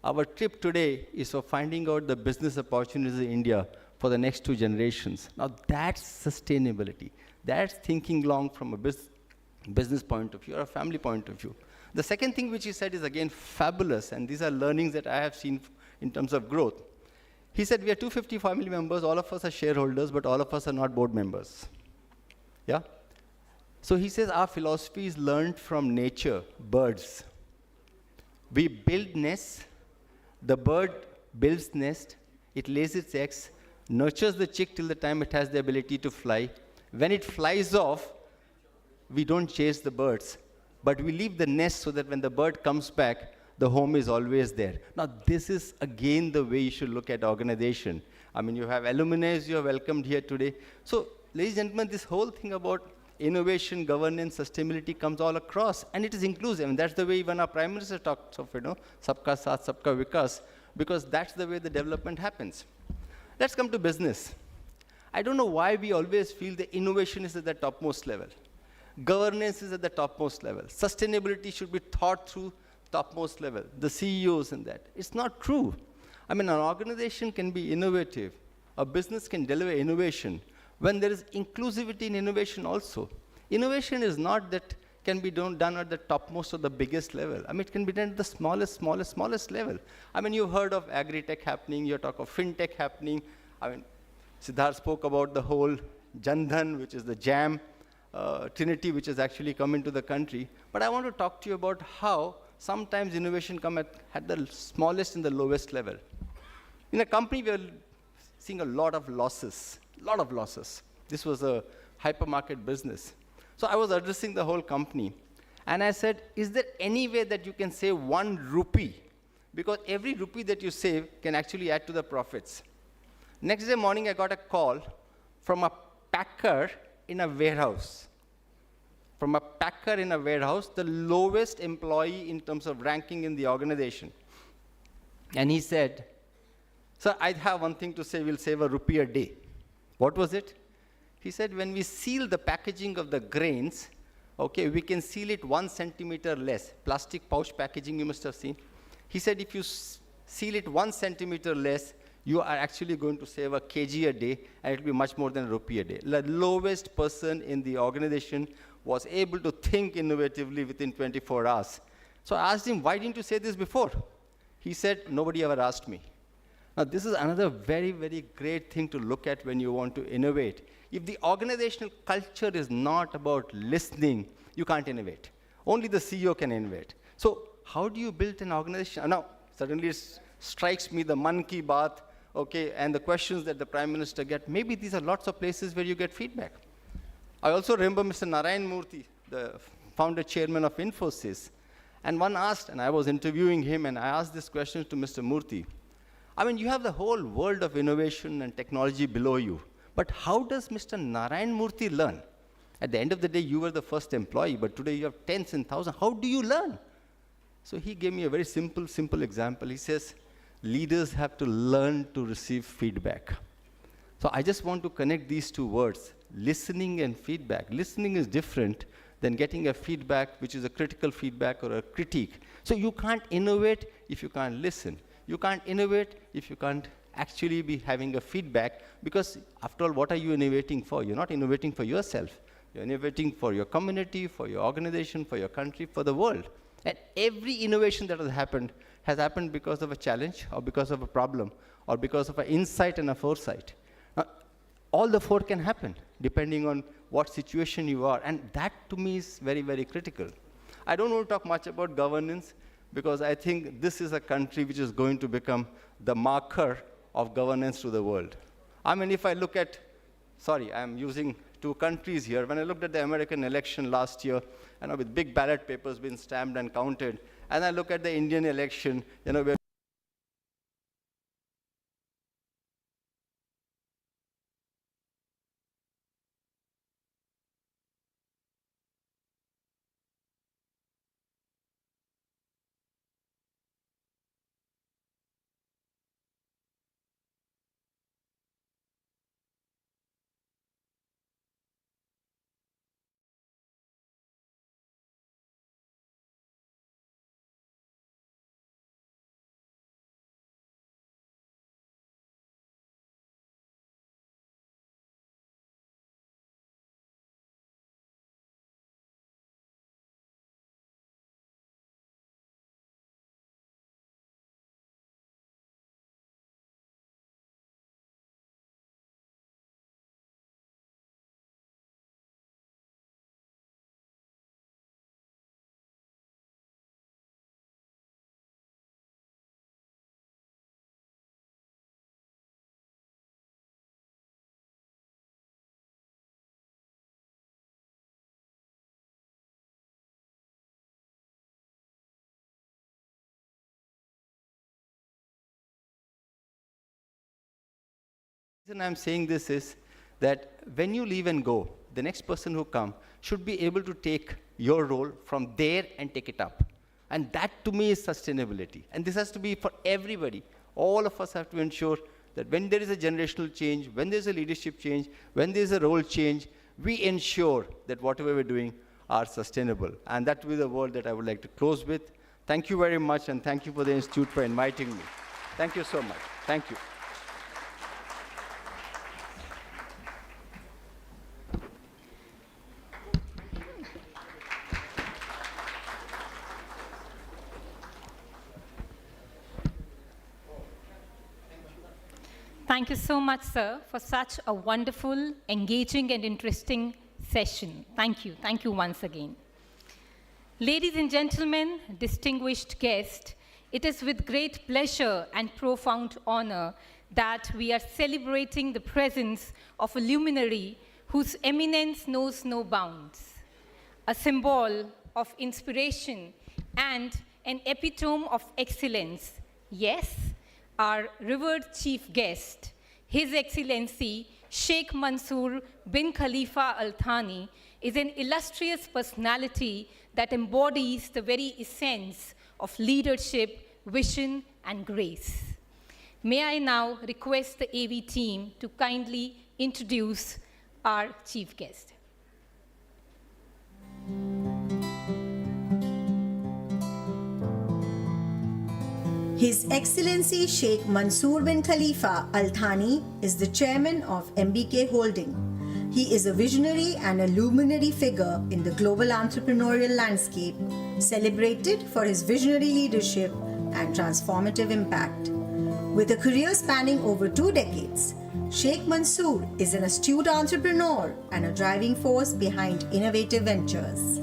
Our trip today is for finding out the business opportunities in India for the next 2 generations. Now that's sustainability. That's thinking long from a business point of view or a family point of view. The second thing which he said is again fabulous, and these are learnings that I have seen in terms of growth. He said, we are 250 family members, all of us are shareholders, but all of us are not board members. Yeah? So he says our philosophy is learned from nature, birds. We build nests, the bird builds nest, it lays its eggs, nurtures the chick till the time it has the ability to fly. When it flies off, we don't chase the birds, but we leave the nest so that when the bird comes back, the home is always there. Now, this is again the way you should look at organization. I mean, you have alumni, you are welcomed here today. So, ladies and gentlemen, this whole thing about innovation, governance, sustainability comes all across, and it is inclusive. And that's the way even our Prime Minister talks of, Sabka Saath, Sabka Vikas, because that's the way the development happens. Let's come to business. I don't know why we always feel the innovation is at the topmost level. Governance is at the topmost level. Sustainability should be thought through topmost level, the CEOs and that. It's not true. I mean, an organization can be innovative. A business can deliver innovation when there is inclusivity in innovation also. Innovation is not that can be done at the topmost or the biggest level. I mean, it can be done at the smallest level. I mean, you've heard of agri-tech happening, you talk of fintech happening. I mean, Siddharth spoke about the whole Jandhan, which is the jam, Trinity, which has actually come into the country. But I want to talk to you about how sometimes innovation comes at the smallest and the lowest level. In a company, we are seeing a lot of losses. This was a hypermarket business. So I was addressing the whole company. And I said, is there any way that you can save 1 rupee? Because every rupee that you save can actually add to the profits. Next day morning, I got a call from a packer in a warehouse. The lowest employee in terms of ranking in the organization. And he said, sir, I have one thing to say, we'll save a rupee a day. What was it? He said, when we seal the packaging of the grains, okay, we can seal it 1 centimeter less. Plastic pouch packaging you must have seen. He said, if you seal it 1 centimeter less, you are actually going to save a kg a day, and it will be much more than a rupee a day. The lowest person in the organization was able to think innovatively within 24 hours. So I asked him, why didn't you say this before? He said, nobody ever asked me. Now, this is another very, very great thing to look at when you want to innovate. If the organizational culture is not about listening, you can't innovate. Only the CEO can innovate. So how do you build an organization? Now, suddenly it strikes me the Man Ki Baat, okay, and the questions that the Prime Minister get. Maybe these are lots of places where you get feedback. I also remember Mr. Narayan Murthy, the founder chairman of Infosys. And one asked, and I was interviewing him, and I asked this question to Mr. Murthy. I mean, you have the whole world of innovation and technology below you. But how does Mr. Narayan Murthy learn? At the end of the day, you were the first employee, but today you have tens and thousands. How do you learn? So he gave me a very simple example. He says, leaders have to learn to receive feedback. So I just want to connect these 2 words, listening and feedback. Listening is different than getting a feedback, which is a critical feedback or a critique. So you can't innovate if you can't listen. You can't innovate if you can't actually be having a feedback, because after all, what are you innovating for? You're not innovating for yourself. You're innovating for your community, for your organization, for your country, for the world. And every innovation that has happened because of a challenge, or because of a problem, or because of an insight and a foresight. Now, all the 4 can happen, depending on what situation you are. And that, to me, is very, very critical. I don't want to talk much about governance, because I think this is a country which is going to become the marker of governance to the world. I mean, if I look at, I'm using 2 countries here. When I looked at the American election last year, with big ballot papers being stamped and counted, and I look at the Indian election, where the reason I'm saying this is that when you leave and go, the next person who comes should be able to take your role from there and take it up. And that, to me, is sustainability. And this has to be for everybody. All of us have to ensure that when there is a generational change, when there's a leadership change, when there's a role change, we ensure that whatever we're doing are sustainable. And that will be the word that I would like to close with. Thank you very much, and thank you for the Institute for inviting me. Thank you so much. Thank you. Thank you so much, sir, for such a wonderful, engaging, and interesting session. Thank you. Thank you once again. Ladies and gentlemen, distinguished guests, it is with great pleasure and profound honor that we are celebrating the presence of a luminary whose eminence knows no bounds, a symbol of inspiration and an epitome of excellence. Yes, our revered chief guest, His Excellency Sheikh Mansoor bin Khalifa Al Thani, is an illustrious personality that embodies the very essence of leadership, vision, and grace. May I now request the AV team to kindly introduce our chief guest. His Excellency Sheikh Mansoor bin Khalifa Al Thani is the chairman of MBK Holding. He is a visionary and a luminary figure in the global entrepreneurial landscape, celebrated for his visionary leadership and transformative impact. With a career spanning over 2 decades, Sheikh Mansoor is an astute entrepreneur and a driving force behind innovative ventures.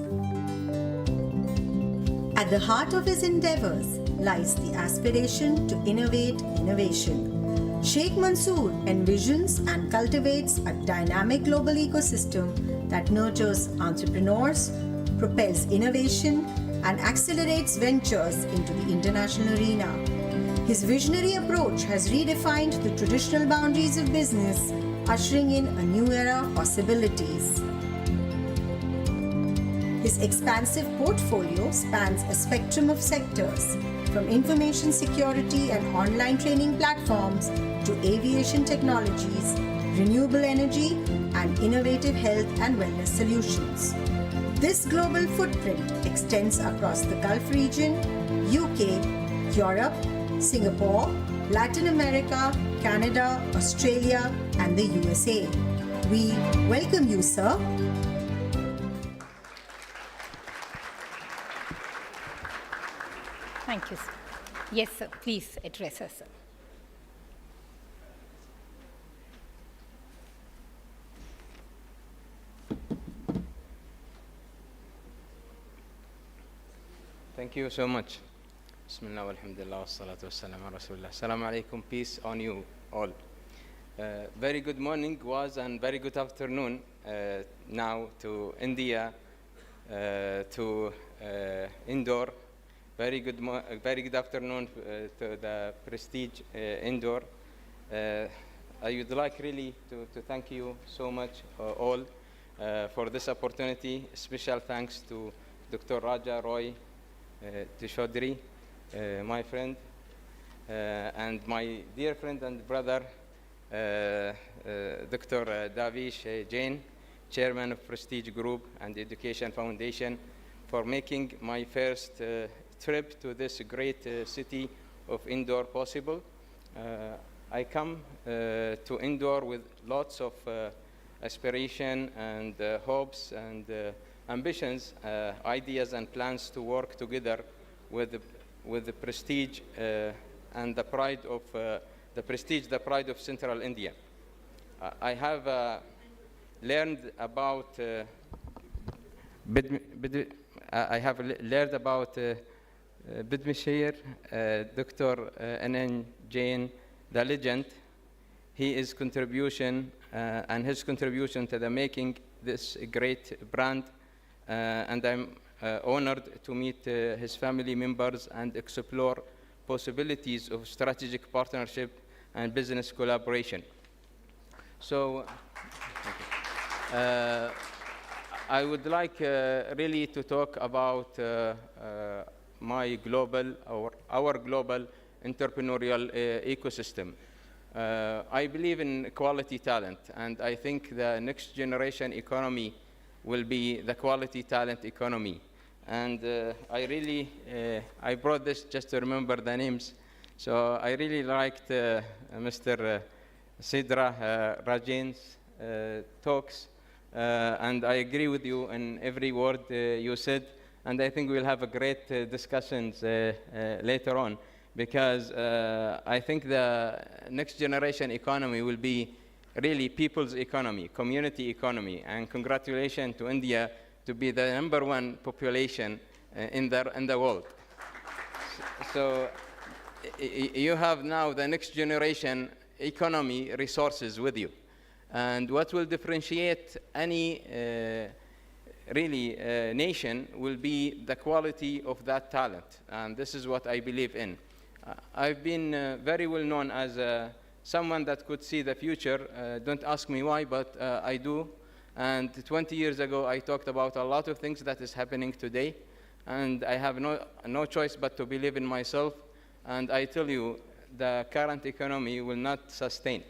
At the heart of his endeavors lies the aspiration to innovate innovation. Sheikh Mansoor envisions and cultivates a dynamic global ecosystem that nurtures entrepreneurs, propels innovation, and accelerates ventures into the international arena. His visionary approach has redefined the traditional boundaries of business, ushering in a new era of possibilities. His expansive portfolio spans a spectrum of sectors, from information security and online training platforms to aviation technologies, renewable energy, and innovative health and wellness solutions. This global footprint extends across the Gulf region, UK, Europe, Singapore, Latin America, Canada, Australia, and the USA. We welcome you, sir. Thank you, sir. Yes, sir. Please address us, sir. Thank you so much. Bismillah walhamdulillah wa salatu wa salam ala rasulillah. Assalamu alaikum, peace on you all. Very good morning was and very good afternoon now to India, to Indore. Very good afternoon to the Prestige Indore. I would like really to thank you so much all for this opportunity. Special thanks to Dr. Raja Roy Tishodri, my friend, and my dear friend and brother, Dr. Davish Jain, Chairman of Prestige Group and Education Foundation, for making my first trip to this great city of Indore possible. I come to Indore with lots of aspiration and hopes and ambitions, ideas and plans to work together with the Prestige and the pride of the Prestige, the pride of Central India. I have learned about Bidmishir, Dr. N.N. Jain, the legend, his contribution and his contribution to the making this great brand, and I'm honored to meet his family members and explore possibilities of strategic partnership and business collaboration. So I would like really to talk about my global, or our global entrepreneurial ecosystem. I believe in quality talent, and I think the next generation economy will be the quality talent economy. And I brought this just to remember the names. So I really liked Mr. Sidra Rajan's talks, and I agree with you in every word you said. And I think we'll have a great discussions later on. because I think the next generation economy will be really people's economy, community economy, and congratulations to India to be the #1 population in the world. So you have now the next generation economy resources with you. And what will differentiate any nation will be the quality of that talent. And this is what I believe in. I've been very well known as someone that could see the future. Don't ask me why, but I do. And 20 years ago, I talked about a lot of things that is happening today. And I have no choice but to believe in myself. And I tell you, the current economy will not sustain.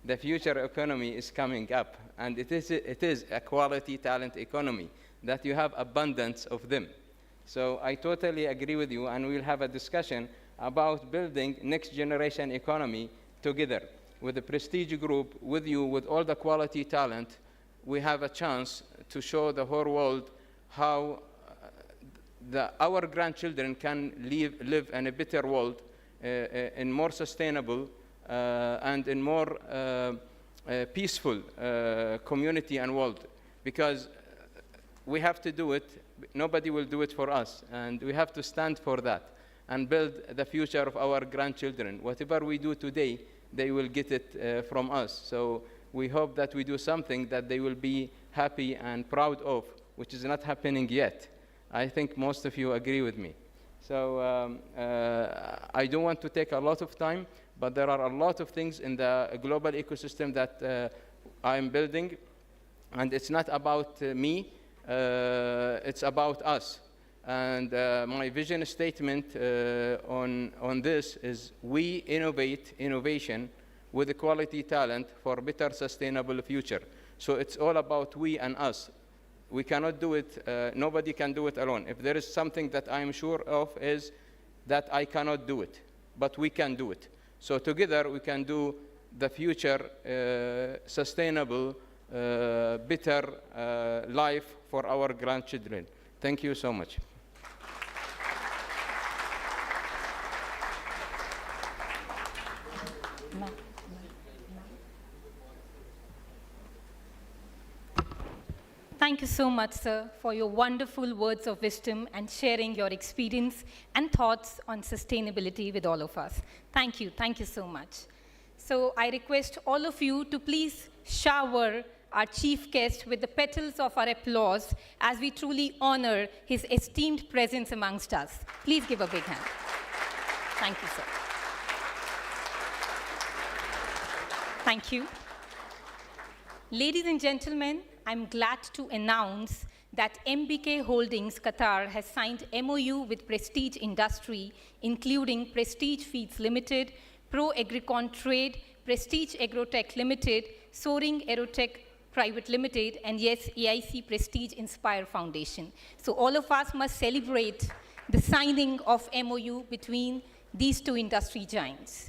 The future economy is coming up. And it is a quality talent economy that you have abundance of them. So I totally agree with you, and we'll have a discussion about building next generation economy together with the Prestige Group, with you, with all the quality talent. We have a chance to show the whole world how our grandchildren can live in a better world, in more sustainable and in more peaceful community and world. Because we have to do it. Nobody will do it for us. And we have to stand for that and build the future of our grandchildren. Whatever we do today, they will get it from us. So we hope that we do something that they will be happy and proud of, which is not happening yet. I think most of you agree with me. So I don't want to take a lot of time, but there are a lot of things in the global ecosystem that I'm building. And it's not about me, it's about us. And my vision statement on this is: we innovate innovation with the quality talent for a better sustainable future. So it's all about we and us. We cannot do it, nobody can do it alone. If there is something that I'm sure of, is that I cannot do it, but we can do it. So together we can do the future sustainable, better life for our grandchildren. Thank you so much. Thank you so much, sir, for your wonderful words of wisdom and sharing your experience and thoughts on sustainability with all of us. Thank you so much. So I request all of you to please shower our chief guest with the petals of our applause as we truly honor his esteemed presence amongst us. Please give a big hand. Thank you, sir. Thank you. Ladies and gentlemen, I'm glad to announce that MBK Holdings Qatar has signed MOU with Prestige Industry, including Prestige Feeds Limited, Pro Agricon Trade, Prestige Agrotech Limited, Soaring Aerotech Private Limited, and yes, AIC Prestige Inspire Foundation. So all of us must celebrate the signing of MOU between these two industry giants.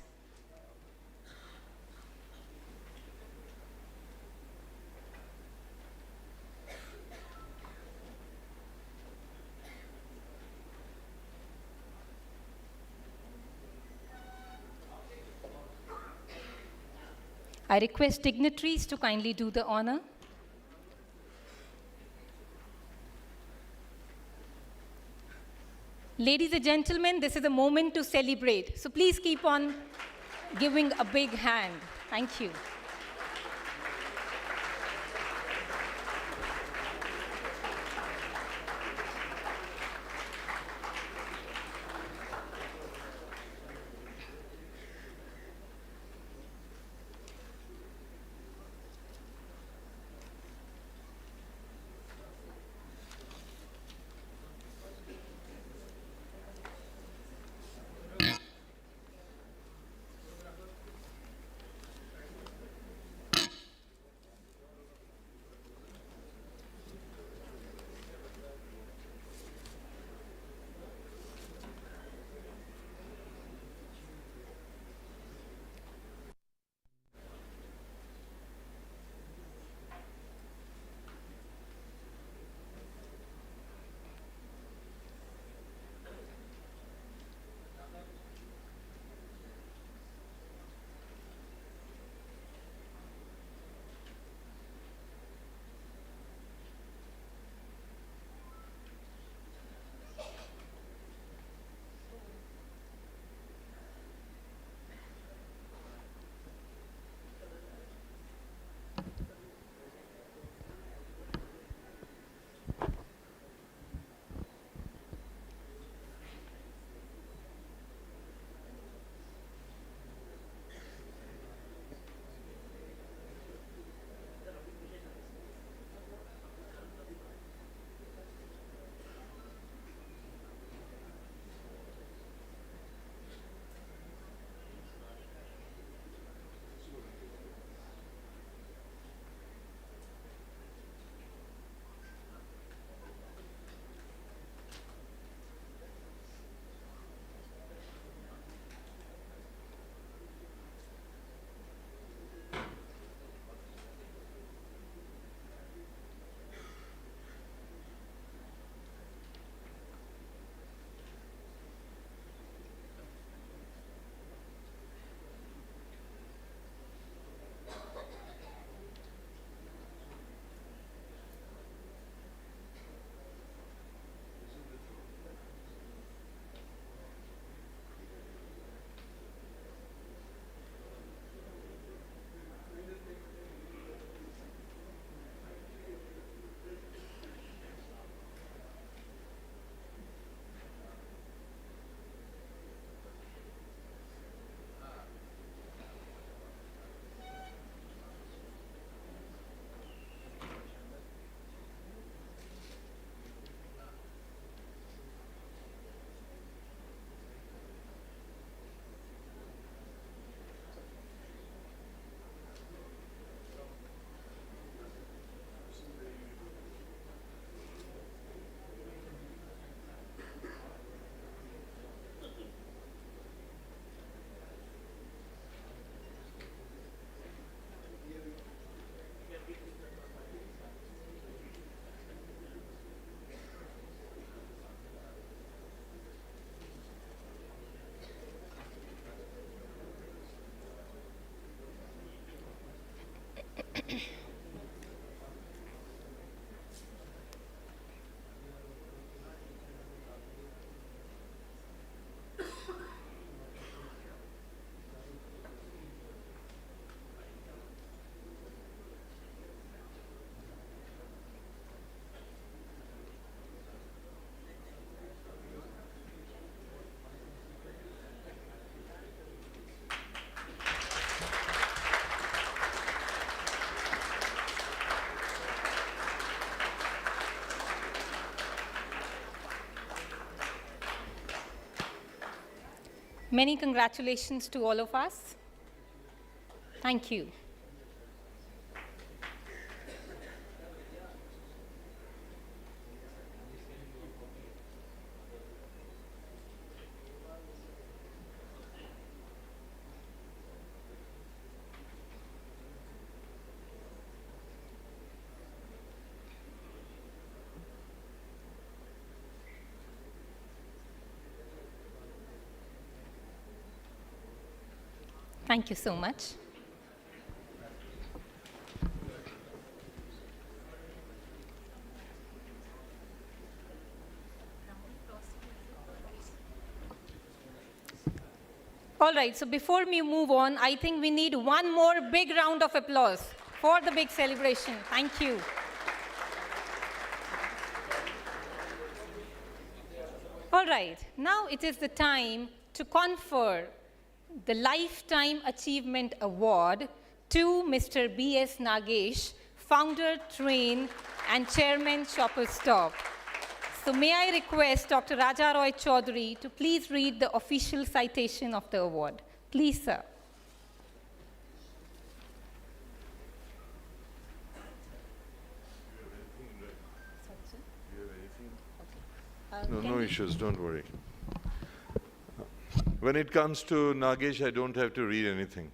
I request dignitaries to kindly do the honor. Ladies and gentlemen, this is a moment to celebrate. So please keep on giving a big hand. Thank you. Many congratulations to all of us. Thank you. Thank you so much. All right, so before we move on, I think we need one more big round of applause for the big celebration. Thank you. All right, now it is the time to confer the Lifetime Achievement Award to Mr. B.S. Nagesh, founder, train, and chairman, Shoppers Stop. So may I request Dr. Raja Roy Chaudhary to please read the official citation of the award. Please, sir. No issues, don't worry. When it comes to Nagesh, I don't have to read anything.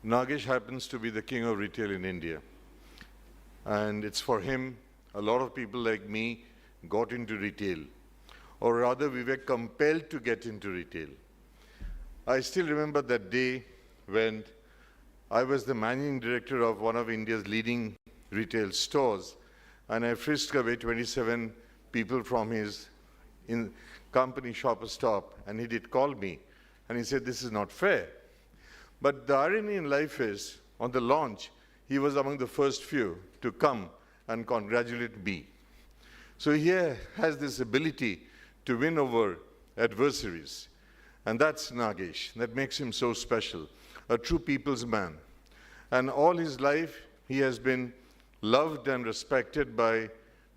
Nagesh happens to be the king of retail in India. And it's for him, a lot of people like me got into retail. Or rather, we were compelled to get into retail. I still remember that day when I was the managing director of one of India's leading retail stores, and I frisked away 27 people from his company Shoppers Stop, and he did call me, and he said, this is not fair. But the irony in life is, on the launch, he was among the first few to come and congratulate me. So he has this ability to win over adversaries. And that's Nagesh. That makes him so special, a true people's man. And all his life, he has been loved and respected by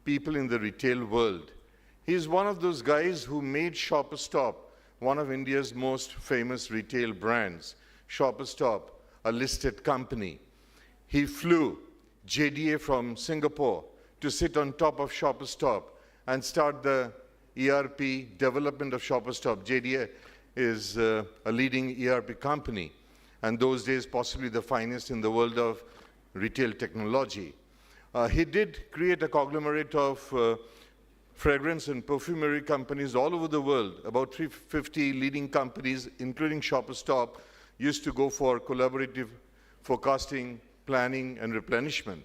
people in the retail world. He's one of those guys who made Shoppers Stop one of India's most famous retail brands. Shoppers Stop, a listed company. He flew JDA from Singapore to sit on top of Shoppers Stop and start the ERP development of Shoppers Stop. JDA is a leading ERP company, and those days possibly the finest in the world of retail technology. He did create a conglomerate of fragrance and perfumery companies all over the world. About 350 leading companies, including Shoppers Stop, used to go for collaborative forecasting, planning, and replenishment.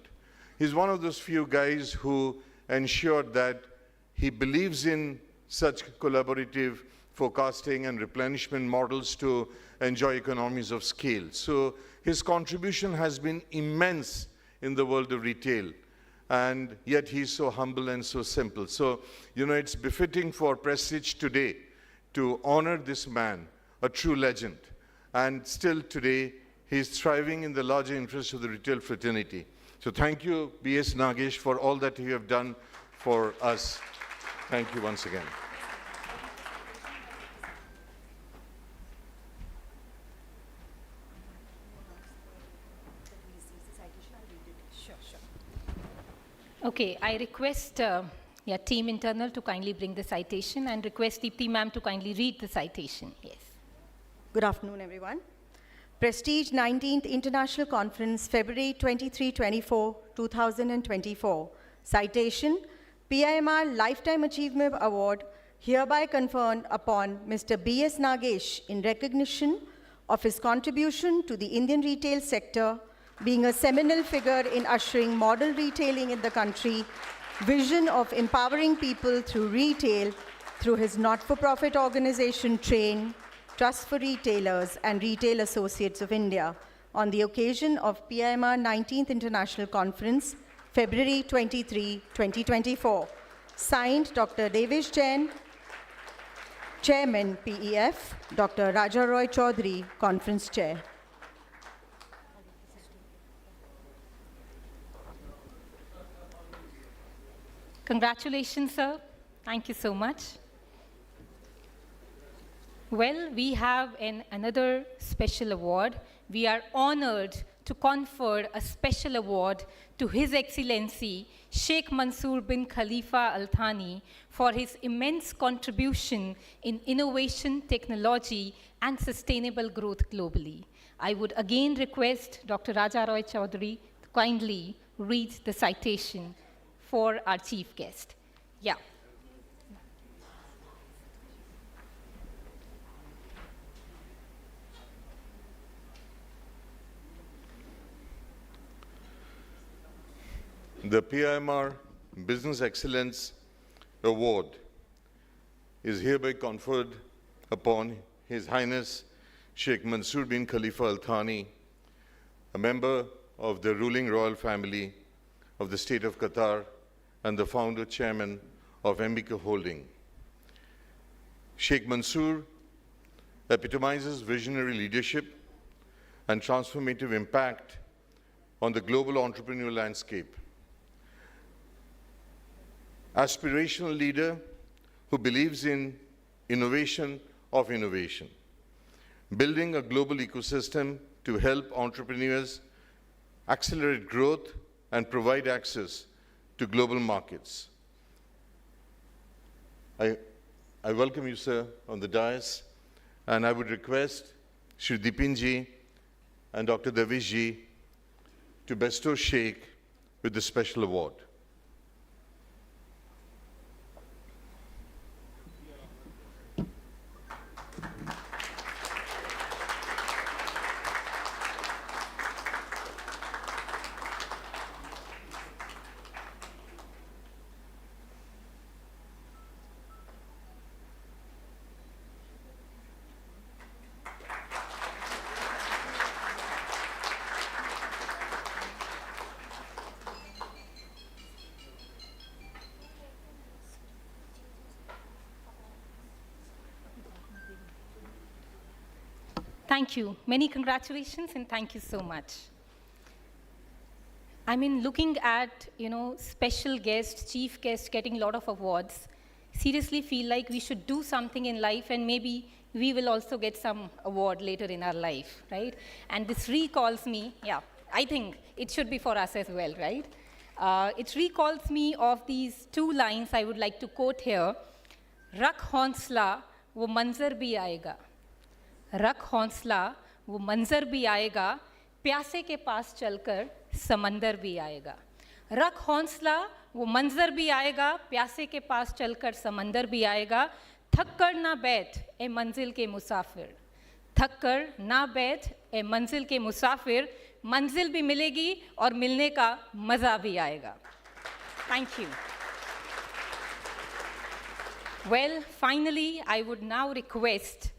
He's one of those few guys who ensured that he believes in such collaborative forecasting and replenishment models to enjoy economies of scale. So his contribution has been immense in the world of retail, and yet he's so humble and so simple. So, you know, it's befitting for Prestige today to honor this man, a true legend. And still today, he's thriving in the larger interest of the retail fraternity. So thank you, B.S. Nagesh, for all that you have done for us. Thank you once again. Okay, I request team internal to kindly bring the citation, and request Deepti ma'am to kindly read the citation. Yes. Good afternoon, everyone. Prestige 19th International Conference, February 23-24, 2024. Citation, PIMR Lifetime Achievement Award, hereby conferred upon Mr. B.S. Nagesh in recognition of his contribution to the Indian retail sector being a seminal figure in ushering model retailing in the country, vision of empowering people through retail, through his not-for-profit organization TRAIN, Trust for Retailers and Retail Associates of India, on the occasion of PIMR 19th International Conference, February 23, 2024. Signed, Dr. Devesh Jain, Chairman, PEF, Dr. Raja Roy Chaudhary, Conference Chair. Congratulations, sir. Thank you so much. Well, we have another special award. We are honored to confer a special award to His Excellency Sheikh Mansoor bin Khalifa Al Thani for his immense contribution in innovation, technology, and sustainable growth globally. I would again request Dr. Raja Roy Chaudhary to kindly read the citation for our chief guest. Yeah. The PIMR Business Excellence Award is hereby conferred upon His Highness Sheikh Mansoor bin Khalifa Al Thani, a member of the ruling royal family of the State of Qatar and the founder chairman of MBK Holding. Sheikh Mansoor epitomizes visionary leadership and transformative impact on the global entrepreneurial landscape. Aspirational leader who believes in innovation of innovation, building a global ecosystem to help entrepreneurs accelerate growth and provide access to global markets. I welcome you, sir, on the dais, and I would request Shri Dipin ji and Dr. Devesh ji to bestow Sheikh with the special award. Thank you. Many congratulations and thank you so much. I mean, looking at, special guests, chief guests getting a lot of awards, seriously feel like we should do something in life and maybe we will also get some award later in our life, right? And this recalls me, I think it should be for us as well, right? It recalls me of these two lines I would like to quote here. Rakh haunsla, wo manzar bhi aayega. रख हौंसला वो मंजर भी आएगा प्यासे के पास चलकर समंदर भी आएगा रख हौंसला वो मंजर भी आएगा प्यासे के पास चलकर समंदर भी आएगा थक कर ना बैठ ए मंजिल के मुसाफिर थक कर ना बैठ ए मंजिल के मुसाफिर मंजिल भी मिलेगी और मिलने का मज़ा भी आएगा thank you Well, finally, I would now request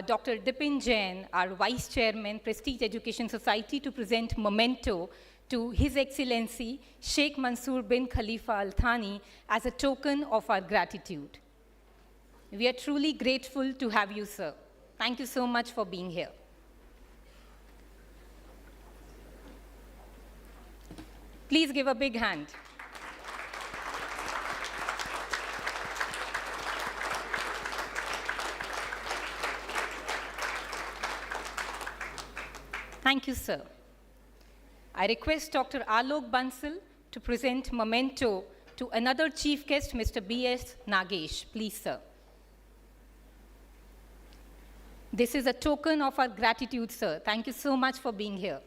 Dr. Dipin Jain, our Vice Chairman, Prestige Education Society, to present memento to His Excellency Sheikh Mansoor bin Khalifa Al Thani as a token of our gratitude. We are truly grateful to have you, sir. Thank you so much for being here. Please give a big hand. Thank you, sir. I request Dr. Alok Bansal to present memento to another chief guest, Mr. B.S. Nagesh. Please, sir. This is a token of our gratitude, sir. Thank you so much for being here.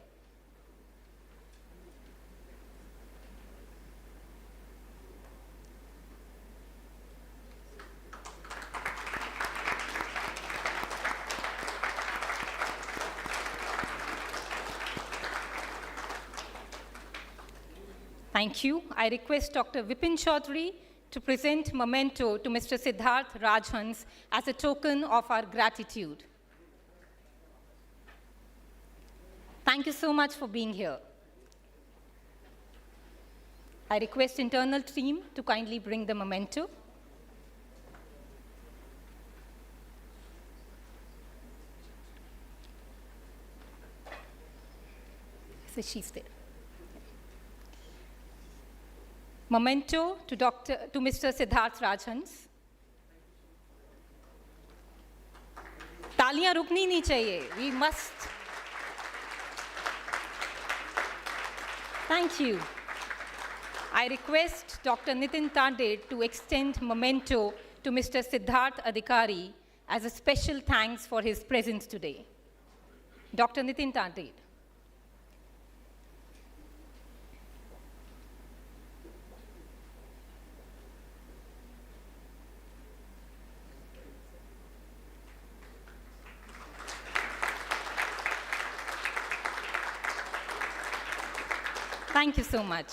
Thank you. I request Dr. Vipin Chaudhary to present memento to Mr. Siddharth Rajhans as a token of our gratitude. Thank you so much for being here. I request internal team to kindly bring the memento. So she's there. Memento to Mr. Siddharth Rajhans. तालियां रुकनी नहीं चाहिए. We must. Thank you. I request Dr. Nitin Tanded to extend memento to Mr. Siddharth Adhikari as a special thanks for his presence today. Dr. Nitin Tanded. Thank you so much.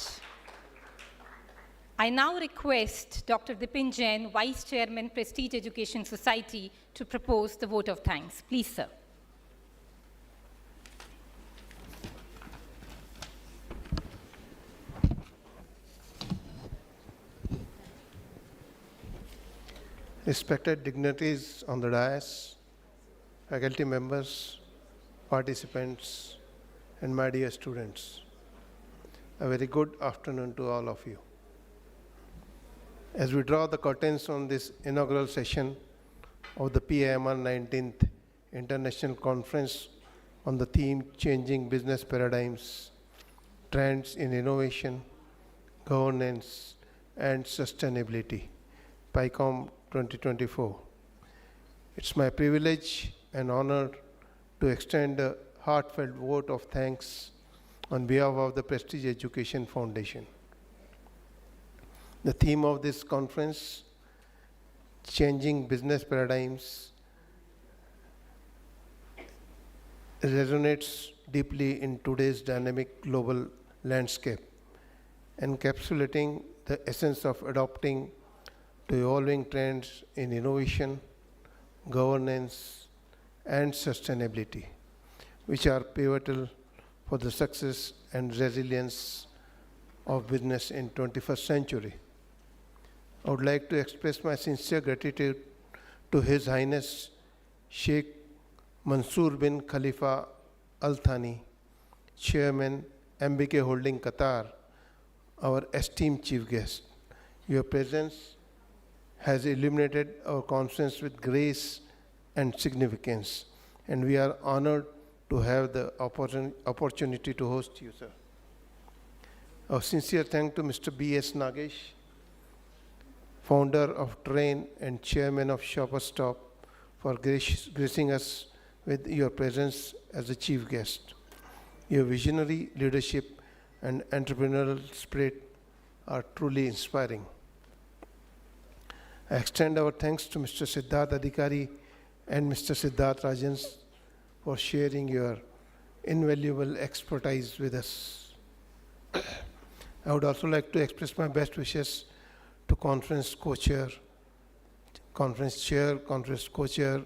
I now request Dr. Dipin Jain, Vice Chairman, Prestige Education Society, to propose the vote of thanks. Please, sir. Respected dignitaries on the dais, faculty members, participants, and my dear students, a very good afternoon to all of you. As we draw the curtains on this inaugural session of the PIMR 19th International Conference on the theme Changing Business Paradigms, Trends in Innovation, Governance, and Sustainability, PICOM-24. It's my privilege and honor to extend a heartfelt vote of thanks on behalf of the Prestige Education Foundation. The theme of this conference, Changing Business Paradigms, resonates deeply in today's dynamic global landscape, encapsulating the essence of adapting to evolving trends in innovation, governance, and sustainability, which are pivotal for the success and resilience of business in 21st century. I would like to express my sincere gratitude to His Highness Sheikh Mansoor bin Khalifa Al Thani, Chairman, MBK Holding Qatar, our esteemed chief guest. Your presence has illuminated our conference with grace and significance, and we are honored to have the opportunity to host you, sir. Our sincere thanks to Mr. B.S. Nagesh, founder of Train and chairman of Shoppers Stop, for gracing us with your presence as a chief guest. Your visionary leadership and entrepreneurial spirit are truly inspiring. I extend our thanks to Mr. Siddharth Adhikari and Mr. Siddharth Rajhans for sharing your invaluable expertise with us. I would also like to express my best wishes to conference co-chair, conference chair, conference co-chair,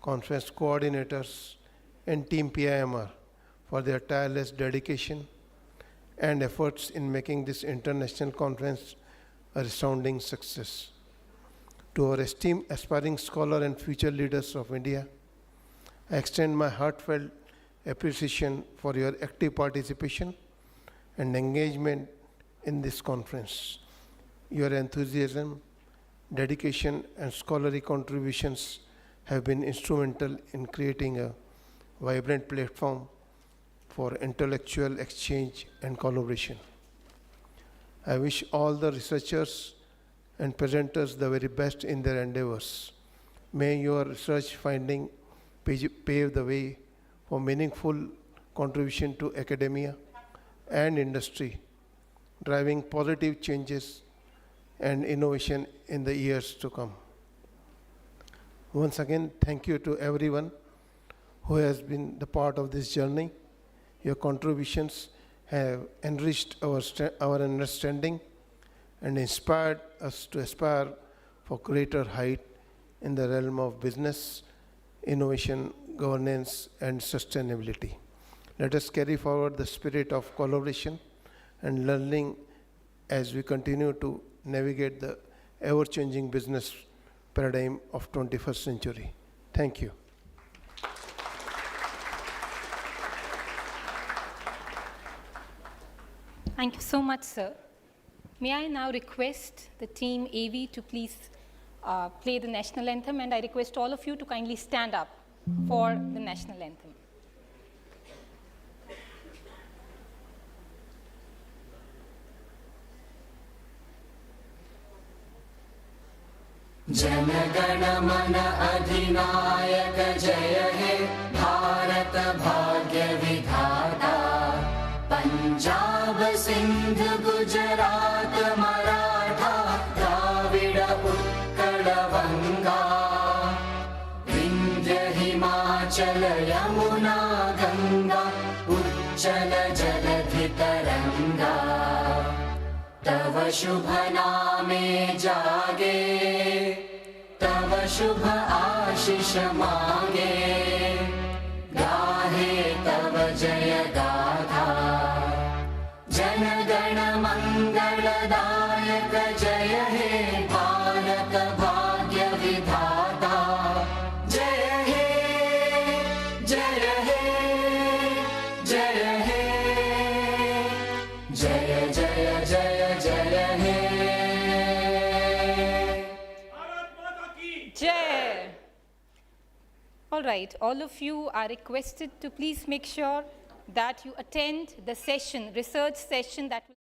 conference coordinators, and team PIMR for their tireless dedication and efforts in making this international conference a resounding success. To our esteemed aspiring scholar and future leaders of India, I extend my heartfelt appreciation for your active participation and engagement in this conference. Your enthusiasm, dedication, and scholarly contributions have been instrumental in creating a vibrant platform for intellectual exchange and collaboration. I wish all the researchers and presenters the very best in their endeavors. May your research finding pave the way for meaningful contribution to academia and industry, driving positive changes and innovation in the years to come. Once again, thank you to everyone who has been the part of this journey. Your contributions have enriched our understanding and inspired us to aspire for greater height in the realm of business, innovation, governance, and sustainability. Let us carry forward the spirit of collaboration and learning as we continue to navigate the ever-changing business paradigm of 21st century. Thank you. Thank you so much, sir. May I now request the team AV to please play the national anthem, and I request all of you to kindly stand up for the national anthem. जनगण मन अधिनायक जय हे भारत भाग्य विधाता पंजाब सिंध गुजरात मराठा द्राविड उत्कल गंगा विंध्य हिमाचल यमुना गंगा उच्चल जलधि तरंगा तव शुभ नामे जागे तव शुभ आशीष मांगे गाहे तव जय गाथा जन गण मंगलदायक जय हे भारत भाग्य विधाता जय हे जय हे जय हे जय जय जय जय हे Jai. All right, all of you are requested to please make sure that you attend the session, research session that will